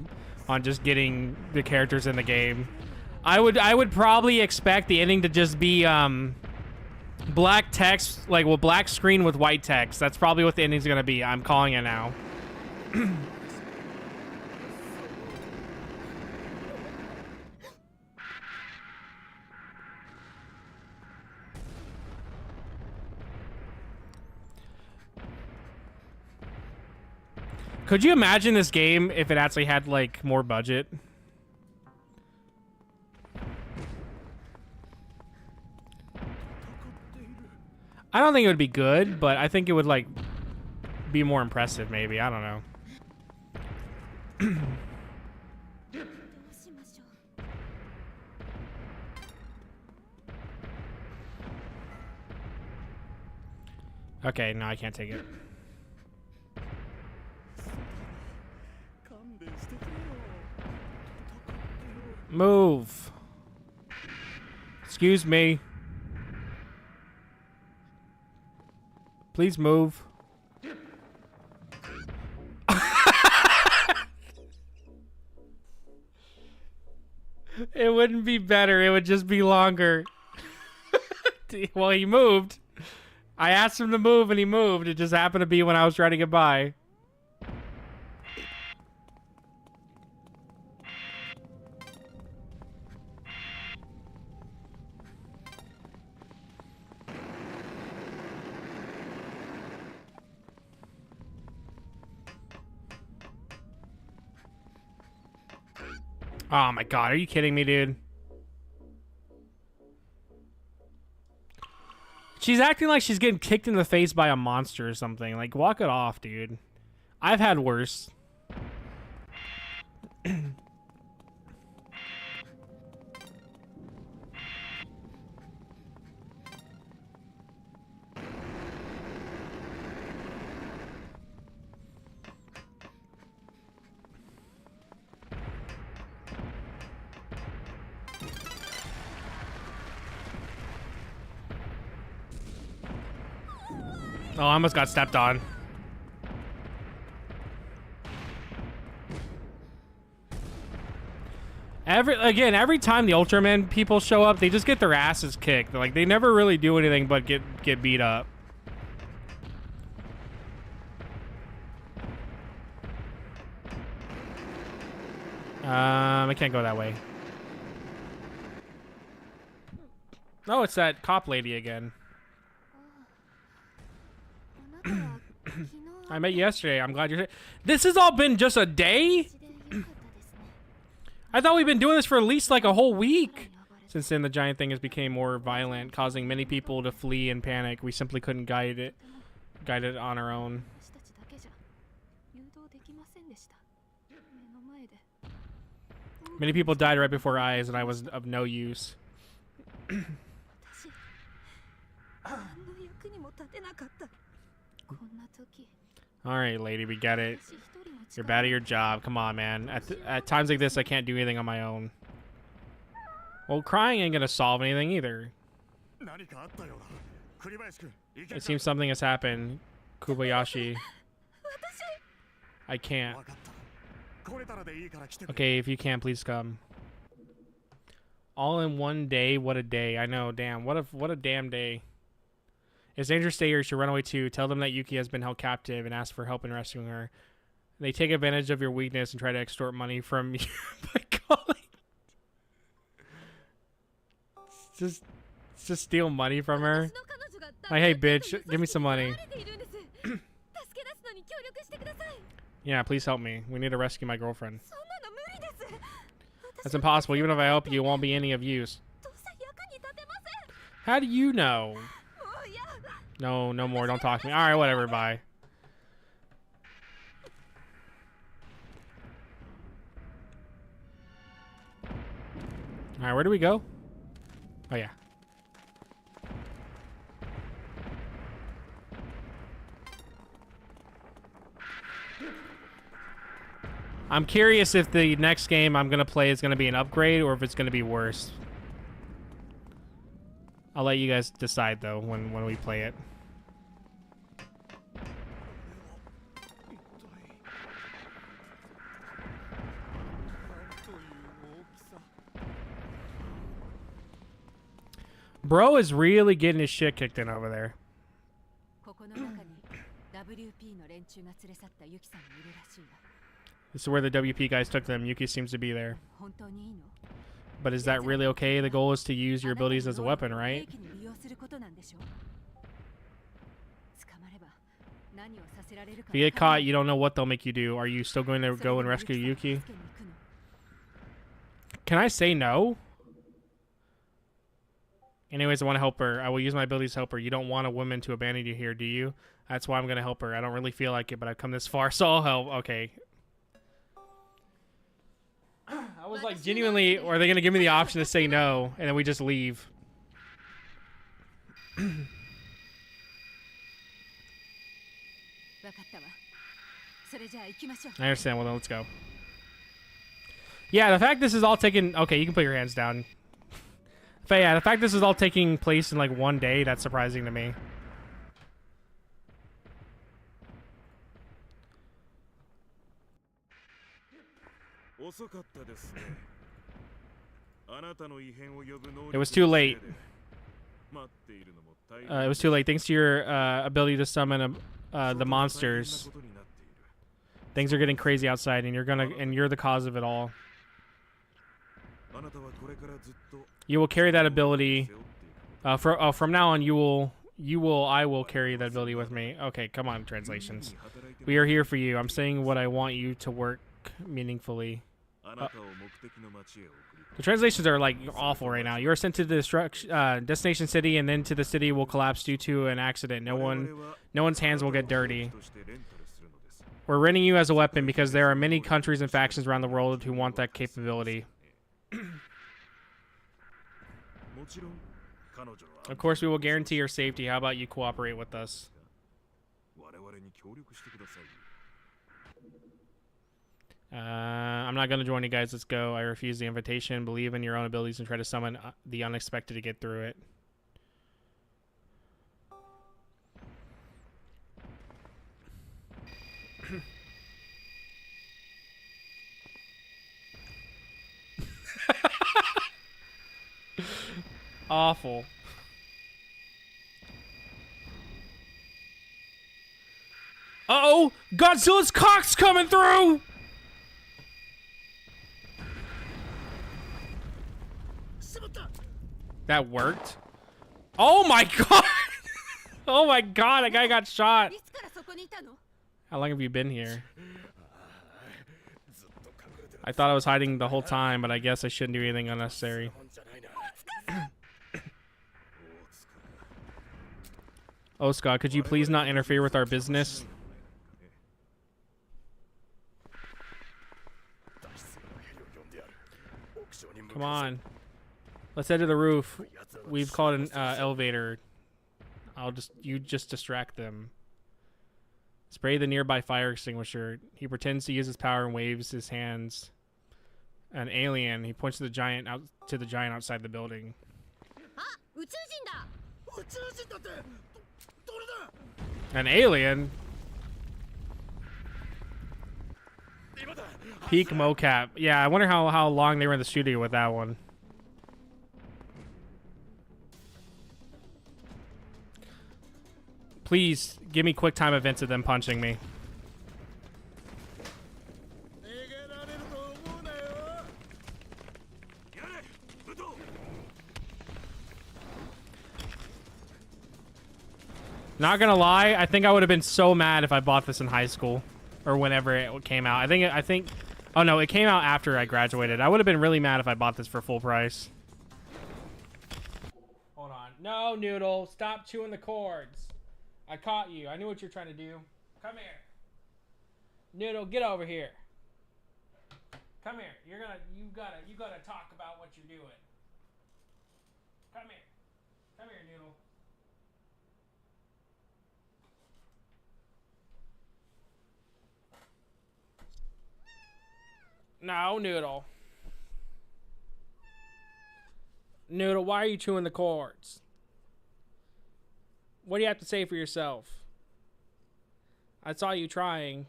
on just getting the characters in the game. I would probably expect the ending to just be black text, like, well, black screen with white text. That's probably what the ending's going to be. I'm calling it now. Could you imagine this game if it actually had, like, more budget? I don't think it would be good, but I think it would, like, be more impressive, maybe. I don't know. Okay, no, I can't take it. Move. Excuse me. Please move. It wouldn't be better. It would just be longer. Well, he moved. I asked him to move, and he moved. It just happened to be when I was trying to get by. Oh my god, are you kidding me, dude? She's acting like she's getting kicked in the face by a monster or something. Like, walk it off, dude. I've had worse. Oh, I almost got stepped on. Every time the Ultraman people show up, they just get their asses kicked. Like, they never really do anything but get beat up. I can't go that way. Oh, it's that cop lady again. I met you yesterday. I'm glad you're here. This has all been just a day? I thought we've been doing this for at least like a whole week. Since then, the giant thing has become more violent, causing many people to flee and panic. We simply couldn't guide it on our own. Many people died right before our eyes, and I was of no use. Alright, lady, we get it. You're bad at your job. Come on, man. At times like this, I can't do anything on my own. Well, crying ain't gonna solve anything either. It seems something has happened. Kobayashi. I can't. Okay, if you can, please come. All in one day? What a day. I know, damn. What a damn day. It's dangerous to stay here. You should run away too. Tell them that Yuki has been held captive and ask for help in rescuing her. They take advantage of your weakness and try to extort money from you by calling. Just steal money from her. Like, hey, bitch, give me some money. Yeah, please help me. We need to rescue my girlfriend. That's impossible. Even if I help you, it won't be any of use. How do you know? No, no more. Don't talk to me. All right, whatever. Bye. All right, where do we go? Oh, yeah. I'm curious if the next game I'm going to play is going to be an upgrade or if it's going to be worse. I'll let you guys decide, though, when we play it. Bro is really getting his shit kicked in over there. This is where the WP guys took them. Yuki seems to be there. But is that really okay? The goal is to use your abilities as a weapon, right? If you get caught, you don't know what they'll make you do. Are you still going to go and rescue Yuki? Can I say no? Anyways, I want to help her. I will use my abilities to help her. You don't want a woman to abandon you here, do you? That's why I'm going to help her. I don't really feel like it, but I've come this far, so I'll help. Okay. I was like, genuinely, or are they going to give me the option to say no, and then we just leave? I understand. Well, then let's go. Yeah, the fact this is all taking... Okay, you can put your hands down. But yeah, the fact this is all taking place in like one day, that's surprising to me. It was too late. It was too late. Thanks to your ability to summon the monsters, things are getting crazy outside, and you're the cause of it all. You will carry that ability. From now on, I will carry that ability with me. Okay, come on, translations. We are here for you. I'm saying what I want you to work meaningfully. The translations are like awful right now. You are sent to the destination city, and then to the city will collapse due to an accident. No one's hands will get dirty. We're renting you as a weapon because there are many countries and factions around the world who want that capability. Of course, we will guarantee your safety. How about you cooperate with us? I'm not going to join you guys. Let's go. I refuse the invitation. Believe in your own abilities and try to summon the unexpected to get through it. Awful. Uh-oh! Godzilla's cock's coming through! That worked? Oh my god! Oh my god, that guy got shot. How long have you been here? I thought I was hiding the whole time, but I guess I shouldn't do anything unnecessary. Oh, Scott, could you please not interfere with our business? Come on. Let's head to the roof. We've called an elevator. You just distract them. Spray the nearby fire extinguisher. He pretends to use his power and waves his hands. An alien. He points to the giant outside the building. An alien? Peak mocap. Yeah, I wonder how long they were in the studio with that one. Please give me quick time events of them punching me. Not gonna lie, I think I would have been so mad if I bought this in high school or whenever it came out. I think oh no, it came out after I graduated. I would have been really mad if I bought this for full price. Hold on. No, Noodle, stop chewing the cords. I caught you. I knew what you're trying to do. Come here. Noodle, get over here. Come here. You gotta talk about what you're doing. Come here. Come here, Noodle. No, Noodle. Noodle, why are you chewing the cords? What do you have to say for yourself? I saw you trying.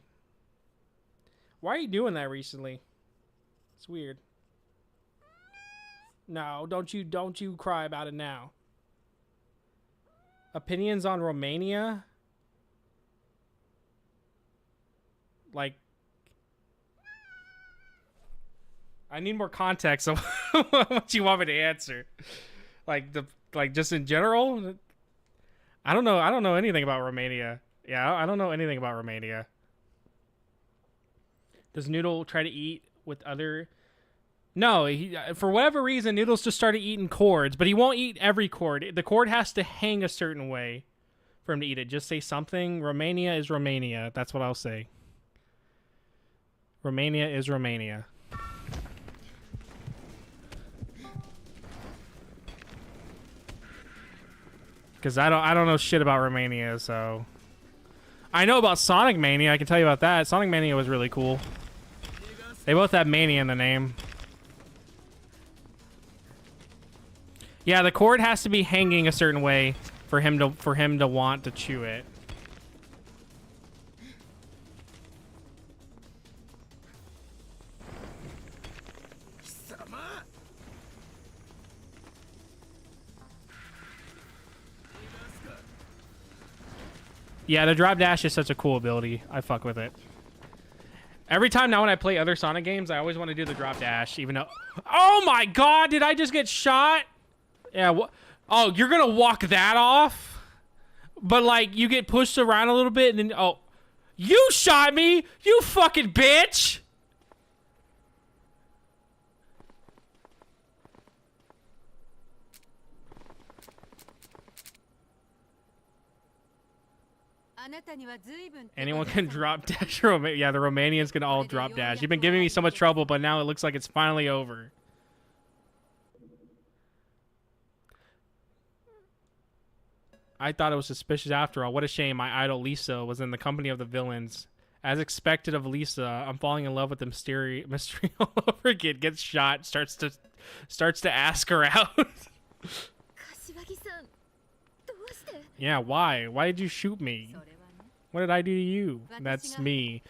Why are you doing that recently? It's weird. No, don't you cry about it now. Opinions on Romania? Like, I need more context of what you want me to answer. Like just in general? I don't know anything about Romania. Yeah, I don't know anything about Romania. Does Noodle try to eat with other? No, for whatever reason, Noodle's just started eating cords, but he won't eat every cord. The cord has to hang a certain way for him to eat it. Just say something. Romania is Romania. That's what I'll say. Romania is Romania. Because I don't know shit about Romania, so I know about Sonic Mania. I can tell you about that. Sonic Mania was really cool. They both have Mania in the name. Yeah, the cord has to be hanging a certain way for him to want to chew it. Yeah, the drop dash is such a cool ability. I fuck with it. Every time now when I play other Sonic games, I always want to do the drop dash, even though... Oh my god, did I just get shot? Yeah, oh, you're gonna walk that off? But, like, you get pushed around a little bit, and then... Oh, you shot me! You fucking bitch! Anyone can drop dash. Yeah, the Romanians can all drop dash. You've been giving me so much trouble, but now it looks like it's finally over. I thought it was suspicious after all. What a shame my idol Lisa was in the company of the villains. As expected of Lisa, I'm falling in love with the mystery all over again. Gets shot, starts to ask her out. Yeah, why? Why did you shoot me? What did I do to you? That's me.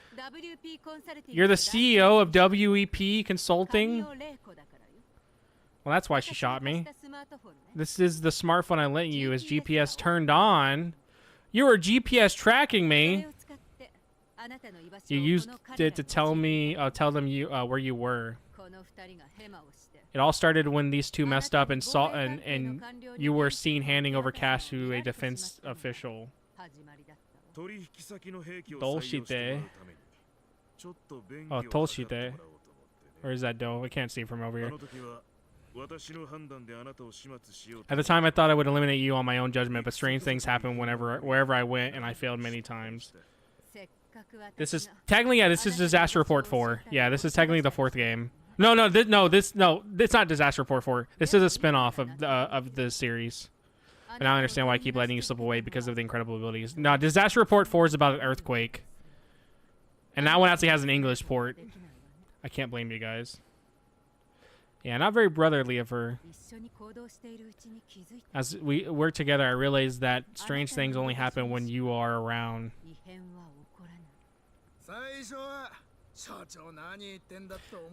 You're the CEO of WEP Consulting? Well, that's why she shot me. This is the smartphone I lent you. Is GPS turned on? You were GPS tracking me. You used it to tell them you where you were. It all started when these two messed up and you were seen handing over cash to a defense official. Dolshite. Oh, Tolshite. Where is that dough? I can't see from over here. At the time, I thought I would eliminate you on my own judgment, but strange things happen wherever I went, and I failed many times. This is technically, yeah, this is Disaster Report 4. Yeah, this is technically the 4th game. No, it's not Disaster Report 4. This is a spin-off of the series. But now I understand why I keep letting you slip away because of the incredible abilities. No, Disaster Report 4 is about an earthquake. And that one actually has an English port. I can't blame you guys. Yeah, not very brotherly of her. As we work together, I realized that strange things only happen when you are around.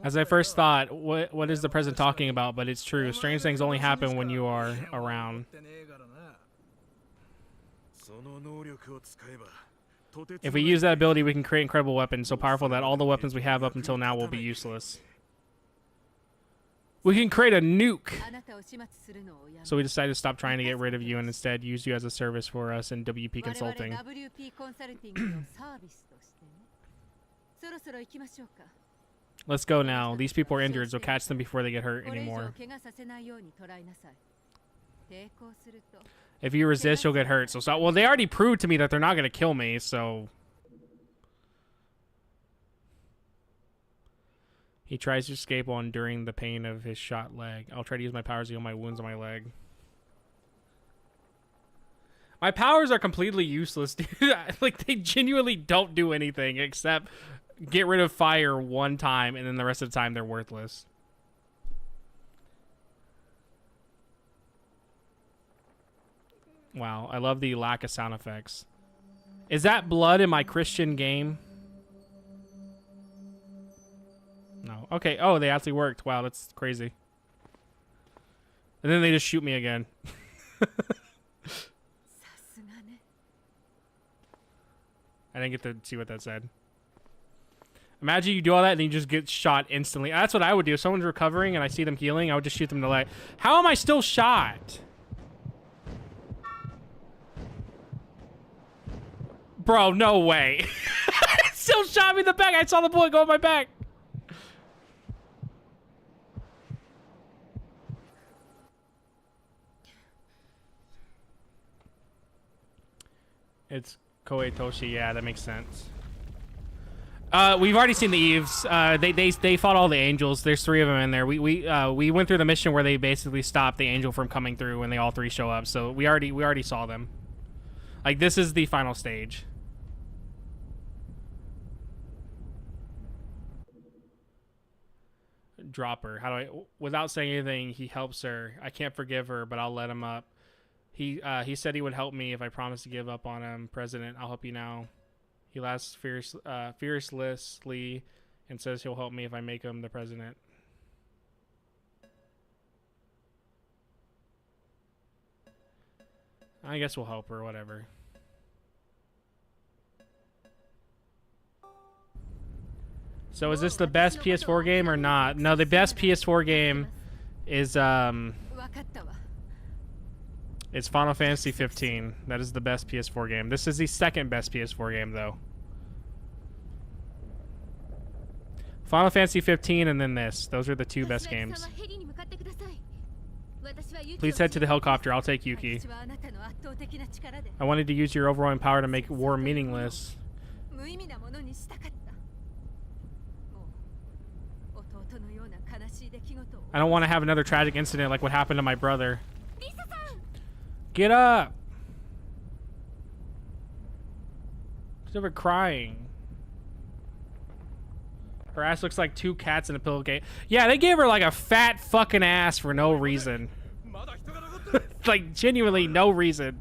As I first thought, what is the president talking about? But it's true. Strange things only happen when you are around. If we use that ability, we can create incredible weapons so powerful that all the weapons we have up until now will be useless. We can create a nuke. So we decided to stop trying to get rid of you and instead use you as a service for us in WP Consulting. Let's go now. These people are injured, so catch them before they get hurt anymore. If you resist, you'll get hurt. So stop. Well, they already proved to me that they're not going to kill me, so... He tries to escape while enduring the pain of his shot leg. I'll try to use my powers to heal my wounds on my leg. My powers are completely useless, dude. Like, they genuinely don't do anything except get rid of fire one time, and then the rest of the time they're worthless. Wow, I love the lack of sound effects. Is that blood in my Christian game? No. Okay. Oh, they actually worked. Wow, that's crazy. And then they just shoot me again. I didn't get to see what that said. Imagine you do all that and then you just get shot instantly. That's what I would do. If someone's recovering and I see them healing, I would just shoot them in the leg. How am I still shot? Bro, no way. It still shot me in the back. I saw the bullet go in my back. It's Koei Toshi. Yeah, that makes sense. We've already seen the Eves. They fought all the angels. There's 3 of them in there. We went through the mission where they basically stopped the angel from coming through when they all 3 show up. So we already saw them. Like, this is the final stage. Drop her. How do I? Without saying anything, he helps her. I can't forgive her, but I'll let him up. He said he would help me if I promised to give up on him. President, I'll help you now. He laughs fiercelessly and says he'll help me if I make him the president. I guess we'll help her, whatever. So is this the best PS4 game or not? No, the best PS4 game is it's Final Fantasy 15. That is the best PS4 game. This is the second best PS4 game though. Final Fantasy 15 and then this. Those are the two best games. Please head to the helicopter. I'll take Yuki. I wanted to use your overwhelming power to make war meaningless. I don't want to have another tragic incident like what happened to my brother. Get up! She's over crying. Her ass looks like two cats in a pillowcase. Yeah, they gave her like a fat fucking ass for no reason. Like, genuinely no reason.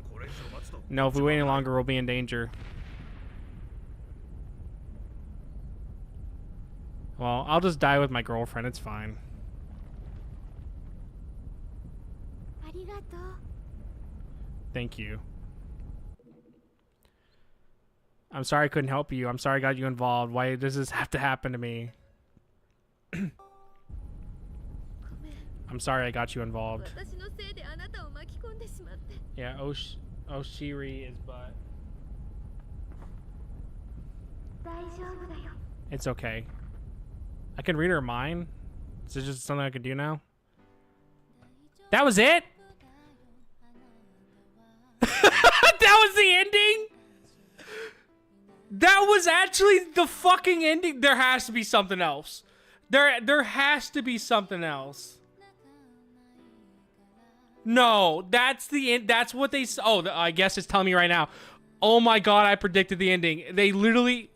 No, if we wait any longer, we'll be in danger. Well, I'll just die with my girlfriend. It's fine. Thank you. I'm sorry I couldn't help you. I'm sorry I got you involved. Why does this have to happen to me? I'm sorry I got you involved. Yeah, Oshiri is but. It's okay. I can read her mind. Is this just something I can do now? That was it? That was the ending? That was actually the fucking ending? There has to be something else. There has to be something else. No, that's the end. That's what they... Oh, I guess it's telling me right now. Oh my god, I predicted the ending. They literally...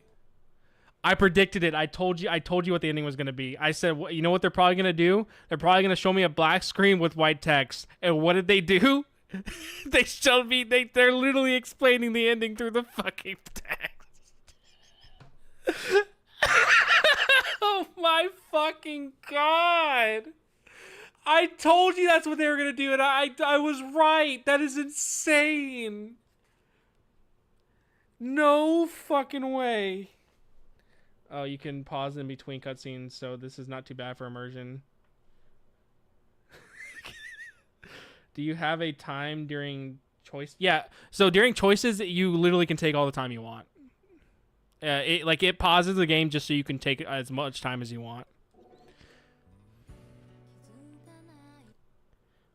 I predicted it. I told you what the ending was going to be. I said, you know what they're probably going to do? They're probably going to show me a black screen with white text. And what did they do? They showed me... They're literally explaining the ending through the fucking text. Oh my fucking god. I told you that's what they were going to do, and I was right. That is insane. No fucking way. Oh, you can pause in between cutscenes, so this is not too bad for immersion. Do you have a time during choice? Yeah, so during choices, you literally can take all the time you want. It pauses the game just so you can take as much time as you want.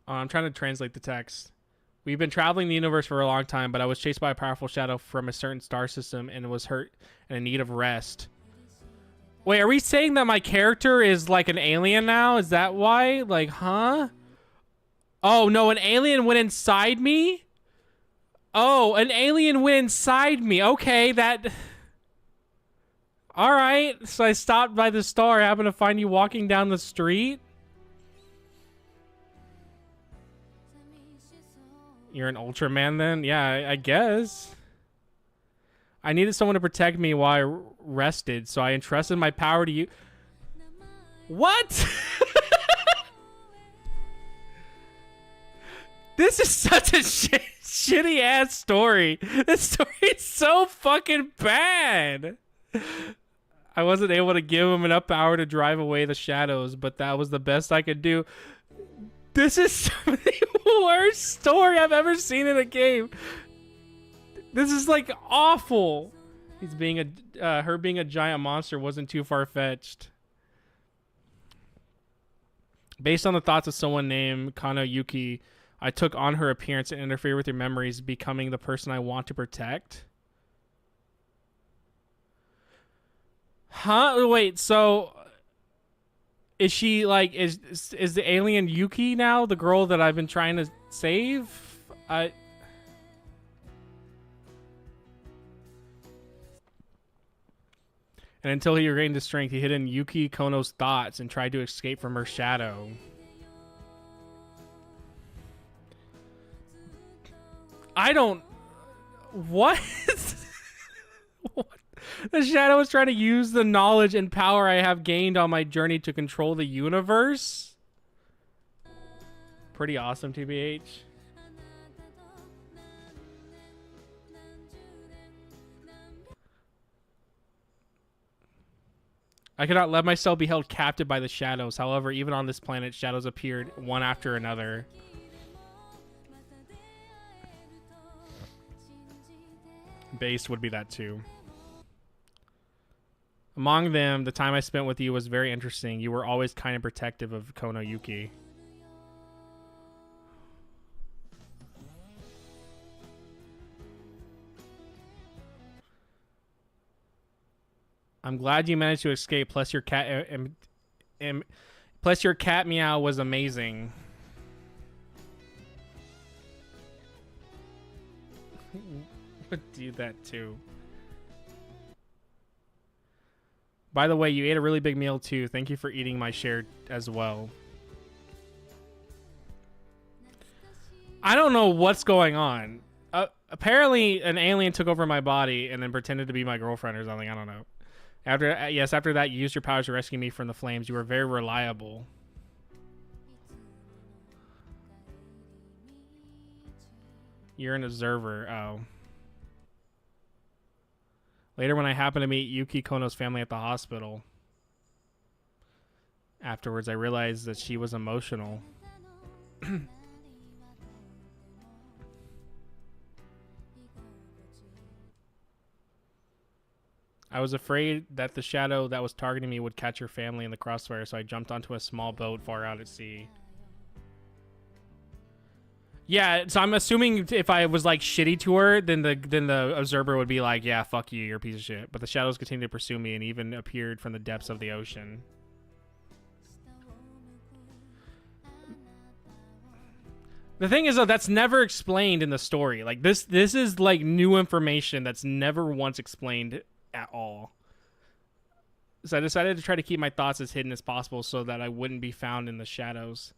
I'm trying to translate the text. We've been traveling the universe for a long time, but I was chased by a powerful shadow from a certain star system and was hurt and in need of rest. Wait, are we saying that my character is like an alien now? Is that why? Like, huh? Oh, no, an alien went inside me? Oh, an alien went inside me. Okay, that... Alright, so I stopped by the star. I happened to find you walking down the street. You're an Ultraman then? Yeah, I guess. I needed someone to protect me while I rested, so I entrusted my power to you. What? This is such a shitty ass story. This story is so fucking bad. I wasn't able to give him enough power to drive away the shadows, but that was the best I could do. This is the worst story I've ever seen in a game. This is like awful. He's being her being a giant monster wasn't too far-fetched. Based on the thoughts of someone named Kano Yuki, I took on her appearance and interfered with your memories, becoming the person I want to protect. Huh? Wait, so is she like is the alien Yuki now the girl that I've been trying to save? And until he regained his strength, he hid in Yuki Kono's thoughts and tried to escape from her shadow. I don't... What? What? The shadow is trying to use the knowledge and power I have gained on my journey to control the universe? Pretty awesome, TBH. I could not let myself be held captive by the shadows. However, even on this planet, shadows appeared one after another. Based would be that too. Among them, the time I spent with you was very interesting. You were always kind and protective of Kono Yuki. I'm glad you managed to escape. Plus your cat, plus your cat meow was amazing. Would do that too. By the way, you ate a really big meal too. Thank you for eating my share as well. I don't know what's going on. Apparently, an alien took over my body and then pretended to be my girlfriend or something. I don't know. After that, you used your powers to rescue me from the flames. You were very reliable. You're an observer. Oh. Later, when I happened to meet Yuki Kono's family at the hospital, afterwards, I realized that she was emotional. I was afraid that the shadow that was targeting me would catch her family in the crossfire, so I jumped onto a small boat far out at sea. Yeah, so I'm assuming if I was like shitty to her, then the observer would be like, "Yeah, fuck you, you're a piece of shit." But the shadows continued to pursue me and even appeared from the depths of the ocean. The thing is, though, that's never explained in the story. Like this is like new information that's never once explained at all. So I decided to try to keep my thoughts as hidden as possible so that I wouldn't be found in the shadows.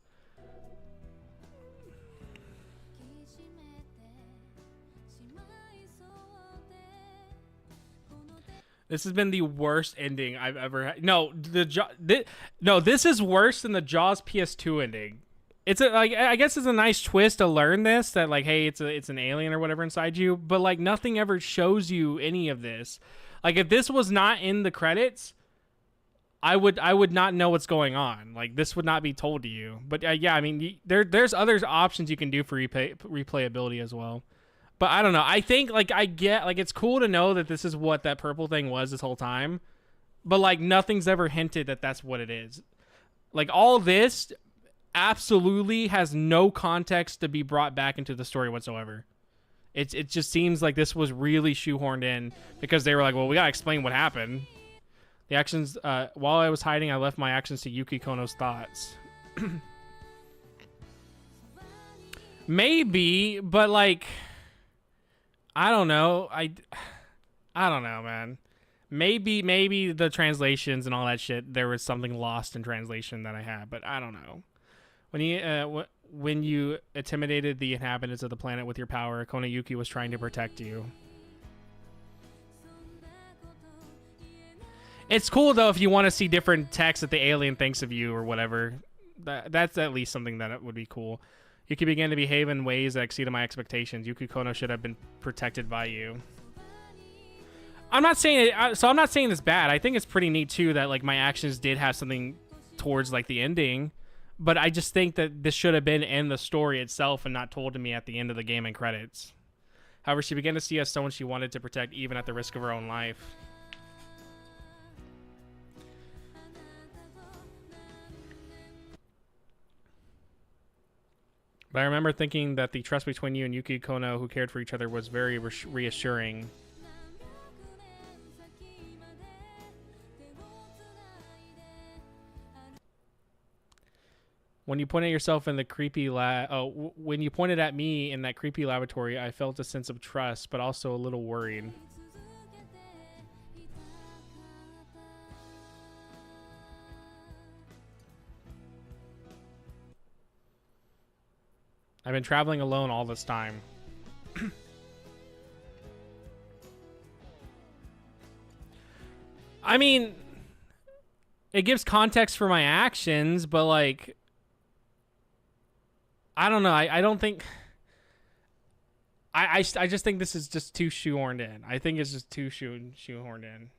This has been the worst ending I've ever had. No, this is worse than the Jaws PS2 ending. It's I guess it's a nice twist to learn this, that like, hey, it's an alien or whatever inside you, but like nothing ever shows you any of this. Like if this was not in the credits, I would not know what's going on. Like this would not be told to you. But yeah, I mean there's other options you can do for replayability as well. But I don't know. I think like I get like it's cool to know that this is what that purple thing was this whole time, but like nothing's ever hinted that that's what it is. Like all this absolutely has no context to be brought back into the story whatsoever. It just seems like this was really shoehorned in because they were like, well, we gotta explain what happened. The actions, while I was hiding, I left my actions to Yuki Kono's thoughts. Maybe, but like, I don't know. I don't know, man. Maybe the translations and all that shit, there was something lost in translation that I had, but I don't know. When you intimidated the inhabitants of the planet with your power, Kono Yuki was trying to protect you. It's cool though if you want to see different text that the alien thinks of you or whatever. That's at least something that would be cool. Yuki began to behave in ways that exceeded my expectations. Yuki Kono should have been protected by you. I'm not saying it, so I'm not saying it's bad. I think it's pretty neat too that like my actions did have something towards like the ending, but I just think that this should have been in the story itself and not told to me at the end of the game and credits. However, she began to see as someone she wanted to protect even at the risk of her own life. But I remember thinking that the trust between you and Yuki Kono, who cared for each other, was very reassuring. When you pointed yourself in the creepy when you pointed at me in that creepy laboratory, I felt a sense of trust, but also a little worried. I've been traveling alone all this time. I mean, it gives context for my actions, but like, I don't know. I don't think. I just think this is just too shoehorned in. I think it's just too shoehorned in.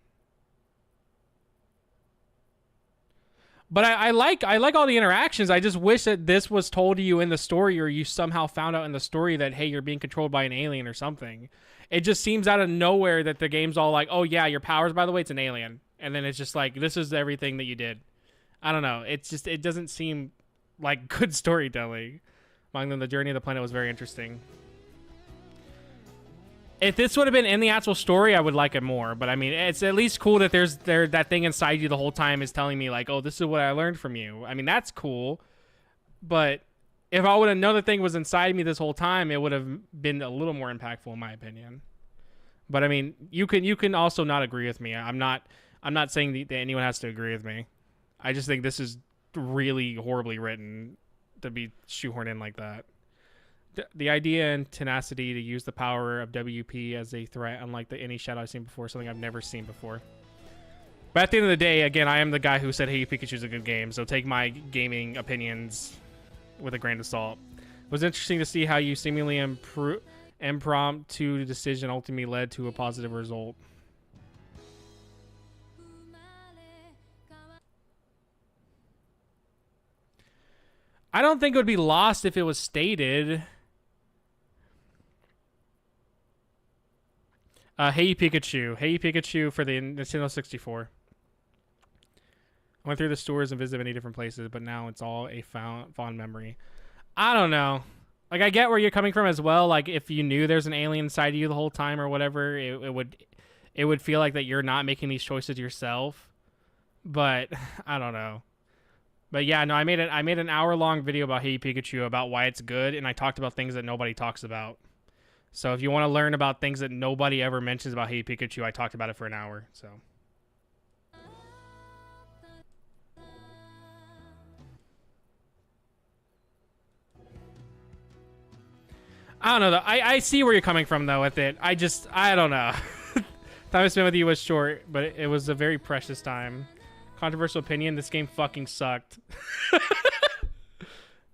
But I like all the interactions. I just wish that this was told to you in the story, or you somehow found out in the story that, hey, you're being controlled by an alien or something. It just seems out of nowhere that the game's all like, oh yeah, your powers, by the way, it's an alien. And then it's just like, this is everything that you did. I don't know. It's just, it doesn't seem like good storytelling. Among them, the journey of the planet was very interesting. If this would have been in the actual story, I would like it more. But I mean, it's at least cool that there's that thing inside you the whole time is telling me like, oh, this is what I learned from you. I mean, that's cool. But if I would have known the thing was inside me this whole time, it would have been a little more impactful in my opinion. But I mean, you can also not agree with me. I'm not saying that anyone has to agree with me. I just think this is really horribly written to be shoehorned in like that. The idea and tenacity to use the power of WP as a threat, unlike any shadow I've seen before, something I've never seen before. But at the end of the day, again, I am the guy who said, hey, Pikachu's a good game, so take my gaming opinions with a grain of salt. It was interesting to see how you seemingly impromptu decision ultimately led to a positive result. I don't think it would be lost if it was stated. Hey Pikachu. Hey Pikachu for the Nintendo 64. I went through the stores and visited many different places, but now it's all a fond memory. I don't know. Like, I get where you're coming from as well. Like, if you knew there's an alien inside of you the whole time or whatever, it would feel like that you're not making these choices yourself. But I don't know. But yeah, no, I made an hour-long video about Hey Pikachu about why it's good, and I talked about things that nobody talks about. So if you want to learn about things that nobody ever mentions about Hey Pikachu, I talked about it for an hour. So I don't know though. I see where you're coming from though with it. I don't know. Time I spent with you was short, but it was a very precious time. Controversial opinion, this game fucking sucked.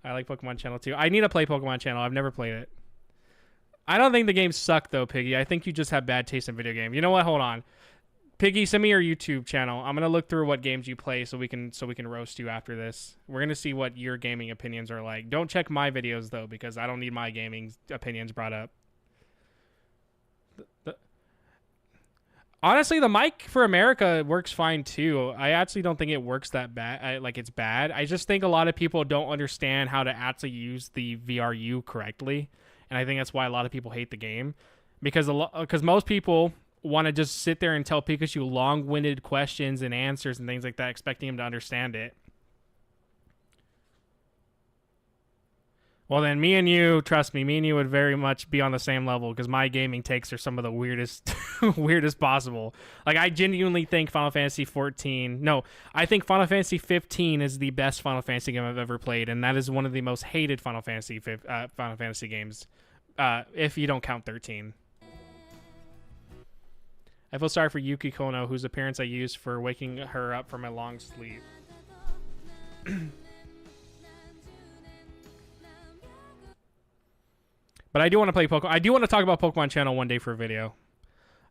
I like Pokemon Channel too. I need to play Pokemon Channel. I've never played it. I don't think the game sucked though, Piggy. I think you just have bad taste in video games. You know what? Hold on. Piggy, send me your YouTube channel. I'm gonna look through what games you play so we can roast you after this. We're gonna see what your gaming opinions are like. Don't check my videos though, because I don't need my gaming opinions brought up. Honestly, the mic for America works fine too. I actually don't think it works that bad. Like it's bad. I just think a lot of people don't understand how to actually use the VRU correctly, and I think that's why a lot of people hate the game, because most people want to just sit there and tell Pikachu long-winded questions and answers and things like that, expecting him to understand it. Well, then me and you, trust me, me and you would very much be on the same level, because my gaming takes are some of the weirdest weirdest possible. Like, I genuinely think Final Fantasy 14... No, I think Final Fantasy 15 is the best Final Fantasy game I've ever played, and that is one of the most hated Final Fantasy games, if you don't count 13. I feel sorry for Yuki Kono, whose appearance I used for waking her up from a long sleep. But I do want to play Pokemon. I do want to talk about Pokemon Channel one day for a video.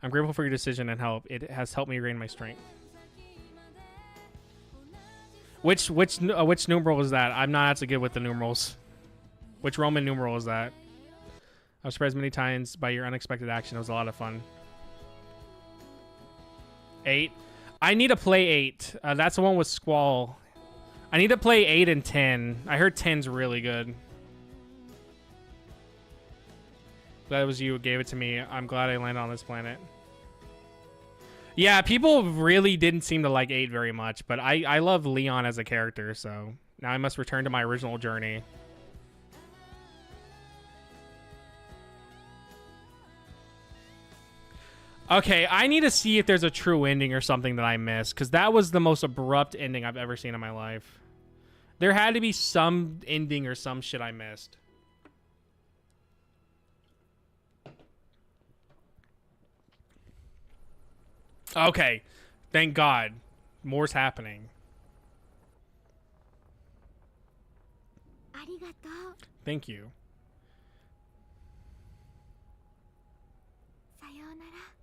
I'm grateful for your decision and help. It has helped me regain my strength. Which numeral is that? I'm not actually good with the numerals. Which Roman numeral is that? I was surprised many times by your unexpected action. It was a lot of fun. 8. I need to play 8. That's the one with Squall. I need to play 8 and 10. I heard 10's really good. Glad it was you who gave it to me. I'm glad I landed on this planet. Yeah, people really didn't seem to like 8 very much, but I love Leon as a character, so now I must return to my original journey. Okay, I need to see if there's a true ending or something that I missed, because that was the most abrupt ending I've ever seen in my life. There had to be some ending or some shit I missed. Okay, thank God. More's happening. Thank you.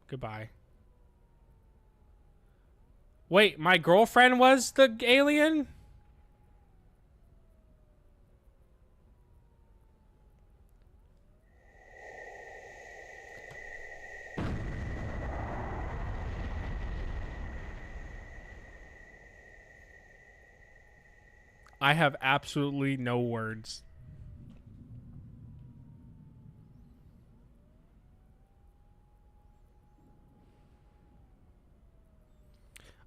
Goodbye. Wait, my girlfriend was the alien? I have absolutely no words.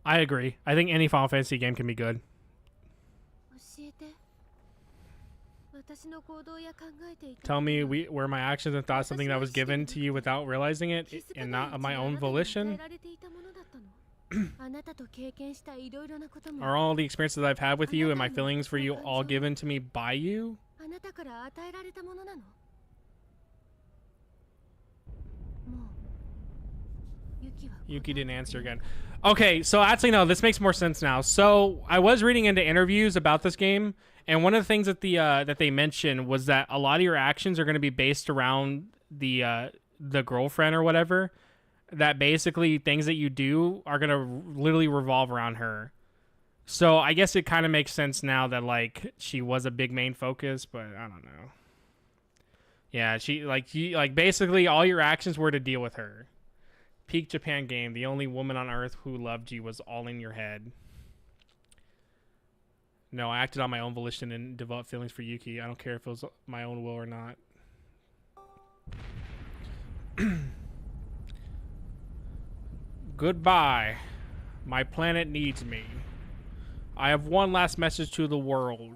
I agree. I think any Final Fantasy game can be good.
教えて。私の行動や考えていた
Tell me were my actions and thoughts something that was given to you without realizing it
気づか
and
な
not
いう
of
ち
my
にあ
own
なたに与え
volition?
られていたものだったの。あなたと経験したいろいろなことも
Are all the experiences I've had with you and my feelings for you all given to me by you?
あなたから与えられたものなの。もう、ユキは
Yuki didn't answer again. Okay, so actually no, this makes more sense now. So I was reading into interviews about this game, and one of the things that that they mentioned was that a lot of your actions are going to be based around the girlfriend or whatever. That basically things that you do are going to literally revolve around her. So I guess it kind of makes sense now that like she was a big main focus, but I don't know. Yeah, she like basically all your actions were to deal with her. Peak Japan game. The only woman on earth who loved you was all in your head. No, I acted on my own volition and developed feelings for Yuki. I don't care if it was my own will or not. Goodbye. My planet needs me. I have one last message to the world.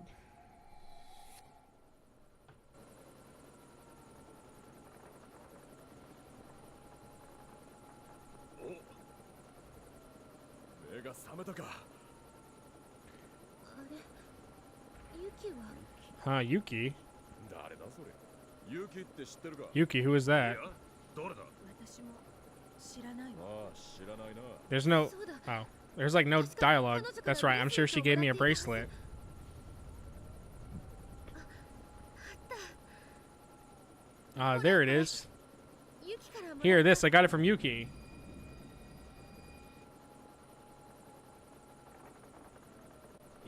Huh, Yuki? Yuki, who is that? There's no... Oh. There's like no dialogue. That's right, I'm sure she gave me a bracelet. There it is. Here, this, I got it from Yuki.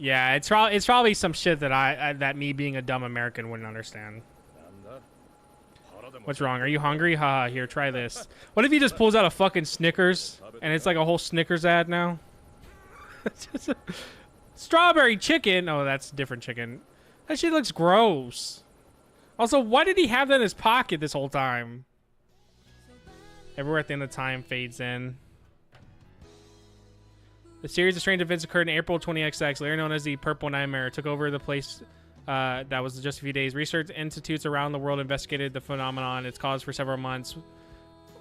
Yeah, it's probably some shit that that me being a dumb American wouldn't understand. What's wrong? Are you hungry? Haha, here, try this. What if he just pulls out a fucking Snickers and it's like a whole Snickers ad now? Strawberry chicken. Oh, that's different chicken. That shit looks gross. Also, why did he have that in his pocket this whole time? Everywhere at the end of time fades in. The series of strange events occurred in April 20XX. Later known as the Purple Nightmare, took over the place that was just a few days. Research institutes around the world investigated the phenomenon. Its cause for several months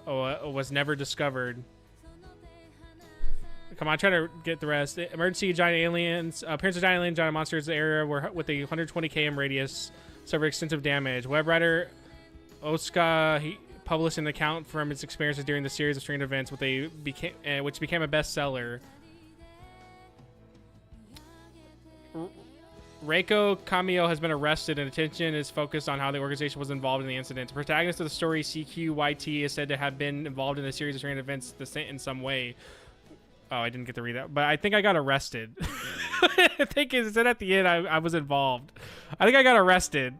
was never discovered. Come on, try to get the rest. Emergency giant aliens. Appearance of giant aliens, giant monsters in the area were with a 120 km radius suffered extensive damage. Web writer Oska published an account from its experiences during the series of strange events, which became a bestseller. Reiko Kamio has been arrested, and attention is focused on how the organization was involved in the incident. The protagonist of the story, CQYT, is said to have been involved in a series of strange events in some way. Oh, I didn't get to read that, but I think I got arrested. I think it said at the end I was involved. I think I got arrested.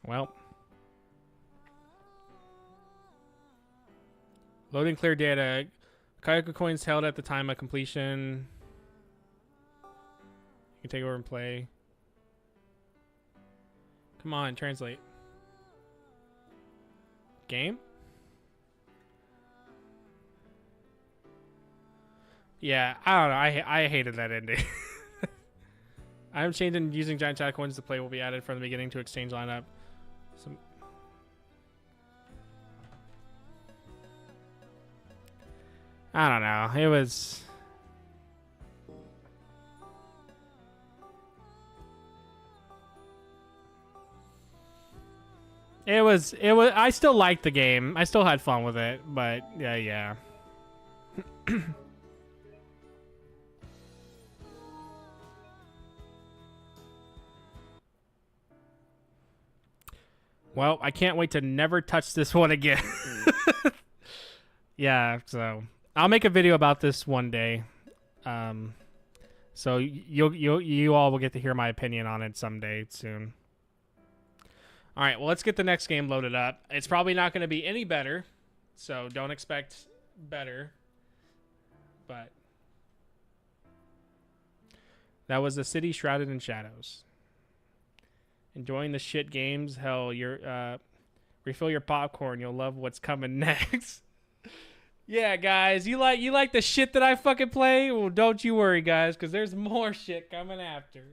Well. Loading clear data. Kayako coins held at the time of completion. You can take over and play. Come on, translate. Game? Yeah, I don't know. I hated that ending. I'm changing using giant chat coins to play will be added from the beginning to exchange lineup. I don't know. It was... I still liked the game. I still had fun with it, but yeah. Well, I can't wait to never touch this one again. Yeah, so I'll make a video about this one day. So you all will get to hear my opinion on it someday soon. All right, well, let's get the next game loaded up. It's probably not going to be any better, so don't expect better. But That was a city shrouded in shadows. Enjoying the shit games? Hell, refill your popcorn. You'll love what's coming next. Yeah, guys, you like the shit that I fucking play? Well, don't you worry, guys, because there's more shit coming after.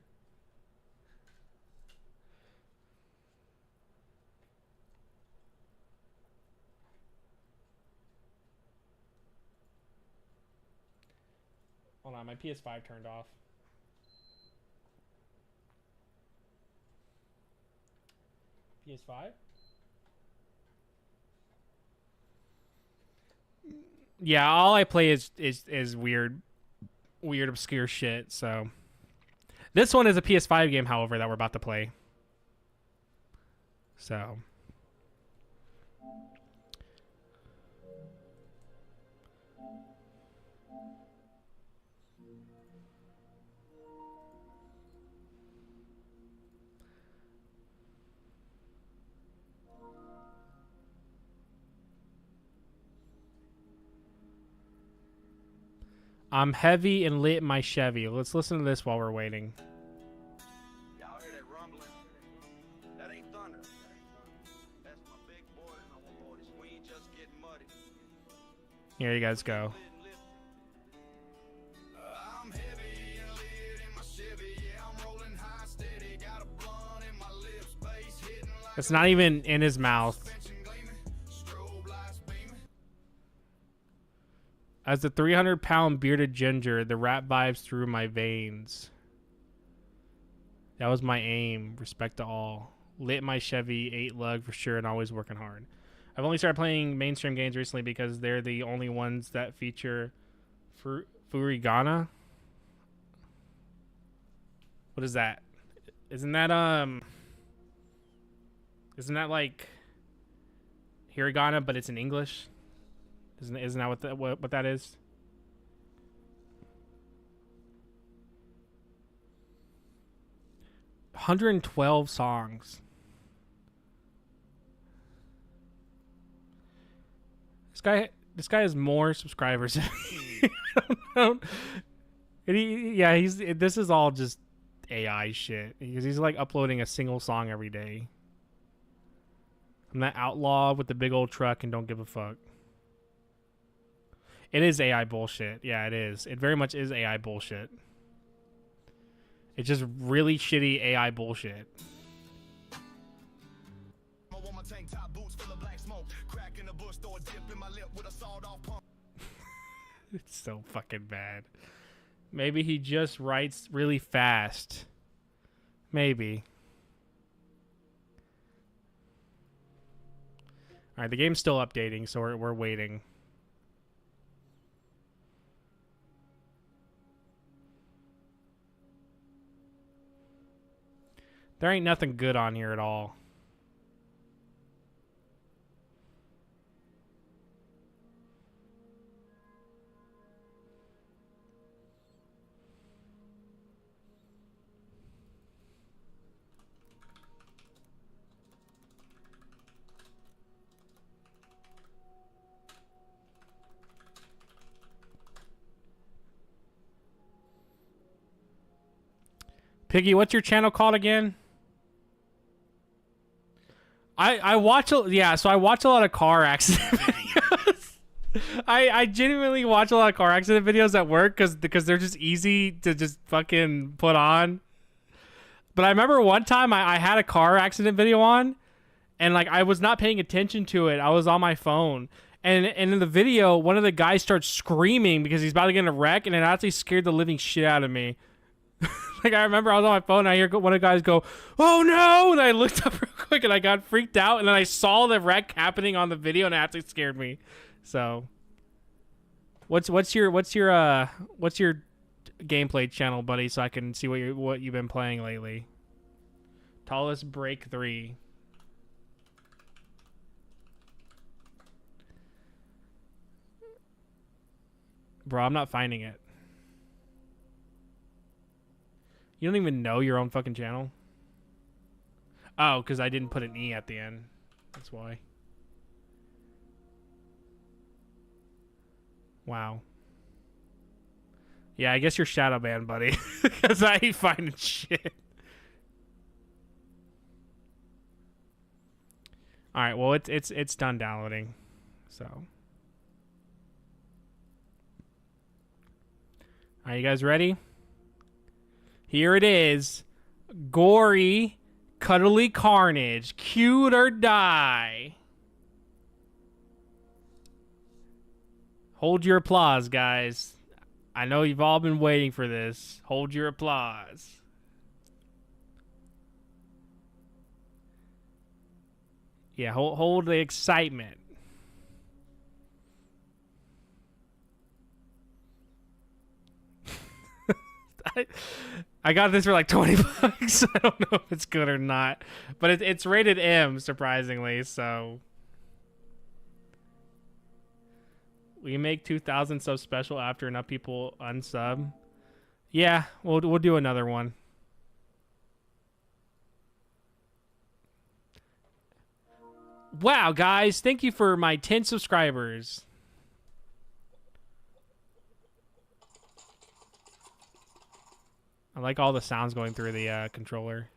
Hold on, my PS5 turned off. PS5? Yeah, all I play is weird obscure shit, so this one is a PS5 game, however, that we're about to play. So I'm heavy and lit in my Chevy. Let's listen to this while we're waiting.
Y'all hear that rumbling? That ain't thunder. That's my big boy and my boy. This we ain't just getting muddy.
Here you guys go.
I'm heavy and lit in my Chevy. Yeah, I'm rolling high steady. Got a blunt in my lips, bass hitting like
It's not even in his mouth.
strobe lights beaming.
As the 300-pound bearded ginger, the rap vibes through my veins. That was my aim. Respect to all. Lit my Chevy, 8 lug for sure, and always working hard. I've only started playing mainstream games recently because they're the only ones that feature Furigana. What is that? Isn't that like hiragana, but it's in English? Isn't that what that is? $112 songs. This guy has more subscribers. I don't know. This is all just AI shit because he's like uploading a single song every day. I'm that outlaw with the big old truck and don't give a fuck. It is AI bullshit. Yeah, it is. It very much is AI bullshit. It's just really shitty AI bullshit. It's so fucking bad. Maybe he just writes really fast. Maybe. Alright, the game's still updating, so we're waiting. There ain't nothing good on here at all. Piggy, what's your channel called again? I watch so I watch a lot of car accident videos. I genuinely watch a lot of car accident videos at work because they're just easy to just fucking put on. But I remember one time I had a car accident video on, and like I was not paying attention to it. I was on my phone, and in the video, one of the guys starts screaming because he's about to get in a wreck, and it actually scared the living shit out of me. Like, I remember I was on my phone, and I hear one of the guys go, "Oh no!" And I looked up real quick, and I got freaked out, and then I saw the wreck happening on the video, and it actually scared me. So, what's your gameplay channel, buddy, so I can see what you've been playing lately? Tallest Break 3. Bro, I'm not finding it. You don't even know your own fucking channel? Oh, because I didn't put an E at the end. That's why. Wow. Yeah, I guess you're shadow banned, buddy. Because I ain't finding shit. All right, well it's done downloading. So, all right, you guys ready? Here it is. Gory, cuddly carnage, cute or die. Hold your applause, guys. I know you've all been waiting for this. Hold your applause. Yeah, hold the excitement. I got this for like 20 bucks. I don't know if it's good or not. But it's rated M, surprisingly, so... We make 2,000 subs special after enough people unsub. Yeah, we'll do another one. Wow, guys, thank you for my 10 subscribers. I like all the sounds going through the controller.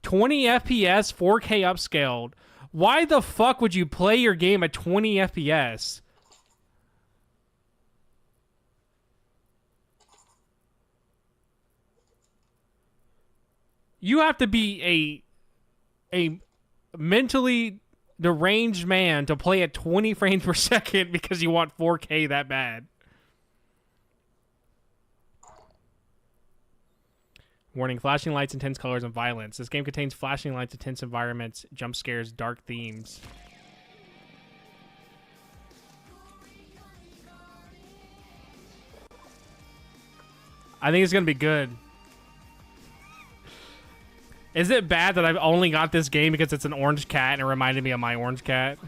20 FPS, 4K upscaled. Why the fuck would you play your game at 20 FPS? You have to be a mentally deranged man to play at 20 frames per second because you want 4K that bad. Warning, flashing lights, intense colors, and violence. This game contains flashing lights, intense environments, jump scares, dark themes. I think it's going to be good. Is it bad that I've only got this game because it's an orange cat and it reminded me of my orange cat?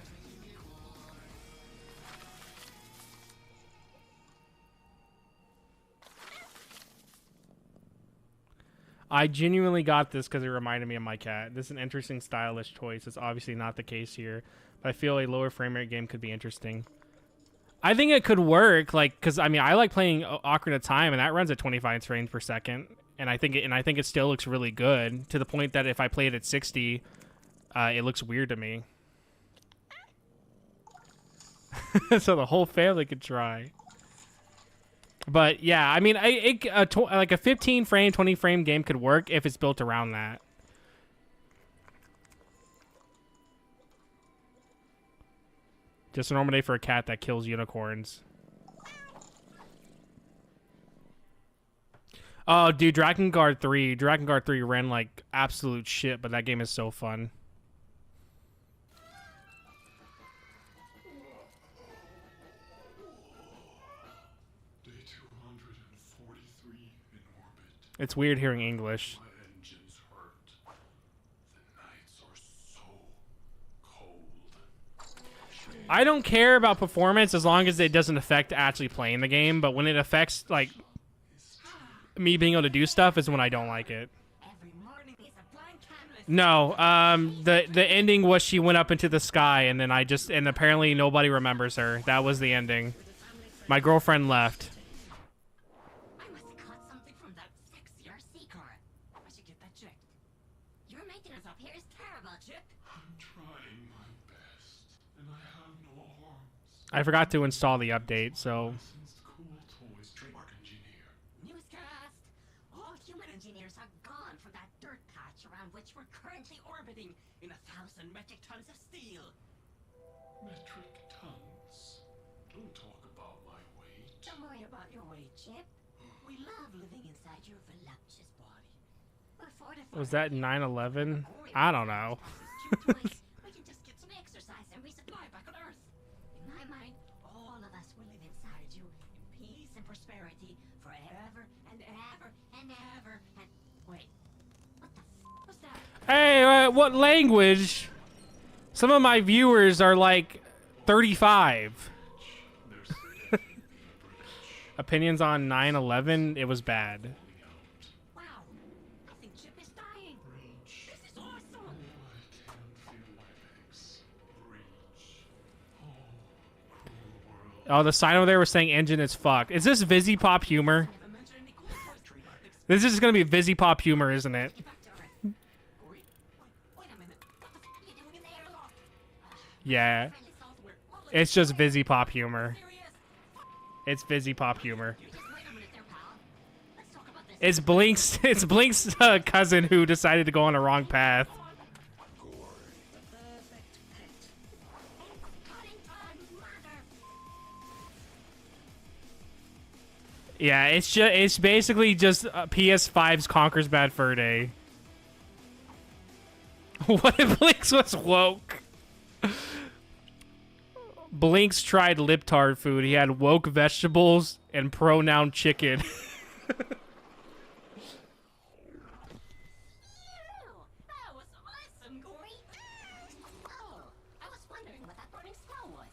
I genuinely got this because it reminded me of my cat. This is an interesting stylish choice. It's obviously not the case here, but I feel a lower frame rate game could be interesting. I think it could work, like, because I mean, I like playing Ocarina of Time, and that runs at 25 frames per second, and I think it still looks really good to the point that if I play it at 60, it looks weird to me. So the whole family could try. But yeah, I mean, like a 15 frame, 20 frame game could work if it's built around that. Just a normal day for a cat that kills unicorns. Oh, dude, Dragon Guard 3 ran like absolute shit, but that game is so fun. It's weird hearing English. I don't care about performance as long as it doesn't affect actually playing the game, but when it affects, like, me being able to do stuff is when I don't like it. No, the ending was she went up into the sky, and then and apparently nobody remembers her. That was the ending. My girlfriend left. I forgot to install the update, so...
Newscast! All human engineers are gone from that dirt patch around which we're currently orbiting in 1,000 metric tons of steel.
Metric tons? Don't talk about my weight.
Don't worry about your weight, Chip. We love living inside your voluptuous body. We're fortified.
Was that 9/11? I don't know.
We can just get some exercise and resupply back on Earth. In my mind, all of us will live inside you in peace and prosperity forever and ever and ever and... Wait, what the f*** was that?
Hey, what language? Some of my viewers are like 35. Opinions on 9/11? It was bad.
Wow, I think Chip is dying. This is awesome.
I can't feel my legs. Reach.
Oh, the sign over there was saying engine is fucked. Is this Vizzy Pop humor? This is gonna be Vizzy Pop humor, isn't it? Yeah. It's just Vizzy Pop humor. It's Vizzy Pop humor. It's Blink's cousin who decided to go on a wrong path. Yeah, it's basically just PS5's Conker's Bad Fur Day. What if Blinks was woke? Blinks tried liptard food. He had woke vegetables and pronoun chicken.
That was awesome, Gory. Oh, I was wondering what that burning smell was.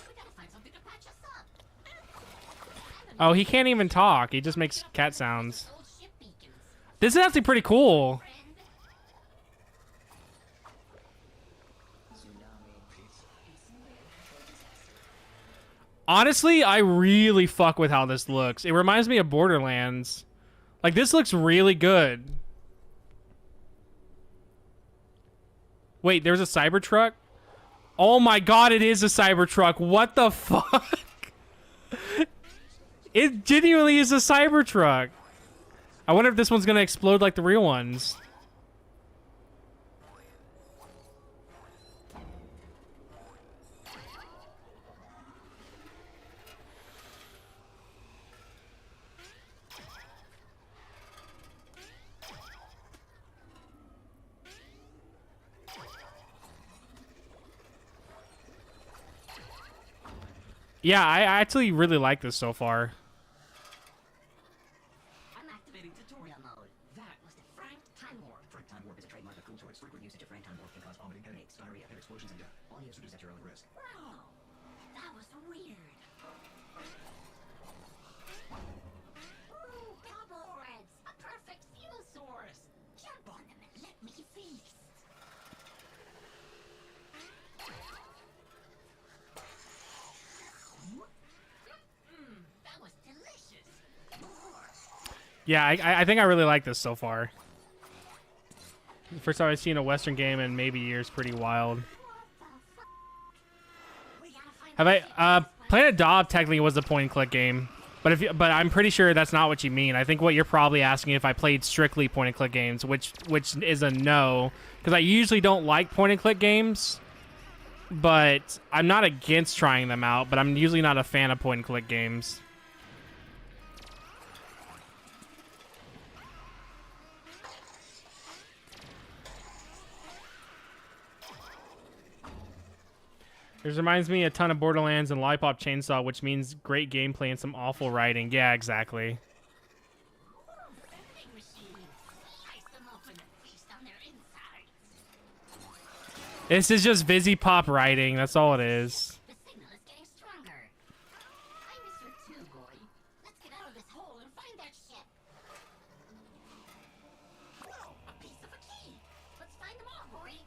We gotta find something to patch us up.
Oh, he can't even talk. He just makes cat sounds.
Old ship beacons.
This is actually pretty cool.
Friend.
Honestly, I really fuck with how this looks. It reminds me of Borderlands. Like, this looks really good. Wait, there's a Cybertruck? Oh my god, it is a Cybertruck. What the fuck? It genuinely is a Cybertruck. I wonder if this one's gonna explode like the real ones. Yeah, I actually really like this so far.
I'm activating tutorial mode. That was the Frank Time Warp.
Frank Time Warp is a trademark of cool toys. Frequent usage of Frank Time Warp can cause vomiting, headaches, diarrhea, and explosions and death. All users is at your own risk.
Wow, that was weird. Ooh, cobblers! A perfect fuel source. Jump on them and let me feast. That was delicious.
Yeah, I think I really like this so far. First time I've seen a Western game in maybe years. Pretty wild.
We gotta find
Have I Planet Dob technically was a point and click game, but I'm pretty sure that's not what you mean. I think what you're probably asking if I played strictly point and click games, which is a no, because I usually don't like point and click games, but I'm not against trying them out, but I'm usually not a fan of point and click games. This reminds me a ton of Borderlands and Lollipop Chainsaw, which means great gameplay and some awful writing. Yeah, exactly.
vending machines. Slice them open and feast on their insides.
This is just Vizzy Pop writing. That's all it is.
The signal is getting stronger. I miss her too, Gory. Let's get out of this hole and find that ship. A piece of a key. Let's find them all, Gory.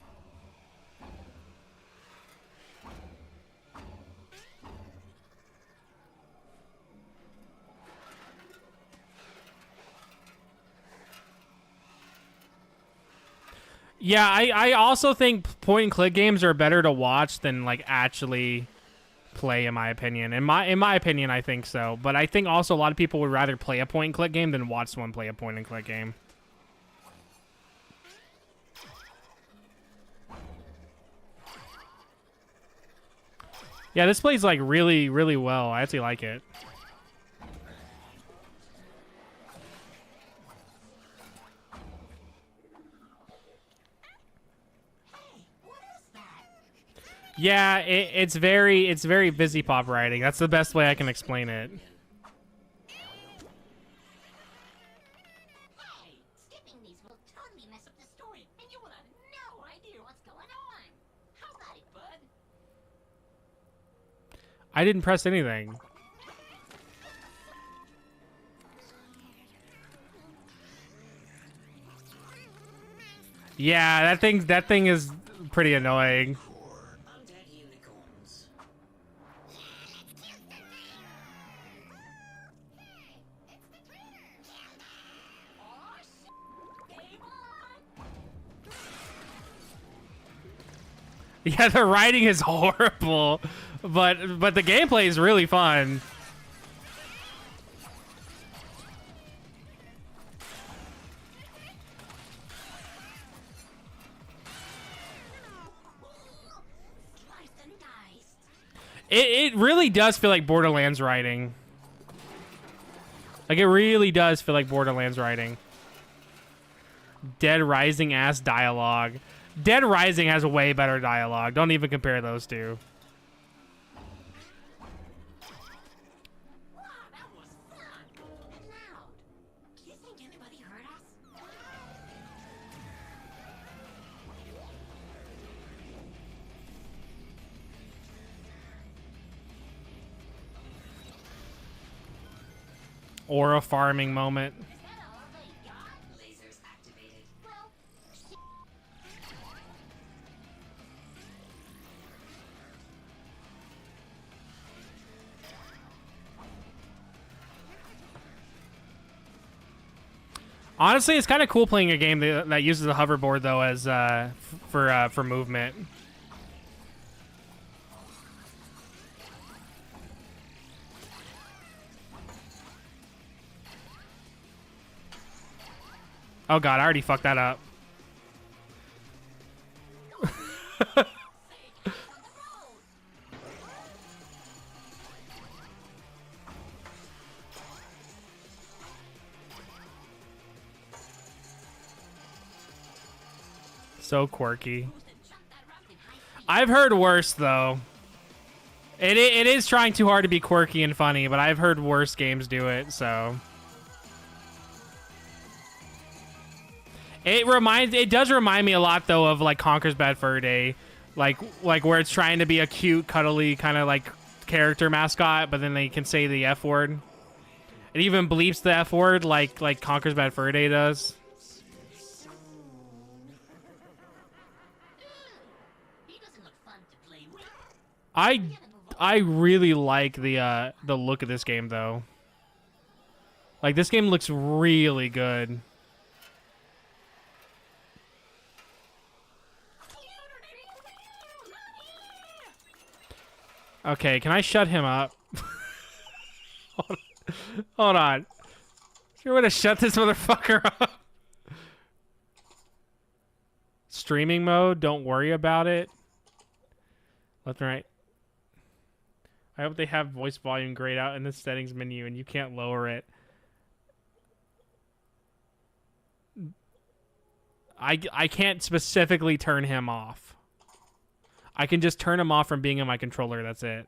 Yeah, I also think point and click games are better to watch than like actually play, in my opinion. In my opinion, I think so. But I think also a lot of people would rather play a point and click game than watch someone play a point and click game. Yeah, this plays like really, really well. I actually like it.
What is that?
Yeah, it's very Vizzy Pop writing. That's the best way I can explain it.
Hey, skipping these will totally mess up the story, and you will have no idea what's going on. How about it, bud?
I didn't press anything. Yeah, that thing is pretty annoying.
Undead unicorns.
Yeah, the writing is horrible, but the gameplay is really fun.
Sliced and diced.
It really does feel like Borderlands writing. Like, it really does feel like Borderlands writing. Dead Rising ass dialogue. Dead Rising has way better dialogue. Don't even compare those two.
Wow, that was fun. And loud. Do you think anybody heard us?
Or a farming moment.
Is that all they got? Lasers activated. Well,
Honestly, it's kind of cool playing a game that uses the hoverboard though as for movement. Oh god, I already fucked that up. So quirky. I've heard worse though. It is trying too hard to be quirky and funny, but I've heard worse games do it, so. It does remind me a lot though of like Conker's Bad Fur Day, like where it's trying to be a cute, cuddly kind of like character mascot, but then they can say the F word. It even bleeps the F word like Conker's Bad Fur Day does.
he doesn't look fun to play with.
I really like the look of this game though. Like, this game looks really good. Okay, can I shut him up? Hold on. You're gonna shut this motherfucker up. Streaming mode, don't worry about it. Left and right. I hope they have voice volume grayed out in the settings menu and you can't lower it. I can't specifically turn him off. I can just turn him off from being on my controller, that's it.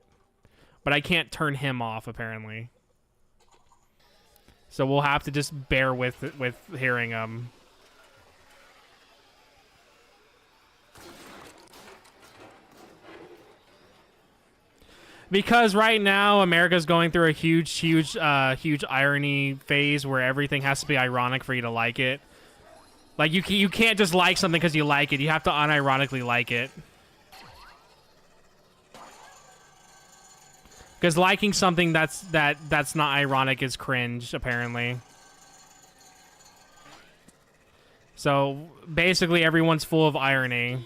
But I can't turn him off, apparently. So we'll have to just bear with hearing him. Because right now, America's going through a huge irony phase where everything has to be ironic for you to like it. Like, you can't just like something because you like it. You have to unironically like it. Because liking something that's not ironic is cringe, apparently. So, basically, everyone's full of irony.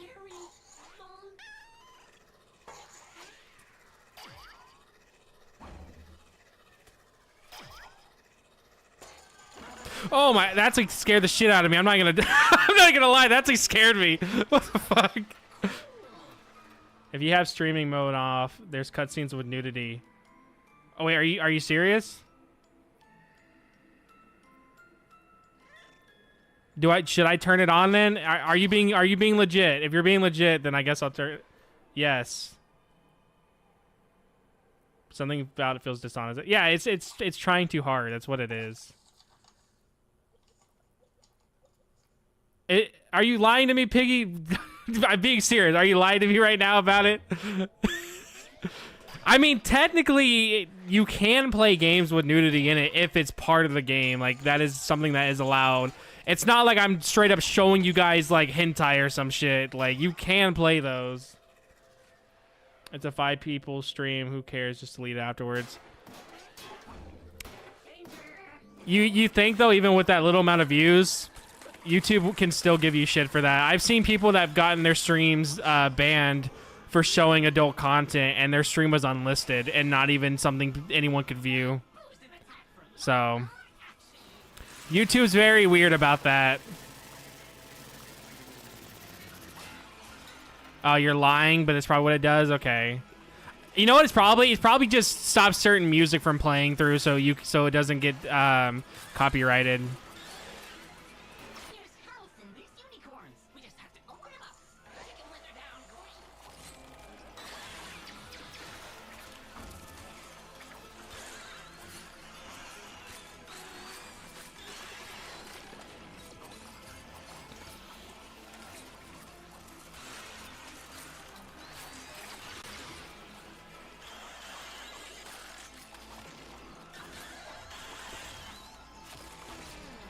Oh my, that's like scared the shit out of me. I'm not gonna I'm not gonna lie, that's like scared me. What the fuck? If you have streaming mode off, there's cutscenes with nudity. Oh wait, are you serious? Should I turn it on then? Are you being legit? If you're being legit, then I guess I'll turn it. Yes. Something about it feels dishonest. Yeah, it's trying too hard. That's what it is. Are you lying to me, Piggy? I'm being serious. Are you lying to me right now about it? I mean, technically, you can play games with nudity in it if it's part of the game. Like, that is something that is allowed. It's not like I'm straight up showing you guys, like, hentai or some shit. Like, you can play those. It's a 5 people stream. Who cares? Just delete it afterwards. You think, though, even with that little amount of views, YouTube can still give you shit for that. I've seen people that have gotten their streams banned for showing adult content, and their stream was unlisted and not even something anyone could view. So YouTube's very weird about that. Oh, you're lying, but that's probably what it does. Okay. You know what? It's probably just stops certain music from playing through, so it doesn't get copyrighted.
There's health in these unicorns. We just have to open them up. Take them when they're down, Gory.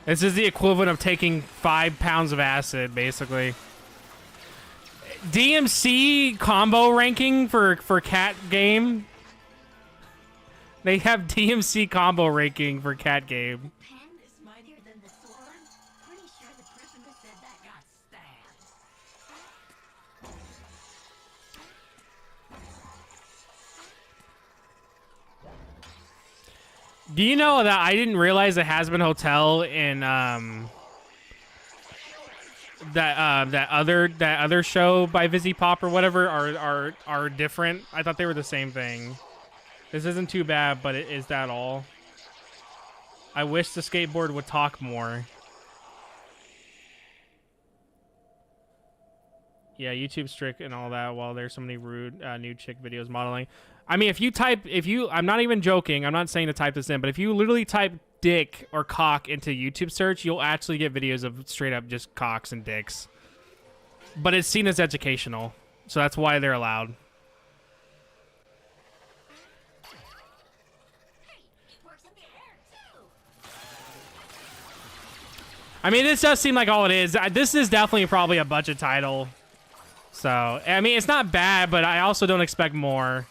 This is the equivalent of taking 5 pounds of acid, basically. DMC combo ranking for cat game. They have DMC combo ranking for cat game.
Pen is mightier than the sword. Pretty sure the person who said that got stabbed.
Do you know that I didn't realize the Has Been Hotel in that other show by Vizzy Pop or whatever are different? I thought they were the same thing. This isn't too bad, but is that all? I wish the skateboard would talk more. Yeah, YouTube strict and all that. While there's so many rude nude chick videos modeling. I mean, I'm not even joking. I'm not saying to type this in, but if you literally type dick or cock into YouTube search, you'll actually get videos of straight up just cocks and dicks. But it's seen as educational, so that's why they're allowed.
Hey, it works in the air too.
I mean, this does seem like all it is. This is definitely probably a budget title. So, I mean, it's not bad, but I also don't expect more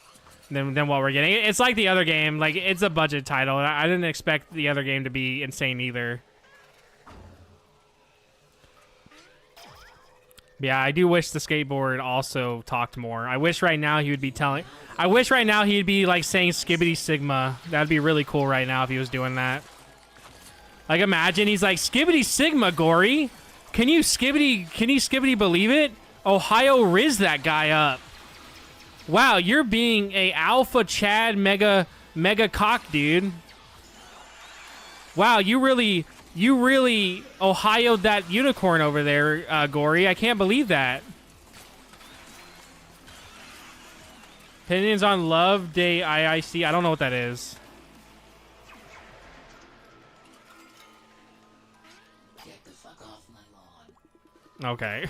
than what we're getting. It's like the other game. Like, it's a budget title. And I didn't expect the other game to be insane either. But yeah, I do wish the skateboard also talked more. I wish right now he would be telling... I wish right now he'd be, like, saying Skibbity Sigma. That'd be really cool right now if he was doing that. Like, imagine he's like, Skibbity Sigma, Gory. Can you Skibbity believe it? Ohio Riz that guy up. Wow, you're being a alpha Chad mega cock dude. Wow, you really Ohio'd that unicorn over there, Gory. I can't believe that. Opinions on Love Day IIC. I don't know what that is.
Get the fuck off my lawn.
Okay.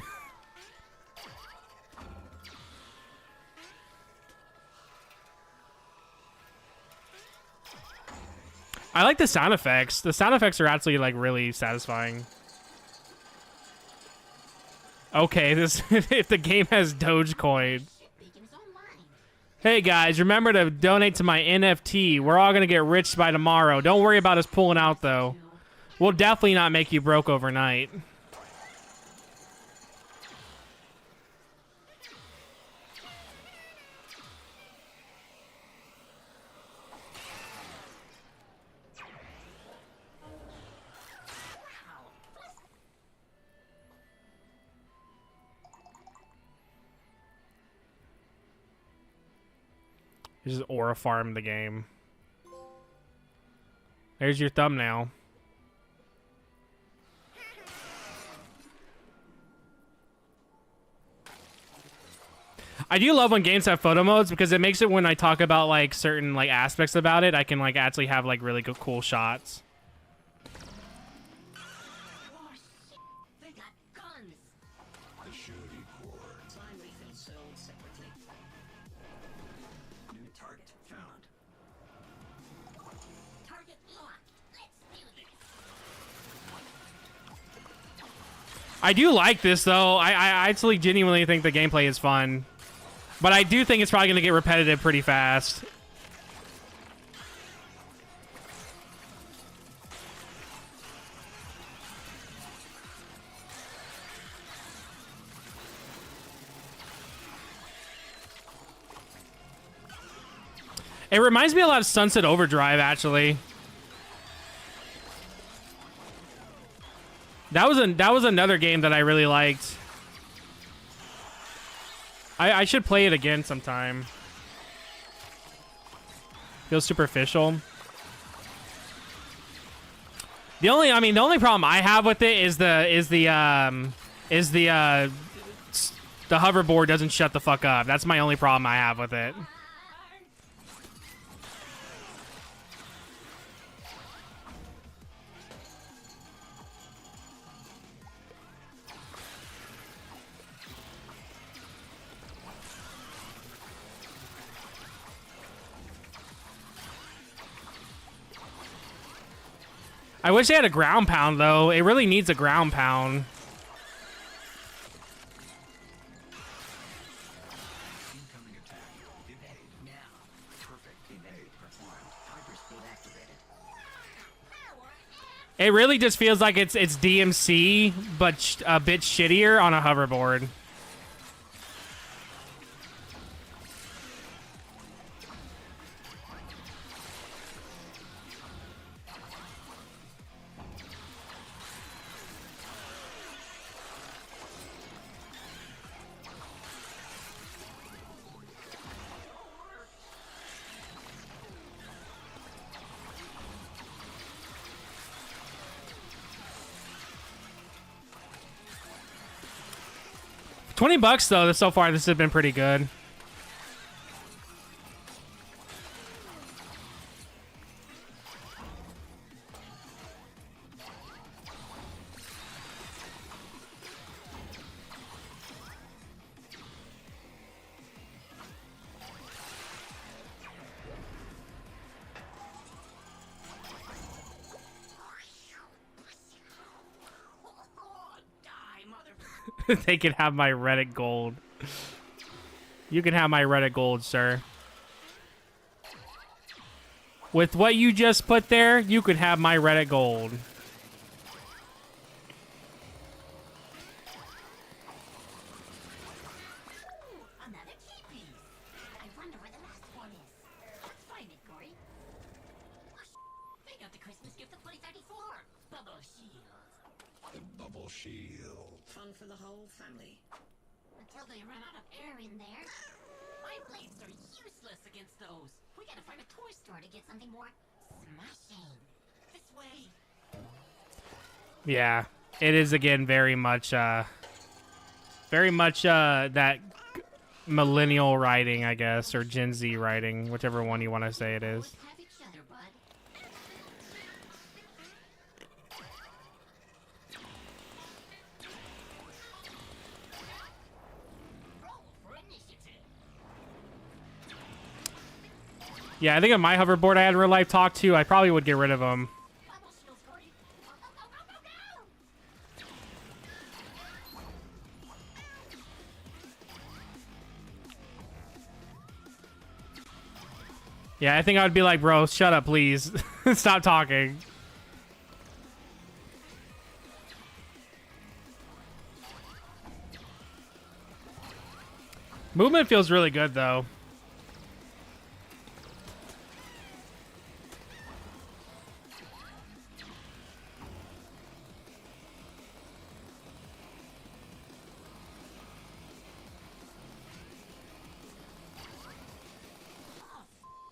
I like the sound effects. The sound effects are actually like really satisfying. Okay, this if the game has Dogecoin. Hey guys, remember to donate to my NFT. We're all gonna get rich by tomorrow. Don't worry about us pulling out though. We'll definitely not make you broke overnight. This is Aura Farm the game. There's your thumbnail. I do love when games have photo modes because it makes it when I talk about like certain like aspects about it, I can like actually have like really good cool shots.
Oh shit! They got guns.
The shooty cord.
Slime refill sold separately.
New target found.
Target locked. Let's do this.
I do like this though. I actually genuinely think the gameplay is fun. But I do think it's probably going to get repetitive pretty fast. It reminds me a lot of Sunset Overdrive, actually. That was another game that I really liked. I should play it again sometime. Feels superficial. The only problem I have with it is the hoverboard doesn't shut the fuck up. That's my only problem I have with it. I wish they had a ground pound, though. It really needs a ground pound.
Incoming attack. Evade now. Perfect. Evade performed. Hyperspeed activated.
It really just feels like it's DMC, but a bit shittier on a hoverboard. $20 though. So far, this has been pretty good. They can have my Reddit gold. You can have my Reddit gold, sir. With what you just put there, you could have my Reddit gold.
Another key piece. I wonder where the last one is. Let's find it, Gory. They got the Christmas gift of 2034. Bubble shield.
The bubble shield. Fun for the whole family.
Until they run out of air in there. My blades are useless against those. We gotta find a toy store to get something more smashing. This way.
Yeah, it is again very much that millennial writing, I guess, or Gen Z writing, whichever one you want to say it is.
Let's have each other, bud. Roll for initiative.
Yeah, I think if my hoverboard I had in real life talk to, I probably would get rid of him.
Bubble shields, Gory. Go, go, go, go, go, go!
Yeah, I think I would be like, bro, shut up, please. Stop talking. Movement feels really good, though.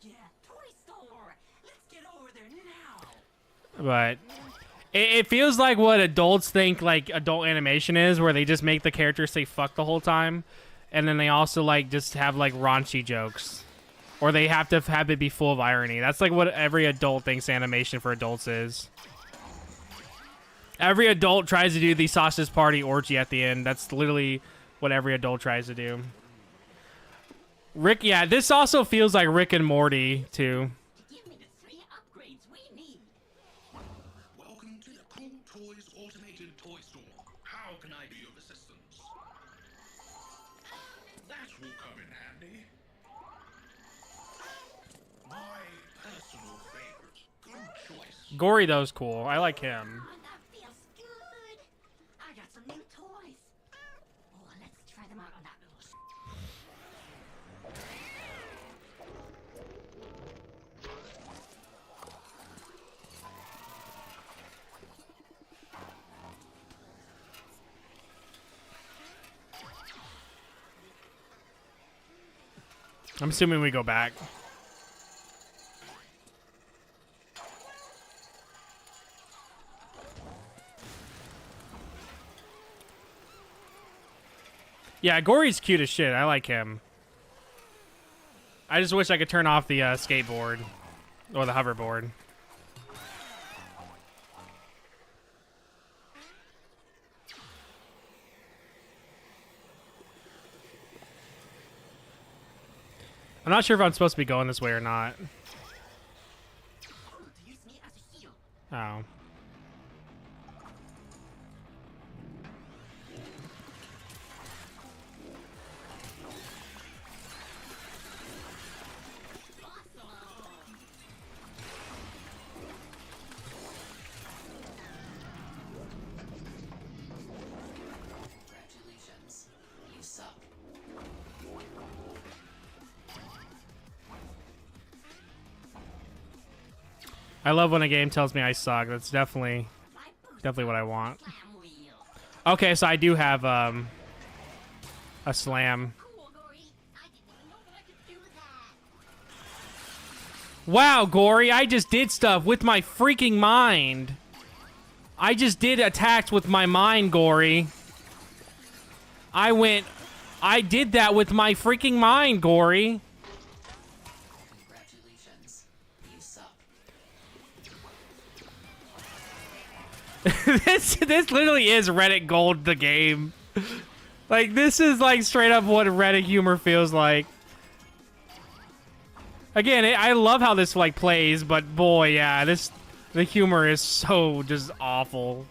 Yeah, toy store. Let's get over there now.
But it feels like what adults think like adult animation is, where they just make the characters say fuck the whole time, and then they also like just have like raunchy jokes, or they have to have it be full of irony. That's like what every adult thinks animation for adults is. Every adult tries to do the sausage party orgy at the end. That's literally what every adult tries to do. Rick, yeah, this also feels like Rick and Morty too.
Give me the 3 upgrades we need.
Welcome to the Cool Toys Automated Toy Store. How can I be of assistance? That will come in handy. My personal favorite. Good choice.
Gory though's cool. I like him.
Oh, that feels good. I got some new toys. Oh, let's try them out on that little.
I'm assuming we go back. Yeah, Gory's cute as shit. I like him. I just wish I could turn off the skateboard or the hoverboard. I'm not sure if I'm supposed to be going this way or not. Oh.
Congratulations. You suck.
I love when a game tells me I suck. That's definitely what I want. Okay, so I do have a slam. Wow, Gory, I just did stuff with my freaking mind. I just did attacks with my mind, Gory. I did that with my freaking mind, Gory.
Congratulations. You suck.
This literally is Reddit Gold, the game. Like, this is like straight up what Reddit humor feels like. Again, I love how this like plays, but boy, yeah, the humor is so just awful.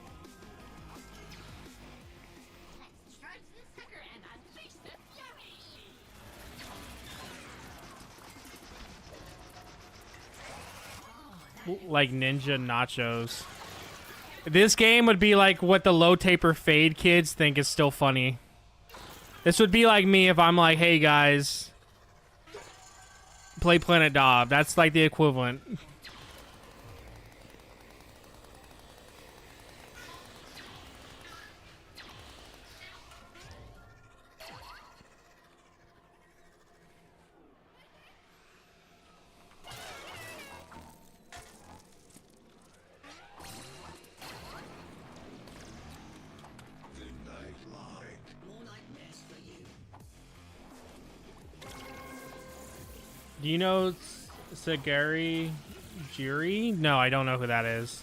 Like ninja nachos. This game would be like what the low taper fade kids think is still funny. This would be like me if I'm like, hey guys, play Planet Dob. That's like the equivalent. Do you know Sagari Jiri? No, I don't know who that is.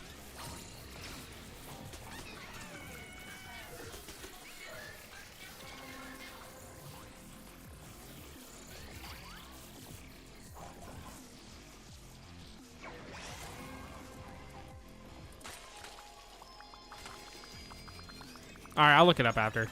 All right, I'll look it up after.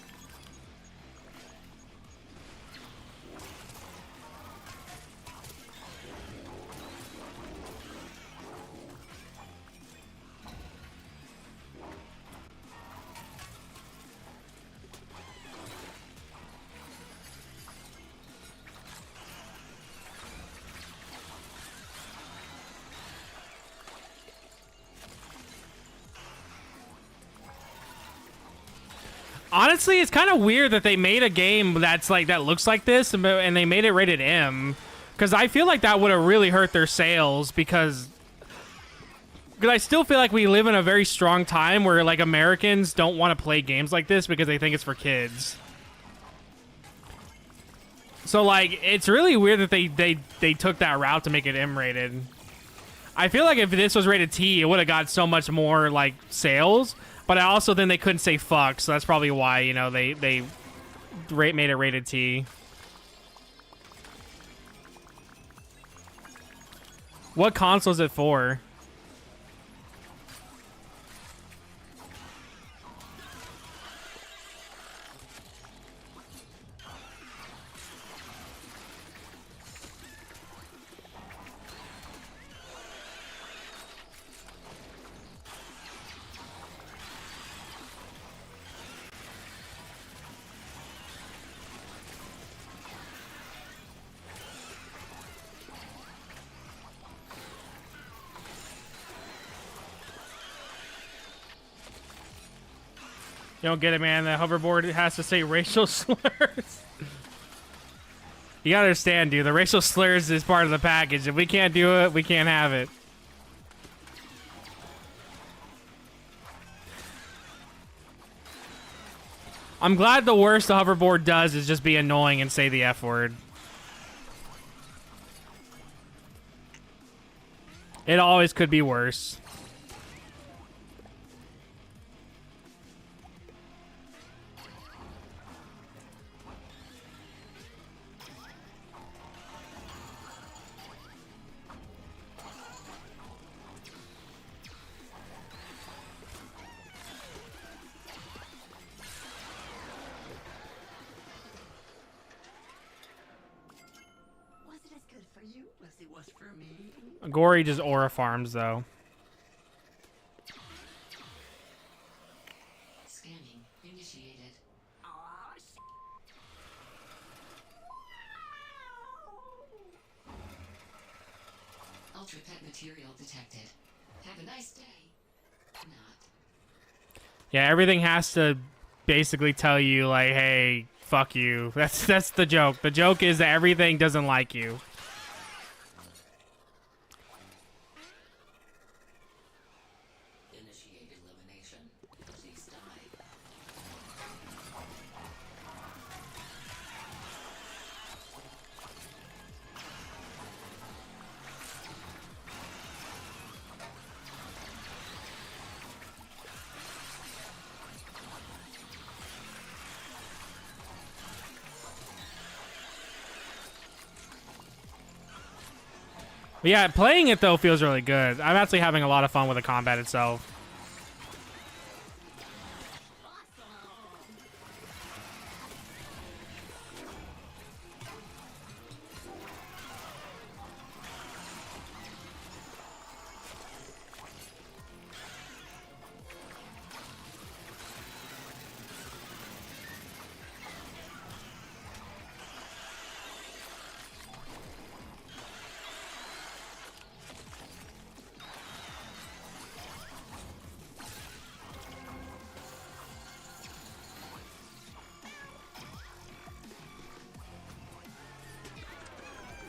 Honestly, it's kind of weird that they made a game that's like that looks like this, and they made it rated M, because I feel like that would have really hurt their sales. Because I still feel like we live in a very strong time where like Americans don't want to play games like this because they think it's for kids. So like, it's really weird that they took that route to make it M rated. I feel like if this was rated T, it would have got so much more like sales. But also then they couldn't say fuck, so that's probably why, you know, they made it rated T. What console is it for? You don't get it, man. The hoverboard has to say racial slurs. You gotta understand, dude. The racial slurs is part of the package. If we can't do it, we can't have it. I'm glad the worst the hoverboard does is just be annoying and say the F word. It always could be worse.
Was it as good for you as it was for me?
Gory just aura farms, though.
Scanning initiated.
Aw,
Ultra pet material detected. Have a nice day. Not.
Yeah, everything has to basically tell you, like, hey, fuck you. That's the joke. The joke is that everything doesn't like you.
Initiate elimination. Please die.
But yeah, playing it, though, feels really good. I'm actually having a lot of fun with the combat itself.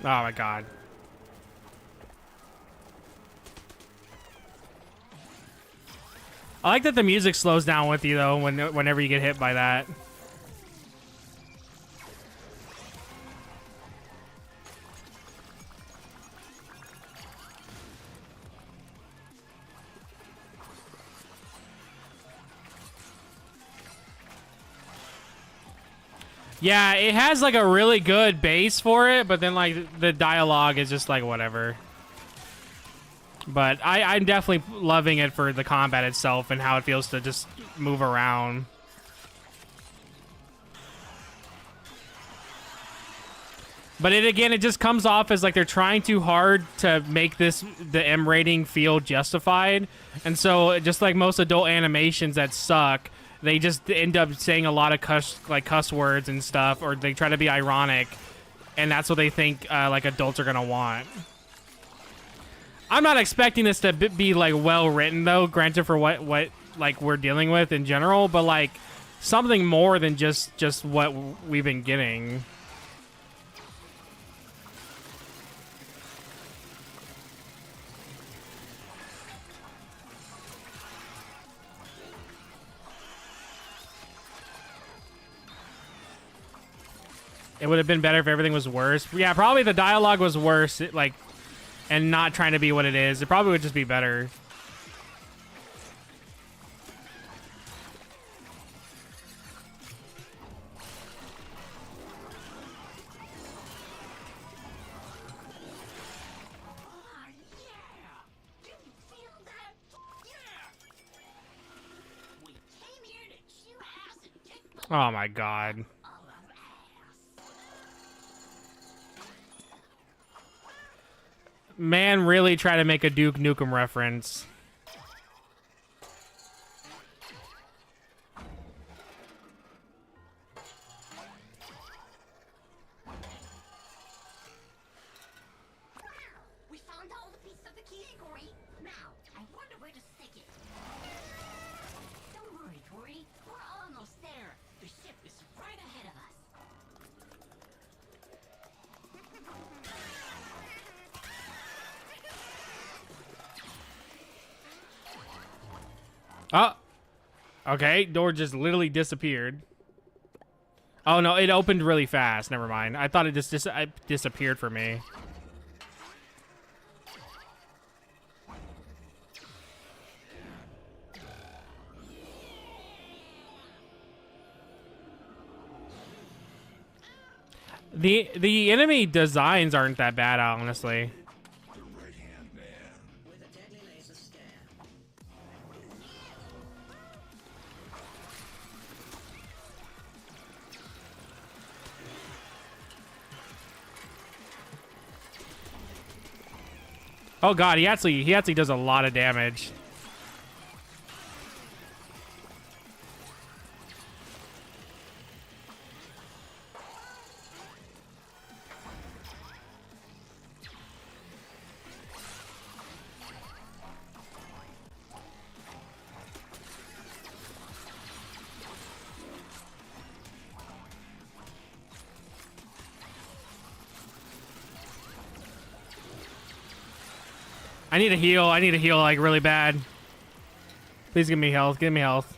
Oh my god. I like that the music slows down with you, though, whenever you get hit by that. Yeah, it has like a really good base for it, but then like the dialogue is just like whatever. But I'm definitely loving it for the combat itself and how it feels to just move around. But it just comes off as like they're trying too hard to make the M rating feel justified. And so just like most adult animations that suck, they just end up saying a lot of cuss words and stuff, or they try to be ironic, and that's what they think like adults are gonna want. I'm not expecting this to be like well written, though, granted, for what like we're dealing with in general, but like something more than just what we've been getting. It would have been better if everything was worse. Yeah, probably the dialogue was worse, like, and not trying to be what it is. It probably would just be better. Oh my god. Man really tried to make a Duke Nukem reference.
we found all the pieces of the key, Gory. Now, I wonder where to stick it. Don't worry, Gory. We're almost there. The ship is right ahead of us.
Oh. Okay, door just literally disappeared. Oh no, it opened really fast. Never mind. I thought it just disappeared for me. The enemy designs aren't that bad, honestly. Oh god, he actually does a lot of damage. I need a heal. I need a heal like really bad. Please give me health. Give me health.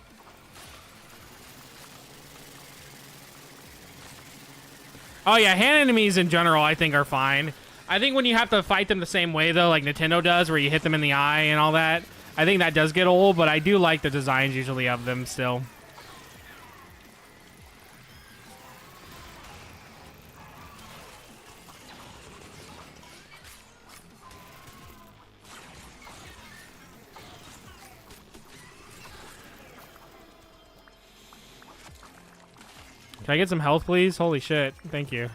Oh yeah, hand enemies in general I think are fine. I think when you have to fight them the same way though, like Nintendo does, where you hit them in the eye and all that, I think that does get old, but I do like the designs usually of them still. Can I get some health, please? Holy shit. Thank you.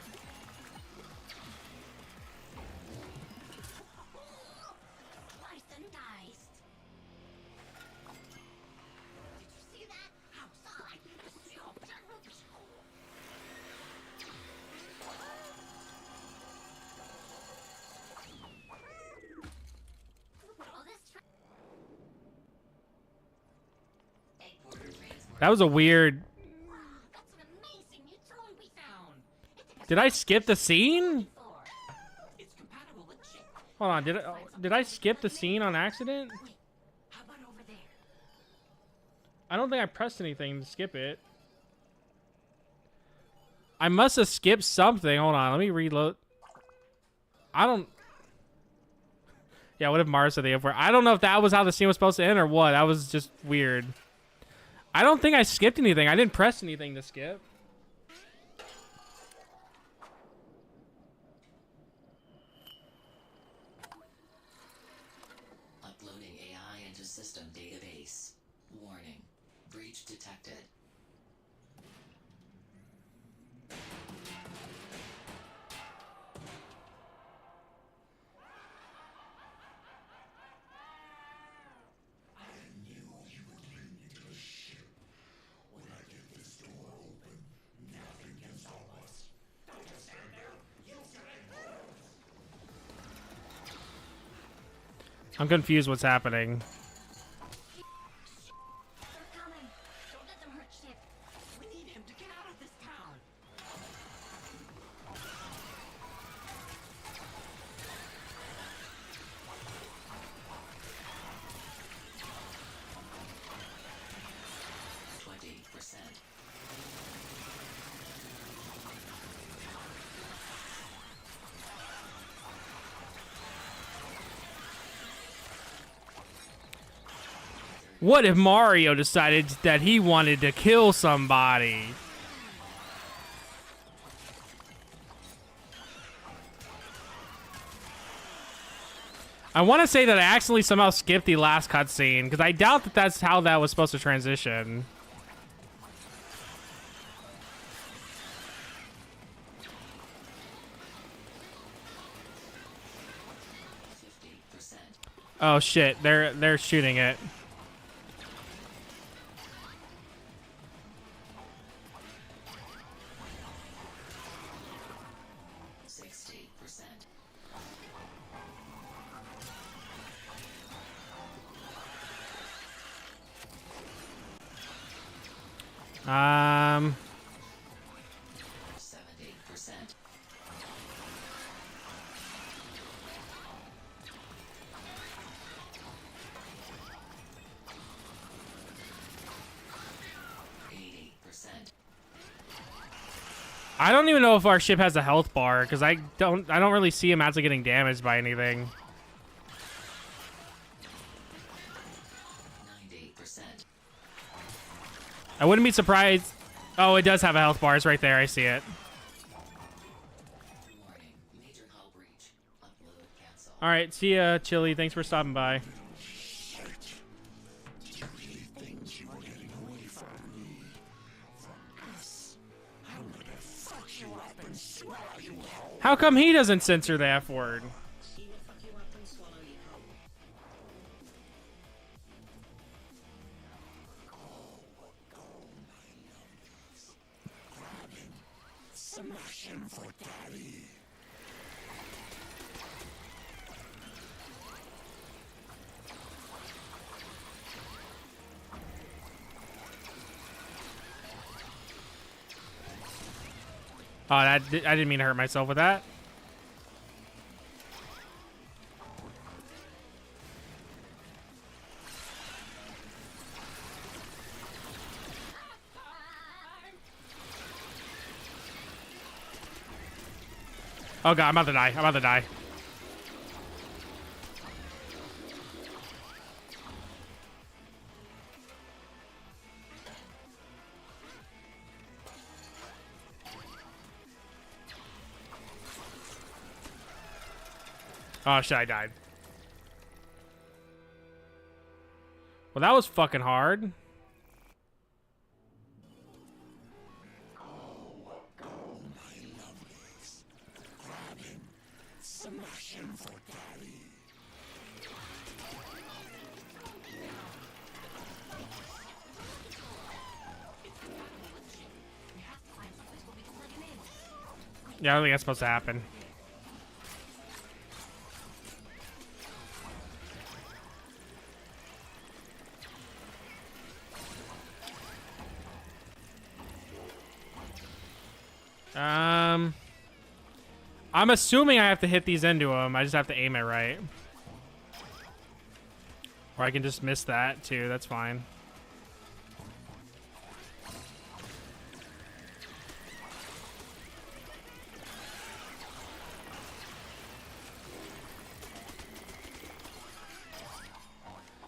That was a weird... Did I skip the scene? Hold on, did I skip the scene on accident? I don't think I pressed anything to skip it. I must have skipped something. Hold on, let me reload. I don't... Yeah, what if Mars said the F word? I don't know if that was how the scene was supposed to end or what. That was just weird. I don't think I skipped anything. I didn't press anything to skip.
Uploading AI into system database. Warning. Breach detected.
I'm confused what's happening. What if Mario decided that he wanted to kill somebody? I want to say that I accidentally somehow skipped the last cutscene, because I doubt that that's how that was supposed to transition. Oh shit, they're shooting it. Um,
70%.
I don't even know if our ship has a health bar because I don't really see him actually getting damaged by anything.
98%.
I wouldn't be surprised. Oh, it does have a health bar. It's right there. I see it.
Warning. Major hull breach. Upload cancel.
All right. See ya, Chili. Thanks for stopping by. How come he doesn't censor the F word? Oh, I didn't mean to hurt myself with that. Oh god, I'm about to die. I'm about to die. Oh shit, I died. Well, that was fucking hard. Yeah, I don't think that's supposed to happen. I'm assuming I have to hit these into him. I just have to aim it right. Or I can just miss that too. That's fine.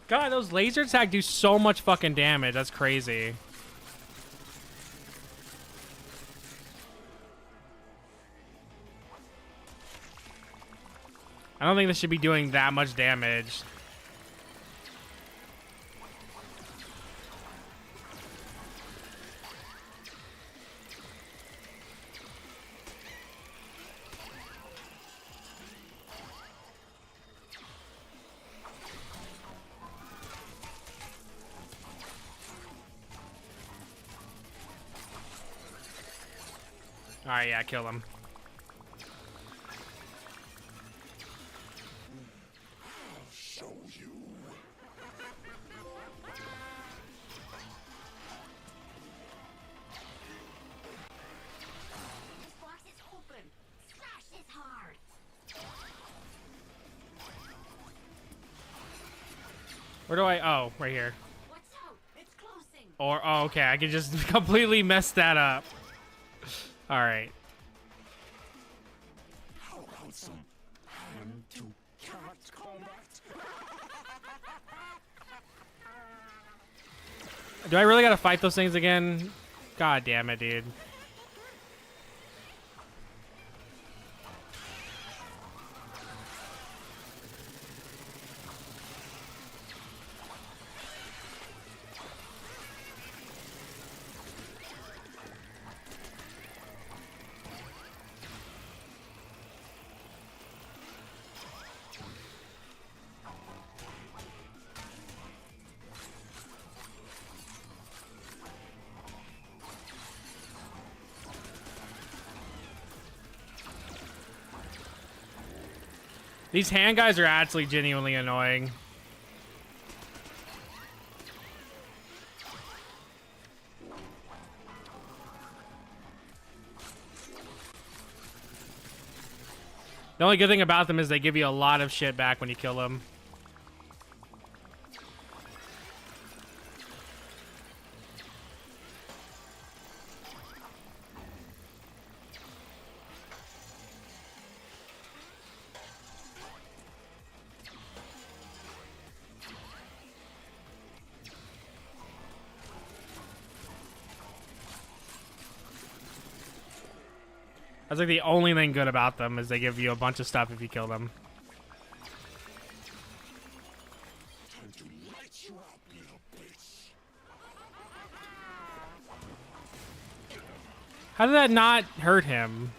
God, those laser attack do so much fucking damage. That's crazy. I don't think this should be doing that much damage. Alright, yeah, kill him. Where do I? Oh, right here. Or, oh, okay. I can just completely mess that up. All right. Do I really gotta fight those things again? God damn it, dude. These hand guys are actually genuinely annoying. The only good thing about them is they give you a lot of shit back when you kill them. That's like the only thing good about them is they give you a bunch of stuff if you kill them. How did that not hurt him?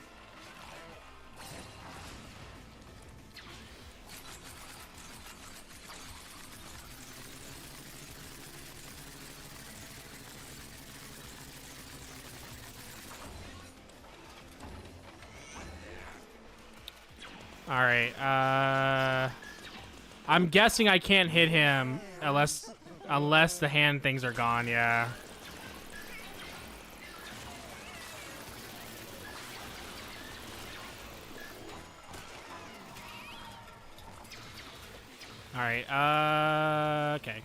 All right. I'm guessing I can't hit him unless the hand things are gone. Yeah. All right. Okay.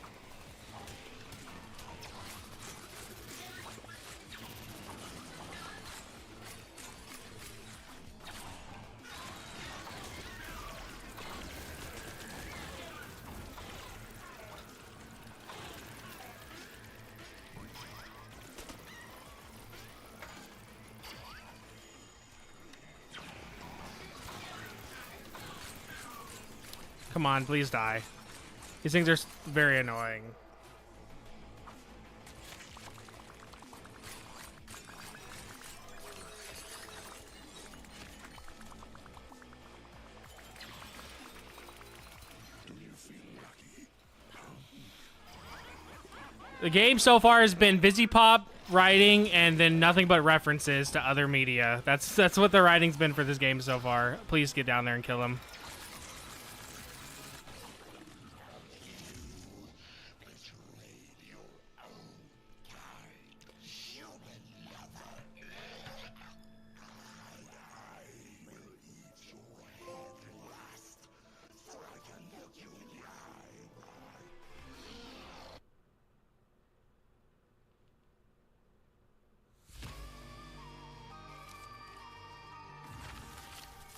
Come on, please die. These things are very annoying. The game so far has been busy pop, writing, and then nothing but references to other media. That's what the writing's been for this game so far. Please get down there and kill him.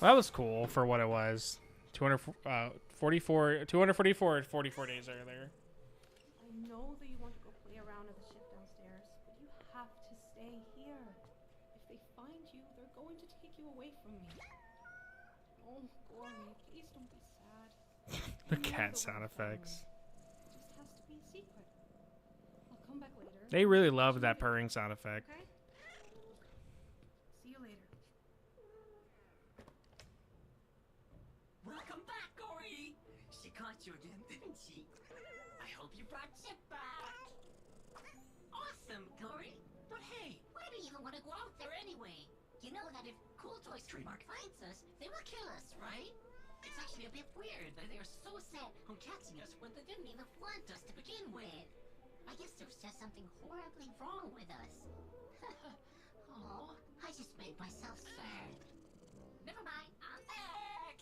Well, that was cool for what it was. 244 at 44 days earlier.
I know that you want to go play around at the ship downstairs, but you have to stay here. If they find you, they're going to take you away from me. Oh, Gory, please don't be sad.
The cat sound effects.
It just has to be a secret. I'll come back later.
They really love that purring sound effect.
Okay? See you later.
Welcome back, Gory! She caught you again, didn't she? I hope you brought Chip back! Awesome, Gory! But hey, why do you even want to go out there anyway? You know that if Cool Toys Trademark finds us, they will kill us, right? It's actually a bit weird that they are so set on catching us when they didn't even want us to begin with. I guess there was just something horribly wrong with us. Oh, I just made myself sad. Never mind, I'm back!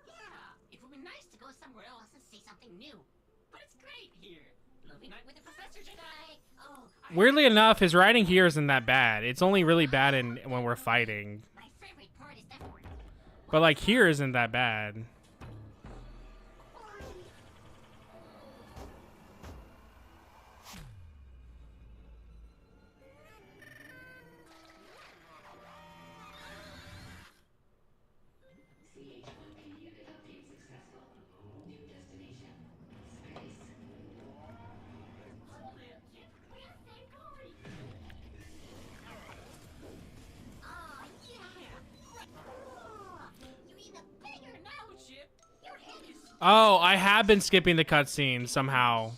Yeah, it would be nice to go somewhere else and see something new. But it's great here. Lovely night with the Professor Jedi. Oh,
Weirdly enough, his writing here isn't that bad. It's only really bad when we're fighting.
my favorite part is that
But like here isn't that bad.
CH-1P unit update successful. New destination. Space.
Hold it, Chip. We have to save Gory. Oh, yeah. You're even bigger now, Chip. Your head is
Oh, I have been skipping the cutscenes somehow.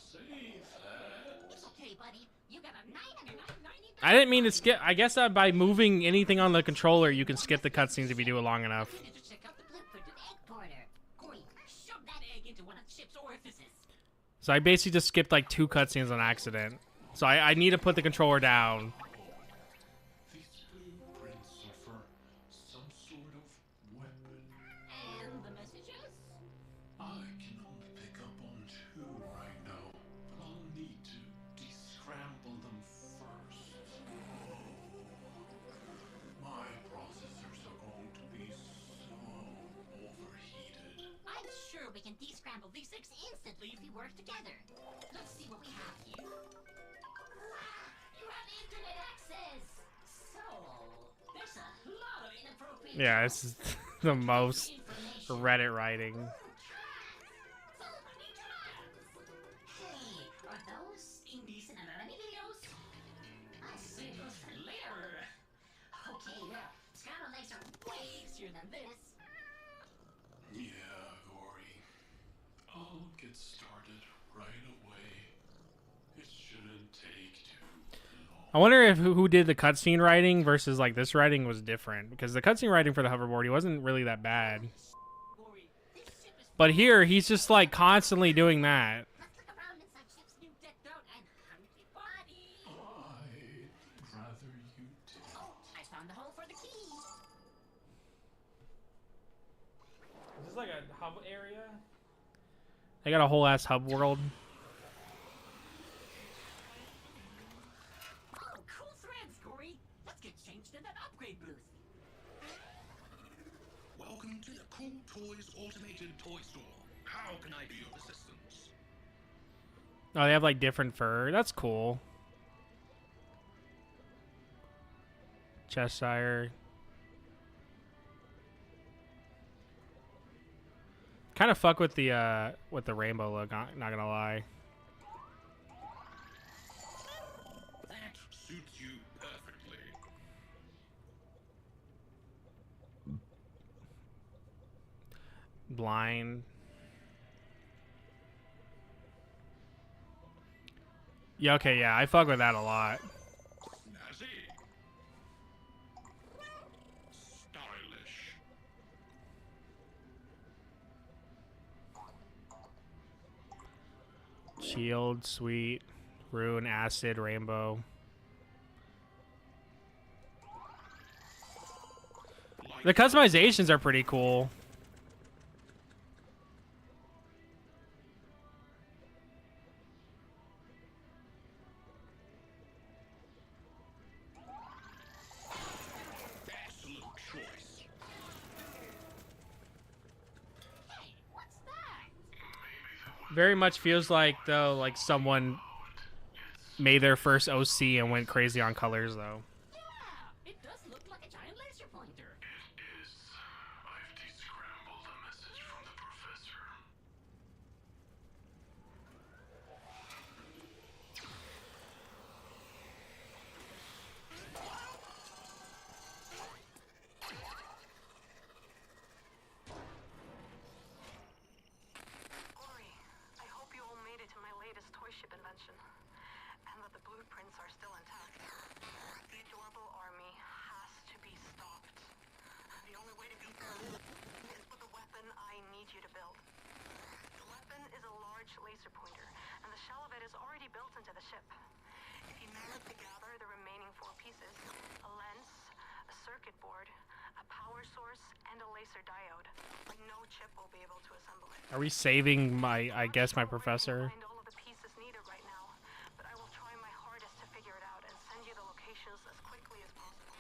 It's okay, buddy. You got a 999.
I didn't mean to skip. I guess by moving anything on the controller, you can skip the cutscenes if you do it long enough.
We need to check out the blueprint of egg porter. Gory, shove that egg into one of Chip's orifices.
So I basically just skipped like 2 cutscenes on accident. So I need to put the controller down.
These blueprints are for some sort of weapon.
And the messages?
I can only pick up on 2 right now, but I'll need to descramble them first. My processors are going to be so overheated.
I'm sure we can descramble these things instantly if we work together. Let's see what we have here. Wow, you have internet access! So, there's a lot
Yeah, this is the most Reddit writing.
Hey, are those indecent anatomy videos? I see those later. Okay, scrambled eggs are way easier than this.
Yeah, Gory. I'll get started right away. It shouldn't take too long.
I wonder if who did the cutscene writing versus like this writing was different, because the cutscene writing for the hoverboard, he wasn't really that bad. But here, he's just like constantly doing that.
Let's look around inside ship's new decked out and hungry body.
I'd rather you did.
Oh, I found the hole for the key.
Is this like a hub area? They got a whole ass hub world.
Oh, cool threads, Gory. Let's get changed in that upgrade booth.
Welcome to the Cool Toys Automated Toy Store. How can I be of assistance?
Oh, they have like different fur. That's cool. Cheshire. Kind of fuck with the rainbow look. Not gonna lie.
That suits you perfectly.
Blind. Yeah, okay, yeah, I fuck with that a lot.
Snazzy. Stylish.
Shield, sweet, rune, acid, rainbow. The customizations are pretty cool.
Excellent choice.
Hey, what's that?
Very much feels like though, like someone made their first OC and went crazy on colors though.
Yeah, it does look like a giant laser pointer.
It is. I've descrambled a message from the professor.
Ori, I hope you all made it to my latest toy ship invention, and that the blueprints are still intact. The adorable army has to be stopped. The only way to beat them is with the weapon I need you to build. The weapon is a large laser pointer, and the shell of it is already built into the ship. If you manage to gather the remaining 4 pieces, a lens, a circuit board, a power source, and a laser diode, no chip will be able to assemble it.
Are we saving my, I guess, my professor?
Find all of the pieces needed right now, but I will try my hardest to figure it out and send you the locations as quickly as possible.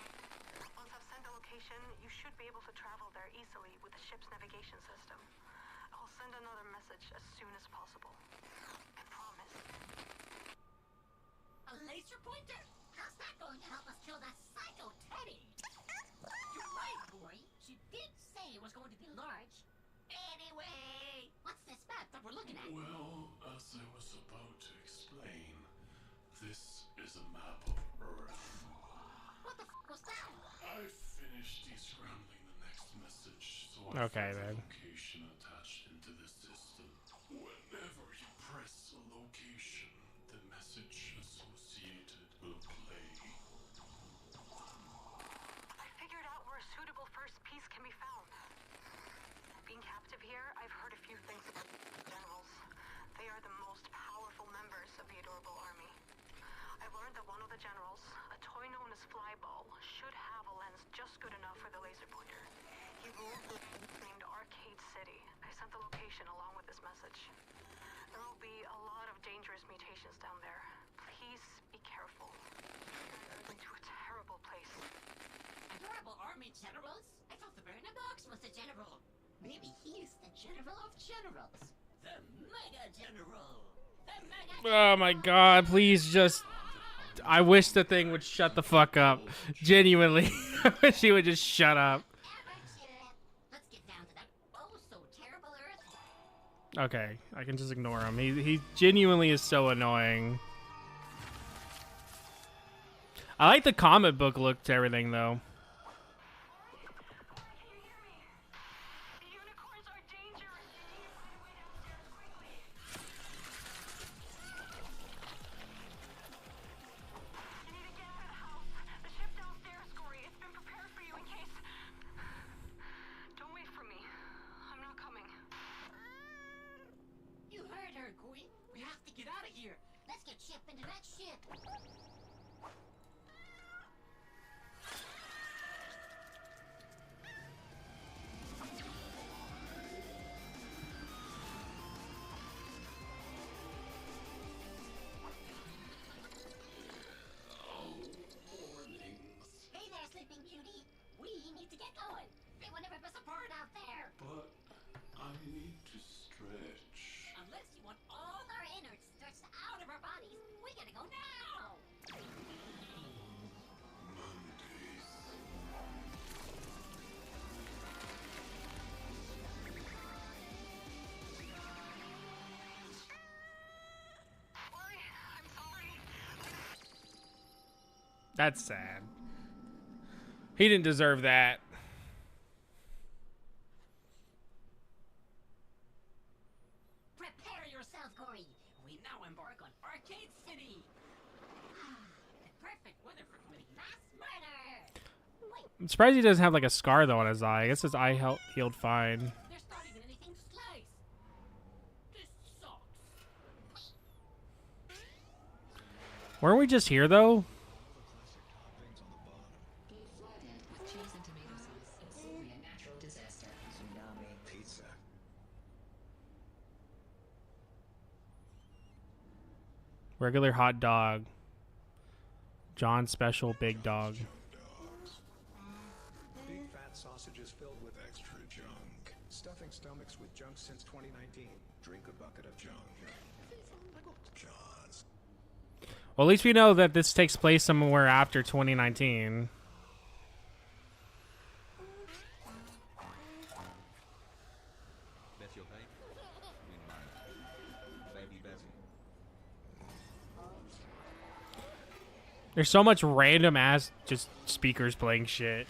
Once I've sent the location, you should be able to travel there easily with the ship's navigation system. I will send another message as soon as possible. I promise.
A laser pointer? How's that going to help us kill that psycho Teddy? You're right, boy. She did say it was going to be large. Anyway, what's this map that we're looking at?
Well, as I was about to explain, this is a map of Earth.
What the f was that?
I finished descrambling the next message, so I
Okay,
found
then.
the location attached into the system. Whenever you press a location, the message associated will play.
I figured out where a suitable first piece can be found. Being captive here, I've heard a few things about generals. They are the most powerful members of the adorable army. I've learned that one of the generals, a toy known as Flyball, should have a lens just good enough for the laser pointer. He ruled the named Arcade City. I sent the location along with this message. There will be a lot of dangerous mutations down there. Please be careful. You're into a terrible place.
Adorable army generals? I thought the Bernabox was the general. Maybe he's the general of generals. The Mega General. The Mega
Oh my god, please just... I wish the thing would shut the fuck up. Genuinely. I wish he would just shut up. Okay, I can just ignore him. He genuinely is so annoying. I like the comic book look to everything, though.
You heard her, Gui. We have to get out of here. Let's get Chip into that ship. Hey there, Sleeping Beauty. We need to get going. They will never miss a bird out there.
But I need to stretch.
Unless you want all our innards stretched out of our bodies, we gotta go now.
That's sad. He didn't deserve that.
Prepare yourself, Gory. We now embark on Arcade City. The perfect weather for committing mass murder. Wait,
I'm surprised he doesn't have like a scar though on his eye. I guess his eye healed fine.
there's not even anything to slice. This sucks.
Weren't we just here though?
Flooded with cheese and tomato sauce in solely a natural disaster.
Tsunami pizza.
Regular hot dog. John special big dog.
Big fat sausages filled with extra junk. Stuffing stomachs with junk since 2019. Drink a bucket of junk. John's.
Well, at least we know that this takes place somewhere after 2019.
That's your name? Win Rar. Baby Bessie.
There's so much random ass just speakers playing shit.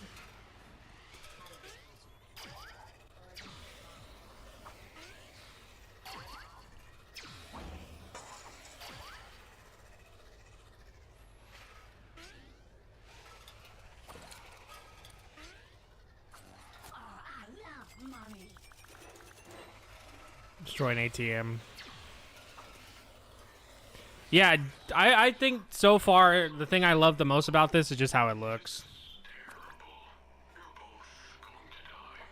Oh, I love money.
Destroy an ATM. Yeah, I think so far the thing I love the most about this is just how it looks.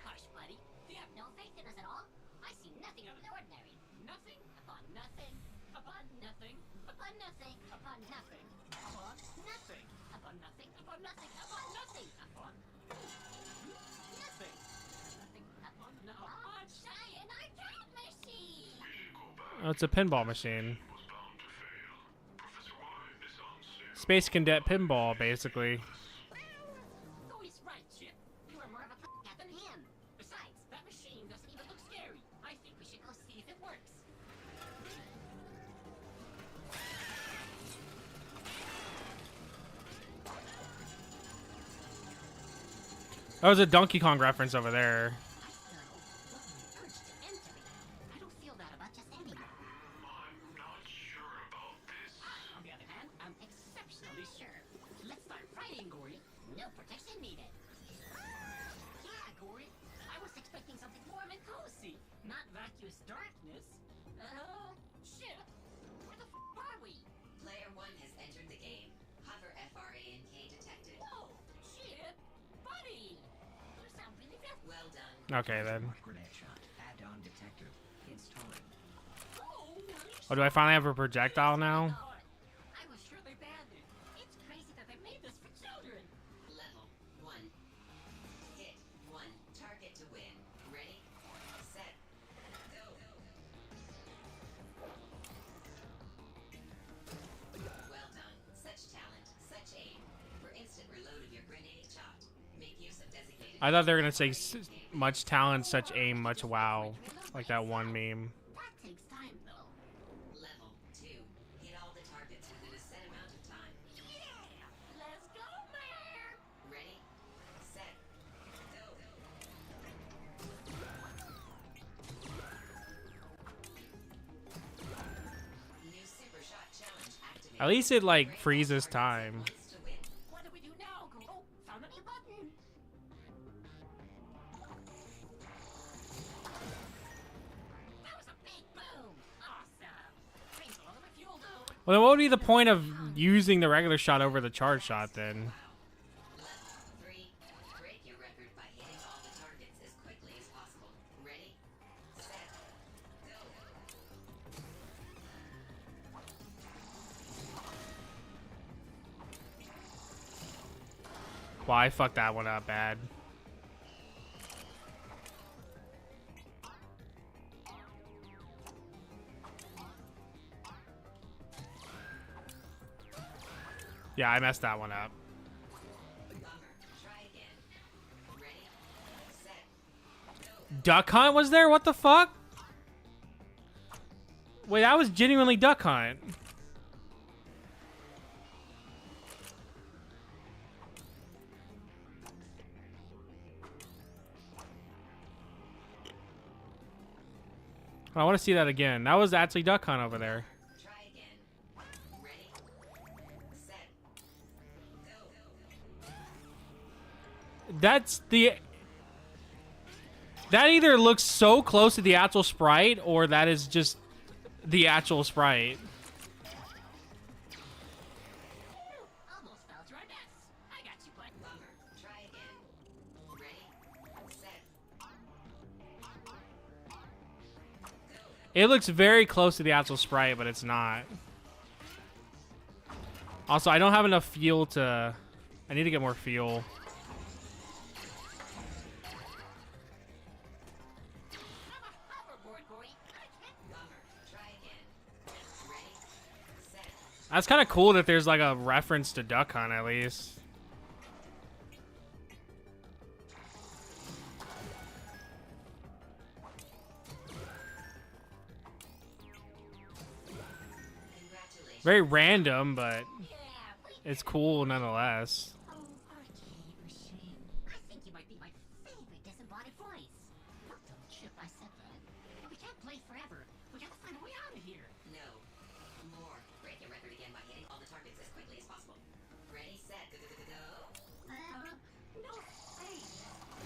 Hush, buddy. Do you have no faith in us at all? I see nothing out of the ordinary. Nothing upon nothing upon nothing upon nothing upon nothing upon nothing upon nothing upon nothing upon nothing upon nothing. Nothing upon no. Oh, giant arcade machine.
Oh, it's a pinball machine. Space Cadet pinball, basically.
Oh, he's right, Chip. You are more of a cat than him. Besides, that machine doesn't even look scary. I think we should go see if it works.
That was a Donkey Kong reference over there.
I don't feel that about just anyone.
I'm not sure about this.
On the other hand, I'm exceptionally sure. Let's start fighting, Gory. No protection needed. Yeah, Gory. I was expecting something warm and cozy, not vacuous darkness. Oh, shit. Where the are we?
Player 1 has entered the game. Hover FRANK detected.
Whoa, shit. Buddy. You sound really deaf.
Well done.
Okay, then.
Grenade shot. Add-on detector. Installing.
Oh, do I finally have a projectile now?
I was sure they banned it. It's crazy that they made this for children.
Level 1. Hit 1. Target to win. Ready? Set. Go. Well done. Such talent. Such aim. For instant reload of your grenade shot. Make use of designated...
I thought they were gonna say much talent, such aim, much wow, like that one meme. At least it like freezes time.
What do we do now? Oh, found a new button. That was a big boom. Awesome. Thanks a lot of fuel though.
Well, then what would be the point of using the regular shot over the charge shot then?
Break your record by hitting all the targets as quickly as possible. Ready, set, go.
Well, I fucked that one up bad. Yeah, I messed that one up. Duck Hunt was there? What the fuck? Wait, that was genuinely Duck Hunt. I want to see that again. That was actually Duck Hunt over there. That's the... That either looks so close to the actual sprite, or that is just the actual sprite.
Almost fell to our deaths. I got you, bud.
Bummer. Try again. Ready, set.
It looks very close to the actual sprite, but it's not. Also, I don't have enough fuel to... I need to get more fuel. That's kind of cool that there's like a reference to Duck Hunt at least. Very random, but it's cool nonetheless.
Oh, arcade machine. I think you might be my favorite disembodied voice. Don't ship I said that. We can't play forever. We gotta find a way out of here.
No. More. Break your record again by hitting all the targets as quickly as possible. Ready, set, go, go, go, go.
No way.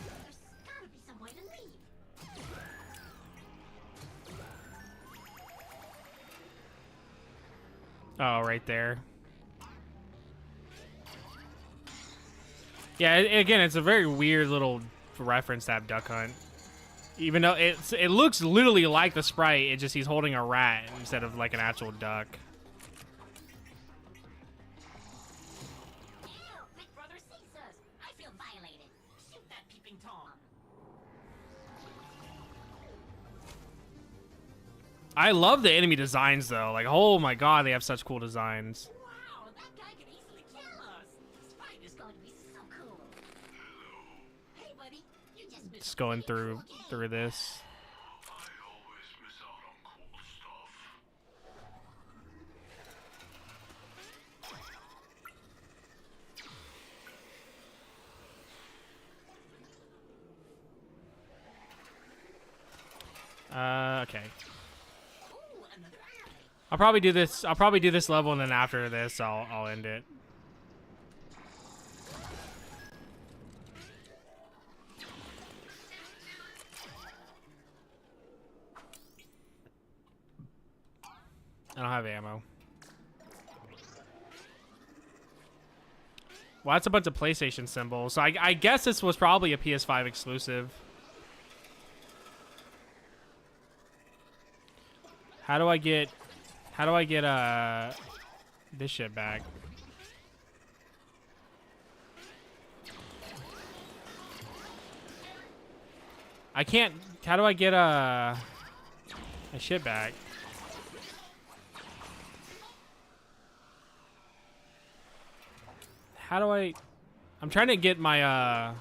There's gotta be some way to leave.
Oh, right there. Yeah, again, it's a very weird little reference to have Duck Hunt. Even though it looks literally like the sprite, it just he's holding a rat instead of like an actual duck.
Ew, Big Brother sees us. I feel violated. Shoot that peeping Tom.
I love the enemy designs though. Like, oh my god, they have such cool designs.
Wow, that guy can easily kill us. This fight is going to be so cool. Hey, buddy, you just missed
Just going through this. Okay. I'll probably do this. I'll probably do this level, and then after this, I'll end it. I don't have ammo. Well, that's a bunch of PlayStation symbols. So I guess this was probably a PS5 exclusive. How do I get this shit back? I can't. How do I get my shit back? How do I? I'm trying to get my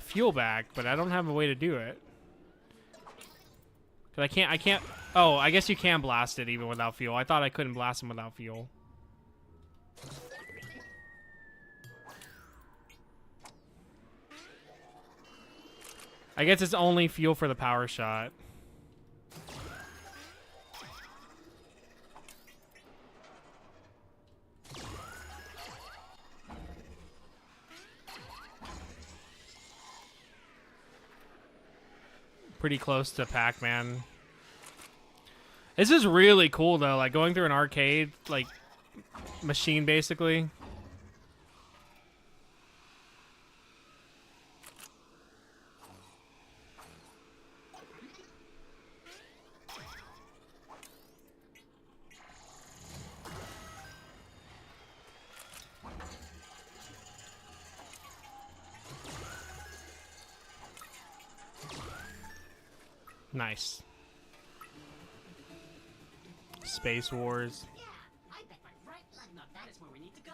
fuel back, but I don't have a way to do it. Cause I can't. Oh, I guess you can blast it even without fuel. I thought I couldn't blast them without fuel. I guess it's only fuel for the power shot. pretty close to Pac-Man. This is really cool though, like going through an arcade like machine basically. Nice. Space Wars.
Yeah, I bet my right leg nut that is where we need to go.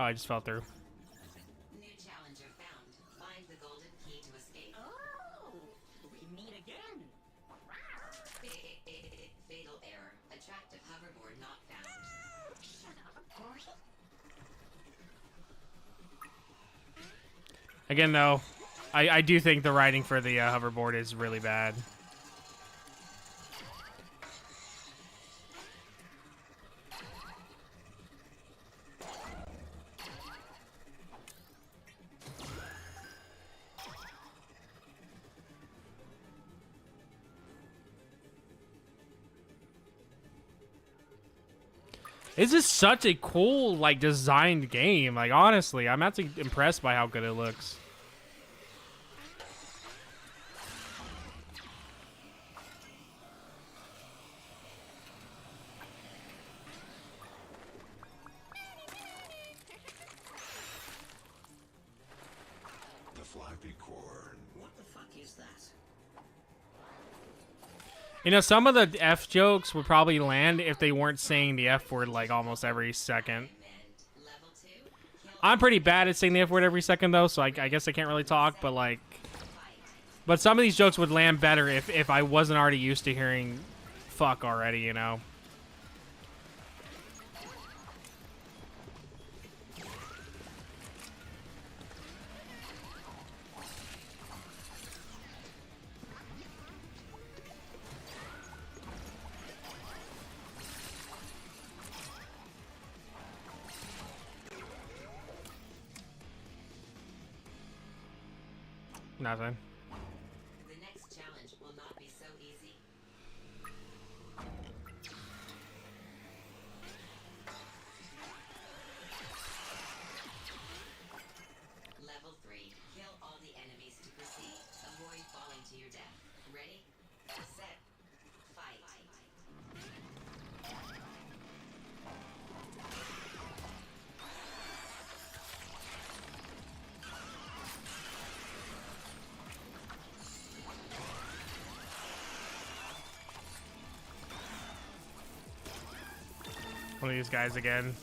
Oh, I just fell through.
New challenger found. Find the golden key to escape.
Oh, we meet again.
Fatal error. Attractive hoverboard not found.
Shut up, Corey.
Again, though, I do think the writing for the hoverboard is really bad. This is such a cool, like, designed game. Like, honestly, I'm actually impressed by how good it looks.
The flappy cord.
What the fuck is that?
You know, some of the F jokes would probably land if they weren't saying the F word, like, almost every second. I'm pretty bad at saying the F word every second, though, so I guess I can't really talk, but, like... But some of these jokes would land better if I wasn't already used to hearing fuck already, you know? Nothing.
The next challenge will not be so easy. Level 3. Kill all the enemies to proceed. Avoid falling to your death. Ready? Set. Fight.
One of these guys again.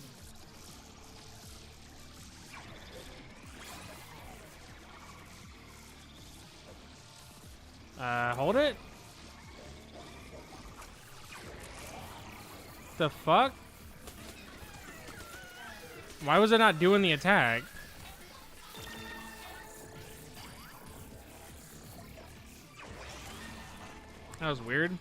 Hold it? The fuck? Why was it not doing the attack? That was weird.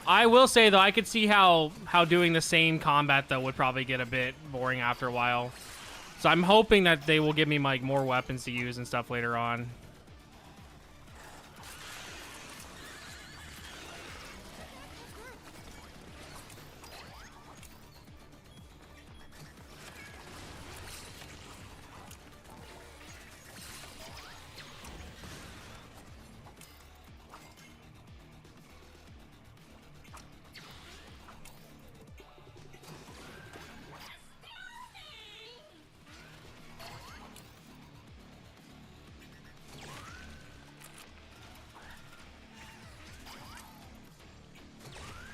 I will say though, I could see how doing the same combat though would probably get a bit boring after a while. So I'm hoping that they will give me like more weapons to use and stuff later on.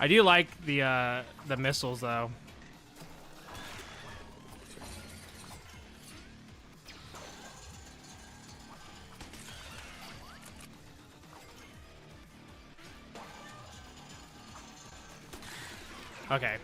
I do like the missiles though. Okay.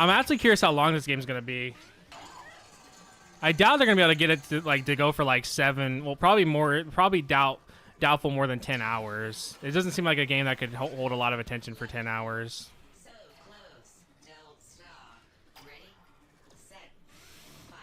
I'm actually curious how long this game's gonna be. I doubt they're gonna be able to get it to, like, to go for like 7. Well, probably more. Probably doubtful more than 10 hours. It doesn't seem like a game that could hold a lot of attention for 10 hours.
So close. Don't stop. Ready, set, fight.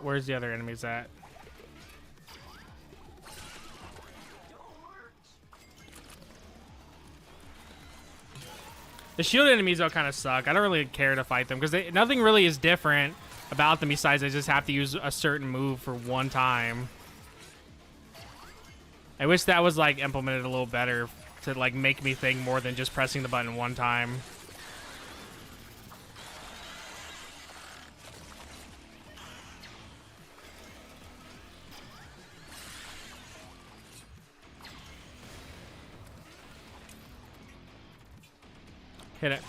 Where's the other enemies at? The shield enemies though kind of suck. I don't really care to fight them because nothing really is different about them besides they just have to use a certain move for one time. I wish that was like implemented a little better to like make me think more than just pressing the button one time. Hit it.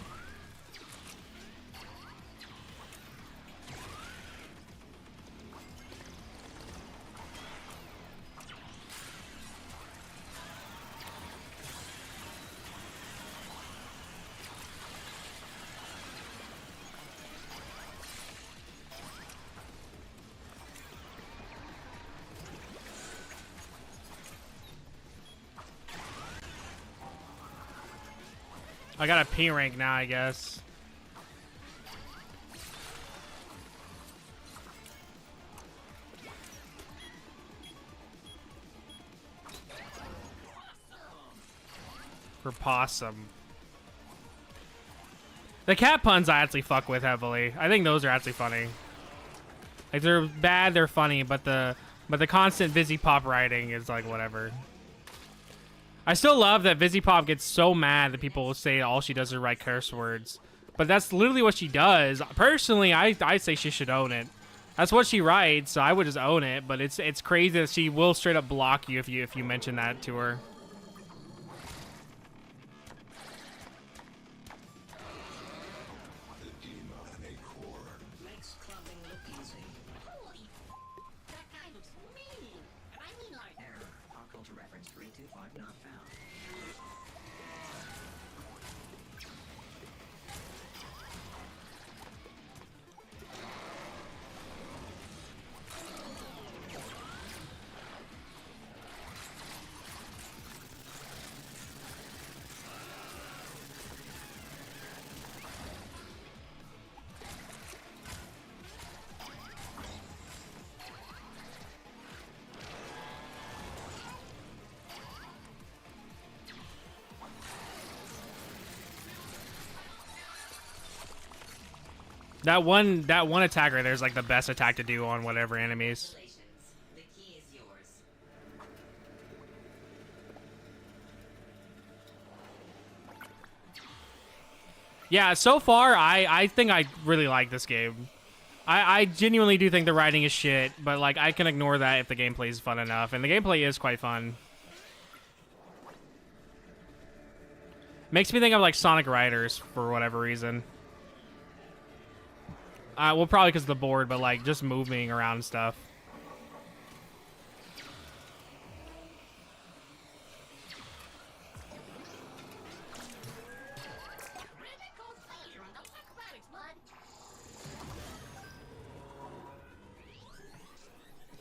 I got a P rank now, I guess. For possum. The cat puns I actually fuck with heavily. I think those are actually funny. Like they're bad, they're funny, but the constant Vizzy Pop writing is like whatever. I still love that Vizzy Pop gets so mad that people will say all she does is write curse words. But that's literally what she does. Personally, I say she should own it. That's what she writes, so I would just own it. But it's crazy that she will straight up block you if you mention that to her.
Makes clubbing look easy.
Holy, that guy looks mean. And I mean like
Error. Pop culture reference 325 not found.
That one attack right there is like the best attack to do on whatever enemies.
The key is yours.
Yeah, so far I think I really like this game. I genuinely do think the writing is shit, but like I can ignore that if the gameplay is fun enough, and the gameplay is quite fun. Makes me think of like Sonic Riders for whatever reason. Well, probably because of the board, but like just moving around and stuff.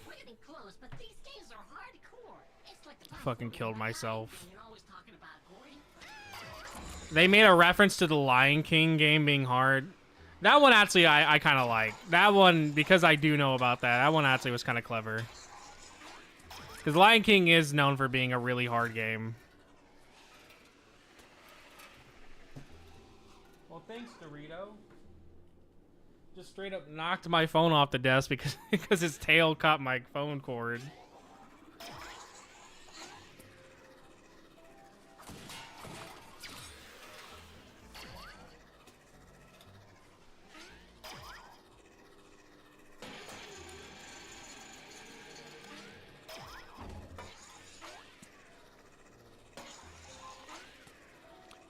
we're getting close, but these games are hardcore. It's like the
Fucking killed myself.
you're always talking about gory.
They made a reference to the Lion King game being hard. That one actually I kind of like. That one, because I do know about that, that one actually was kind of clever. Because Lion King is known for being a really hard game. Well, thanks, Dorito. Just straight up knocked my phone off the desk because because his tail caught my phone cord.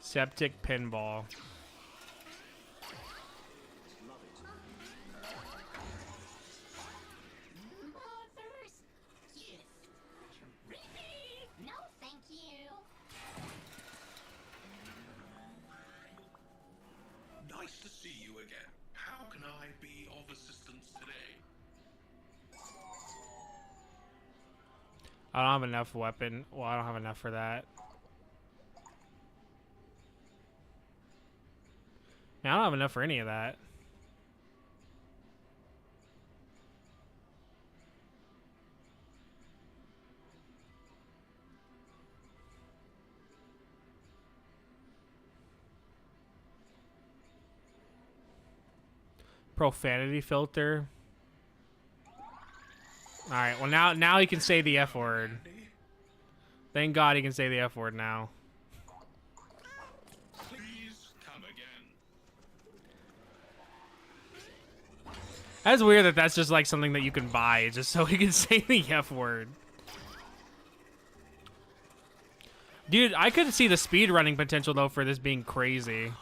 Septic pinball.
Mother's kiss. Really? No, thank you.
Nice to see you again. How can I be of assistance today?
I don't have enough weapon. Well, I don't have enough for that. Man, I don't have enough for any of that. Profanity filter. All right. Well, now he can say the F word. Thank God he can say the F word now.
Please come again.
That's weird that that's just like something that you can buy just so he can say the F word. Dude, I could see the speed running potential though for this being crazy.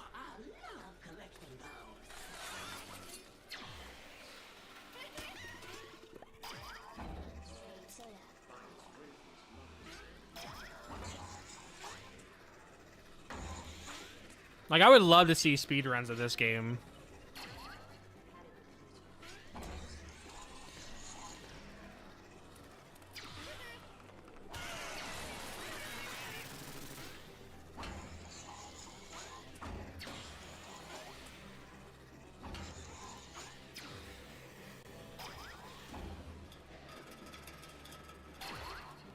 Like, I would love to see speedruns of this game.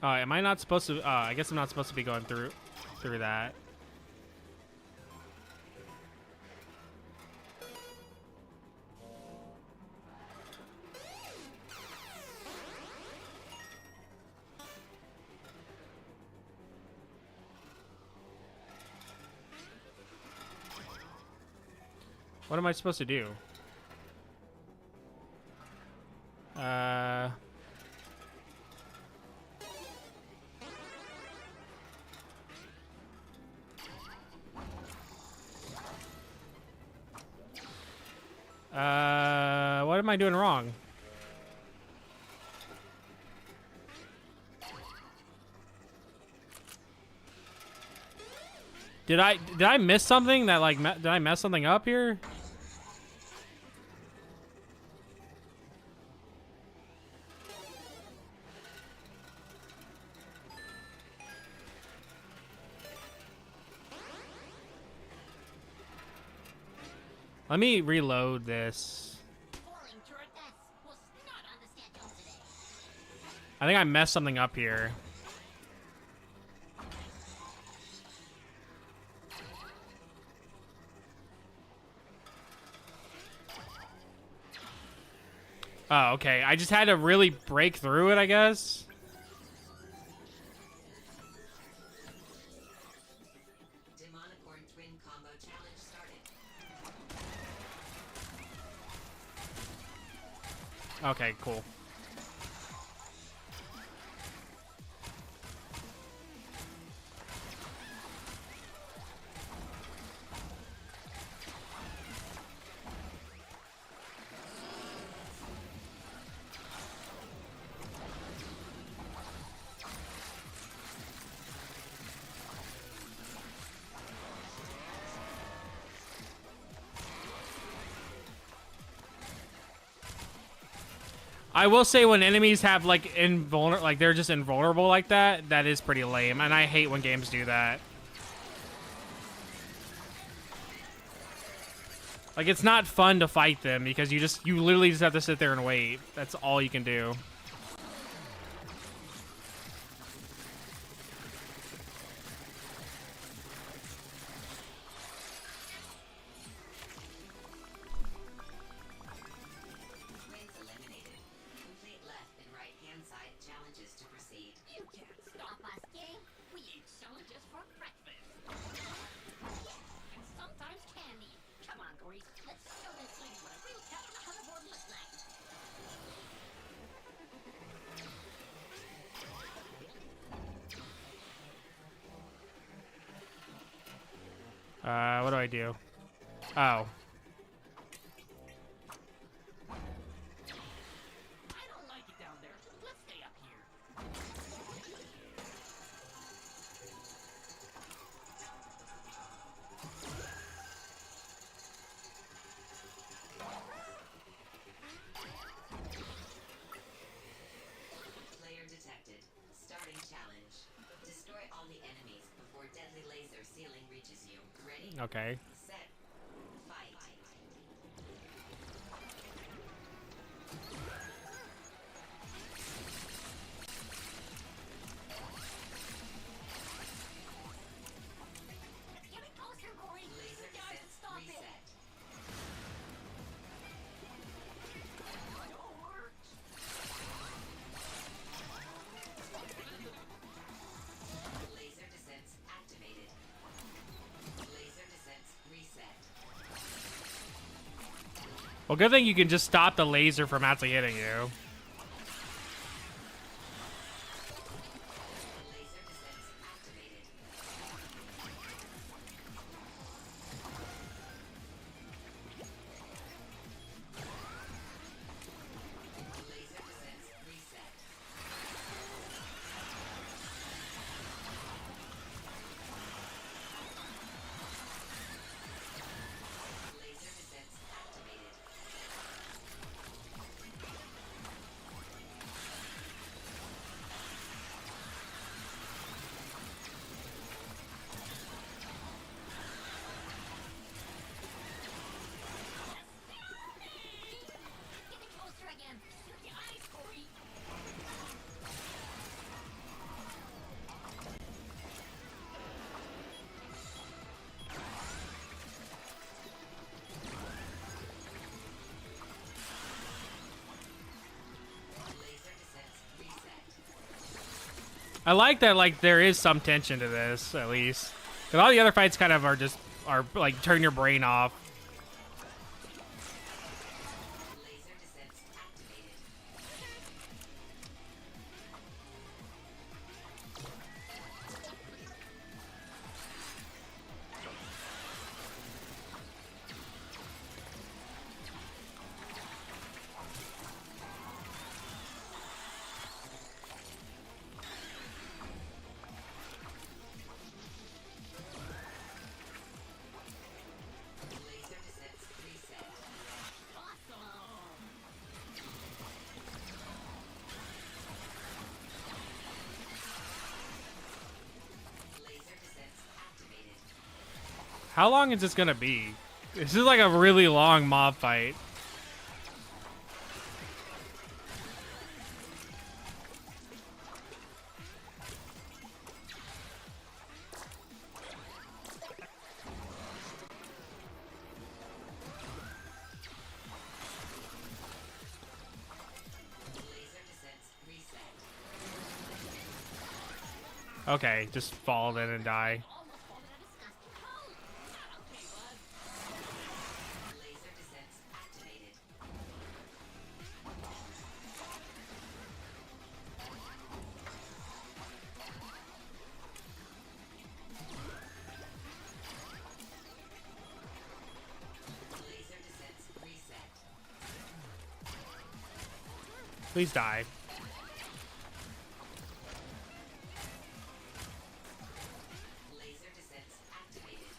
Am I not supposed to? I guess I'm not supposed to be going through that. What am I supposed to do? What am I doing wrong? Did I miss something that like did I mess something up here? Let me reload this. I think I messed something up here. Oh, okay. I just had to really break through it, I guess. Okay, cool. I will say when enemies have like they're just invulnerable like that, that is pretty lame, and I hate when games do that. Like, it's not fun to fight them because you literally just have to sit there and wait. That's all you can do. What do I do? Oh.
I don't like it down there. Let's stay up here.
Player detected. Starting challenge. Destroy all the enemies before deadly laser ceiling reaches you. Ready?
Okay.
Set. Fight.
Get me closer, Corey.
Laser
Guys,
defense
stop it.
reset. Laser defense activated. Laser defense reset.
Well, good thing you can just stop the laser from actually hitting you.
Laser defense activated. Laser defense reset. Laser defense activated.
Get me closer again. Shoot the eyes, Corey.
Laser defense reset.
I like that, like, there is some tension to this, at least. Because all the other fights kind of are just, like, turn your brain off.
Laser defense activated. Laser defense reset. Laser defense activated.
How long is this gonna be? This is like a really long mob fight.
Laser defense reset.
Okay, just fall in and die.
Laser defense activated. Laser defense reset.
Please die.
Laser defense activated.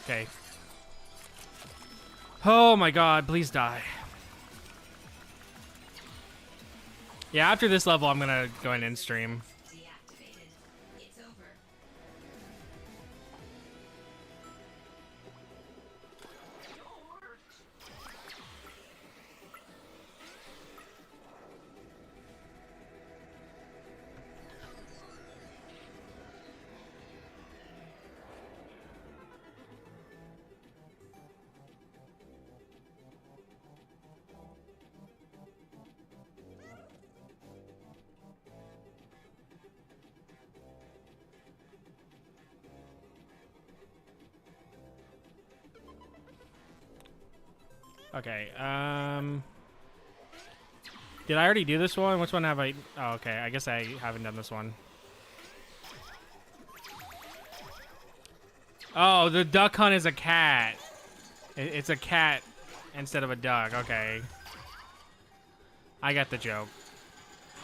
Okay. Oh my god, please die. Yeah, after this level, I'm gonna go and end stream.
Deactivated. It's over.
Okay, did I already do this one? Which one have I? Oh, okay, I guess I haven't done this one. Oh, the duck hunt is a cat. It's a cat instead of a duck. Okay. I got the joke.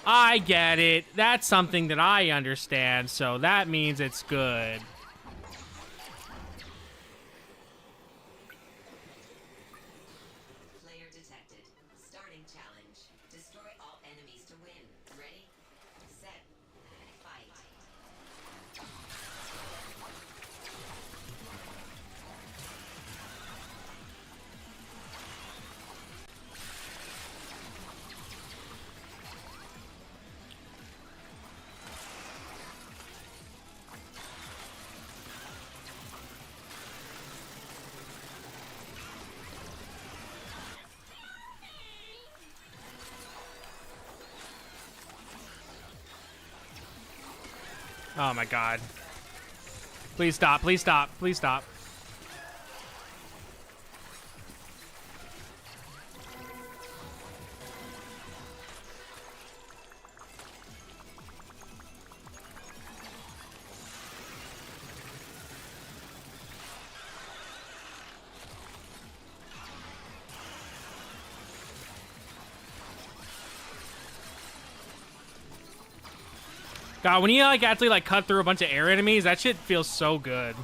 I get it. That's something that I understand, so that means it's good.
Player detected. Starting challenge. Destroy all enemies to win. Ready? Set. Fight.
Oh my god. Please stop, please stop, please stop. God, when you like actually like cut through a bunch of air enemies, that shit feels so good.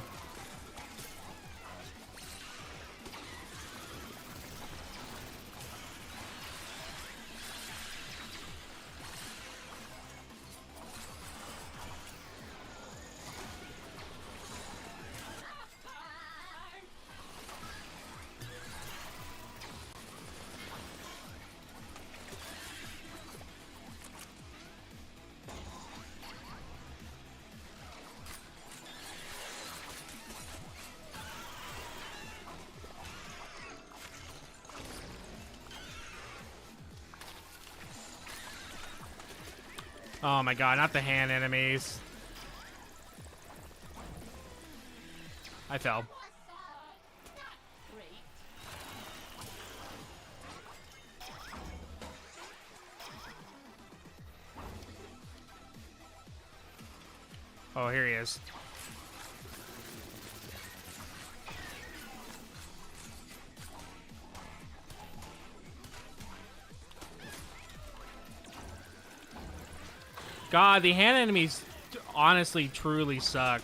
Oh my god, not the hand enemies. I fell. Oh, here he is. God, the hand enemies honestly truly suck.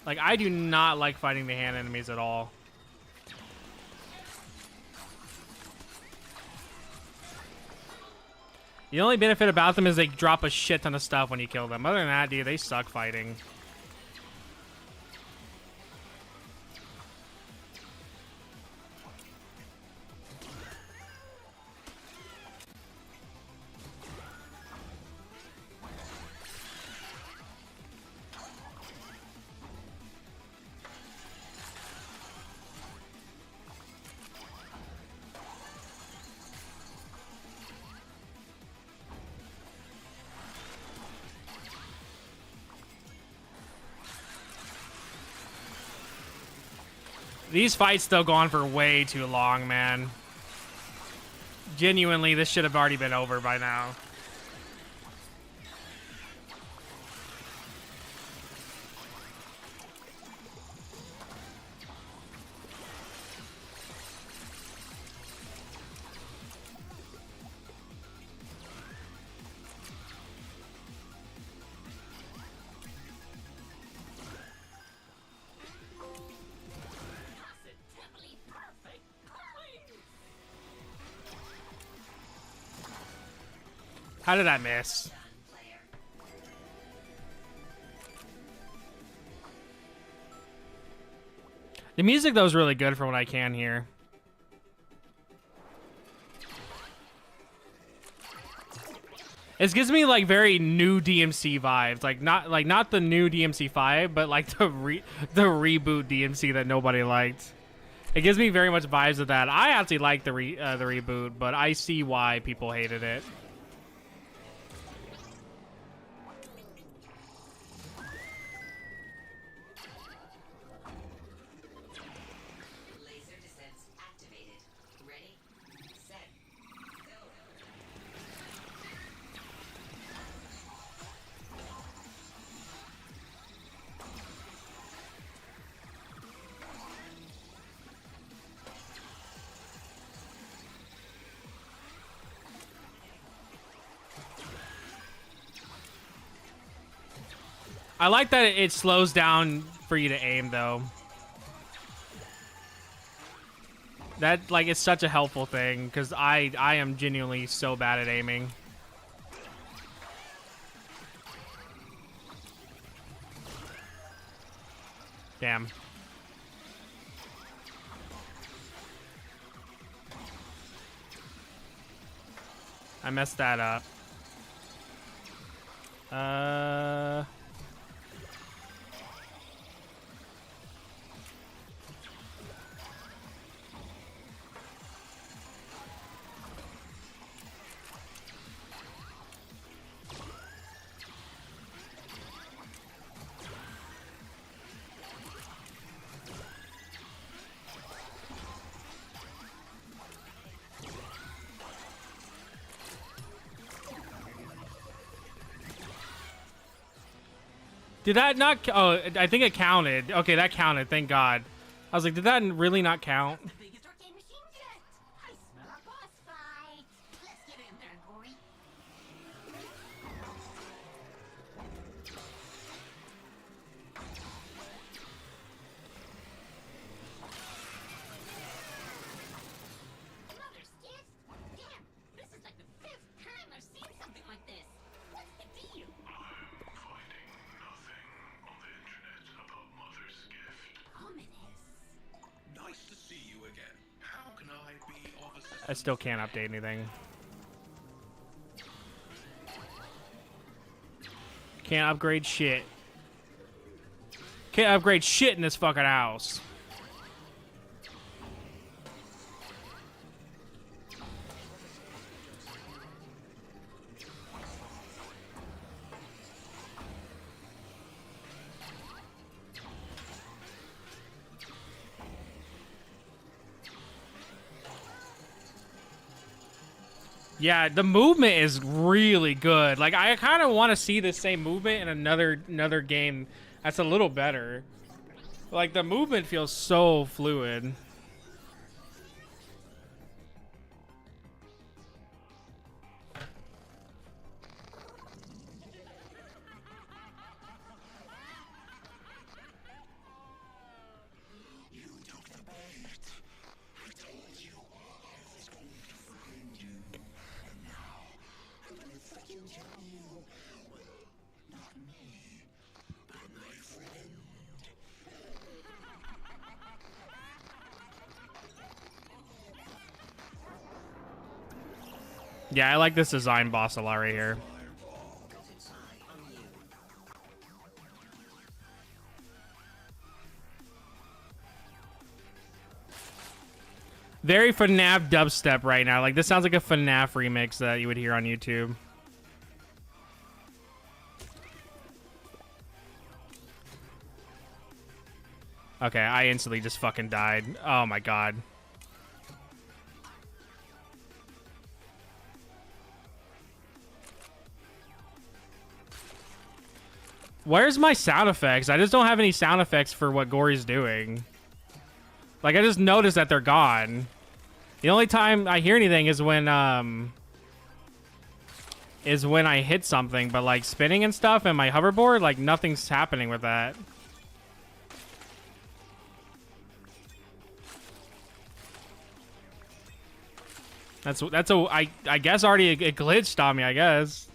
Like, I do not like fighting the hand enemies at all. The only benefit about them is they drop a shit ton of stuff when you kill them. Other than that, dude, they suck fighting. These fights still go on for way too long, man. Genuinely, this should have already been over by now. How did I miss? The music, though, is really good from what I can hear. It gives me like very new DMC vibes, like not the new DMC5, but like the reboot DMC that nobody liked. It gives me very much vibes of that. I actually like the reboot, but I see why people hated it.
Laser descents activated.
I like that it slows down for you to aim, though. That, like, it's such a helpful thing, because I am genuinely so bad at aiming. Damn. I messed that up. Did that not? Oh, I think it counted. Okay, that counted. Thank God. I was like, did that really not count? I still can't update anything. Can't upgrade shit. Can't upgrade shit in this fucking house. Yeah, the movement is really good. Like, I kind of want to see the same movement in another game that's a little better. Like, the movement feels so fluid. Yeah, I like this design boss a lot right here. Very FNAF dubstep right now. Like, this sounds like a FNAF remix that you would hear on YouTube. Okay, I instantly just fucking died. Oh my God. Where's my sound effects? I just don't have any sound effects for what Gory's doing. Like, I just noticed that they're gone. The only time I hear anything is when I hit something, but like spinning and stuff and my hoverboard, like nothing's happening with that. I guess already it glitched on me, I guess.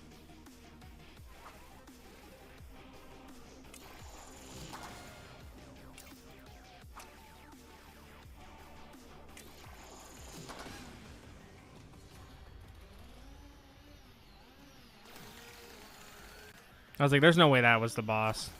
I was like, there's no way that was the boss.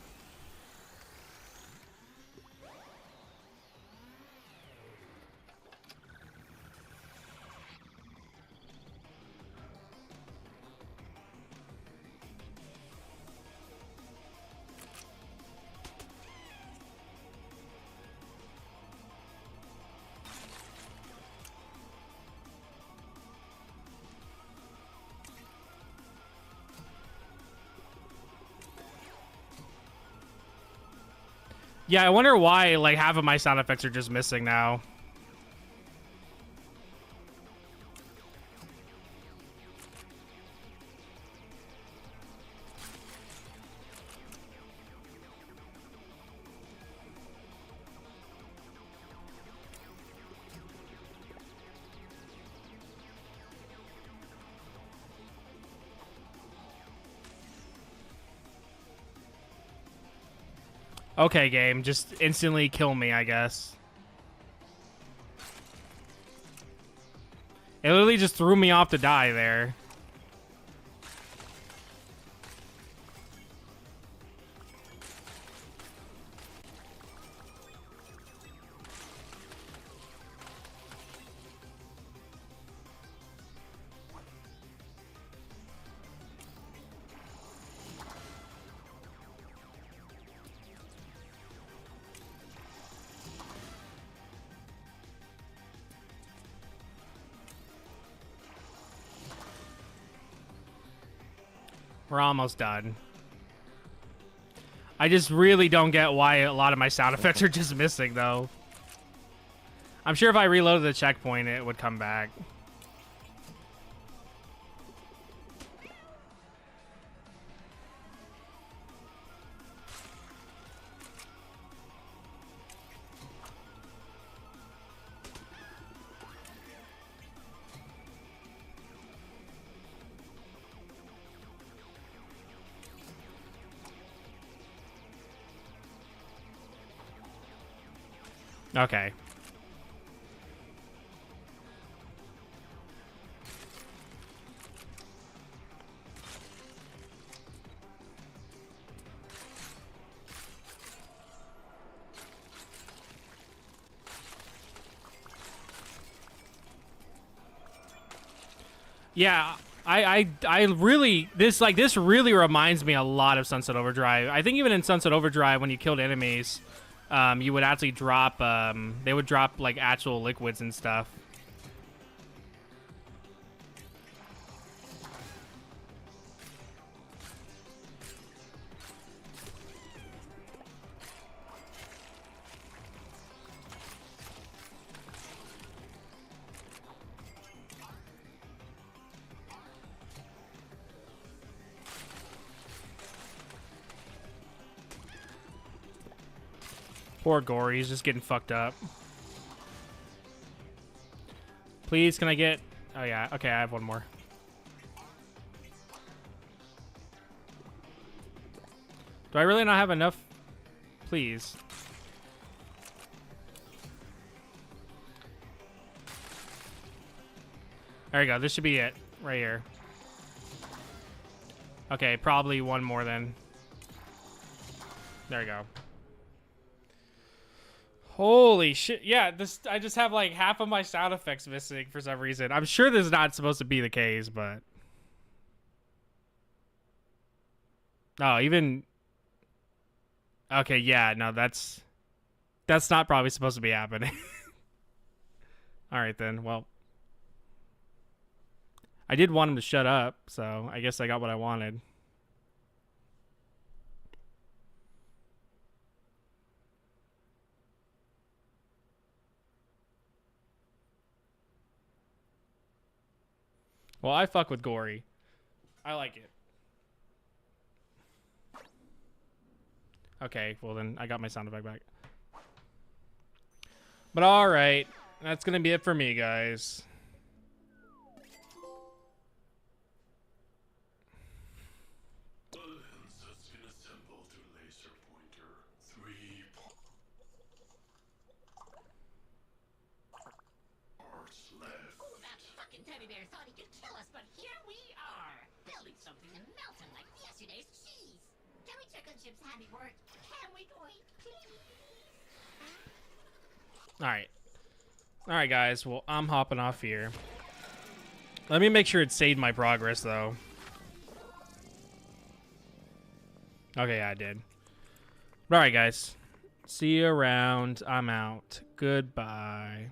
Yeah, I wonder why, like, half of my sound effects are just missing now. Okay, game, just instantly kill me, I guess. It literally just threw me off to die there. We're almost done. I just really don't get why a lot of my sound effects are just missing, though. I'm sure if I reloaded the checkpoint, it would come back. Okay. Yeah, I really this really reminds me a lot of Sunset Overdrive. I think even in Sunset Overdrive, when you killed enemies, you would actually drop they would drop like actual liquids and stuff. Poor Gory, he's just getting fucked up. Please, can I get... Oh, yeah. Okay, I have one more. Do I really not have enough? Please. There you go. This should be it. Right here. Okay, probably one more then. There you go. Holy shit. Yeah, this I just have like half of my sound effects missing for some reason. I'm sure this is not supposed to be the case, but... Oh, even... Okay, yeah, no, that's not probably supposed to be happening. Alright then, well. I did want him to shut up, so I guess I got what I wanted. Well, I fuck with Gory. I like it. Okay, well then I got my sound effect back. But alright, that's gonna be it for me, guys.
Lens has been assembled to laser pointer 3 parts left.
That fucking teddy bear thought he could kill us, but here we are, building something and melting like yesterday's cheese.
Can we check on Chip's handiwork? Can we, please?
Alright. Alright, guys. Well, I'm hopping off here. Let me make sure it saved my progress, though. Okay, yeah, I did. Alright, guys. See you around. I'm out. Goodbye.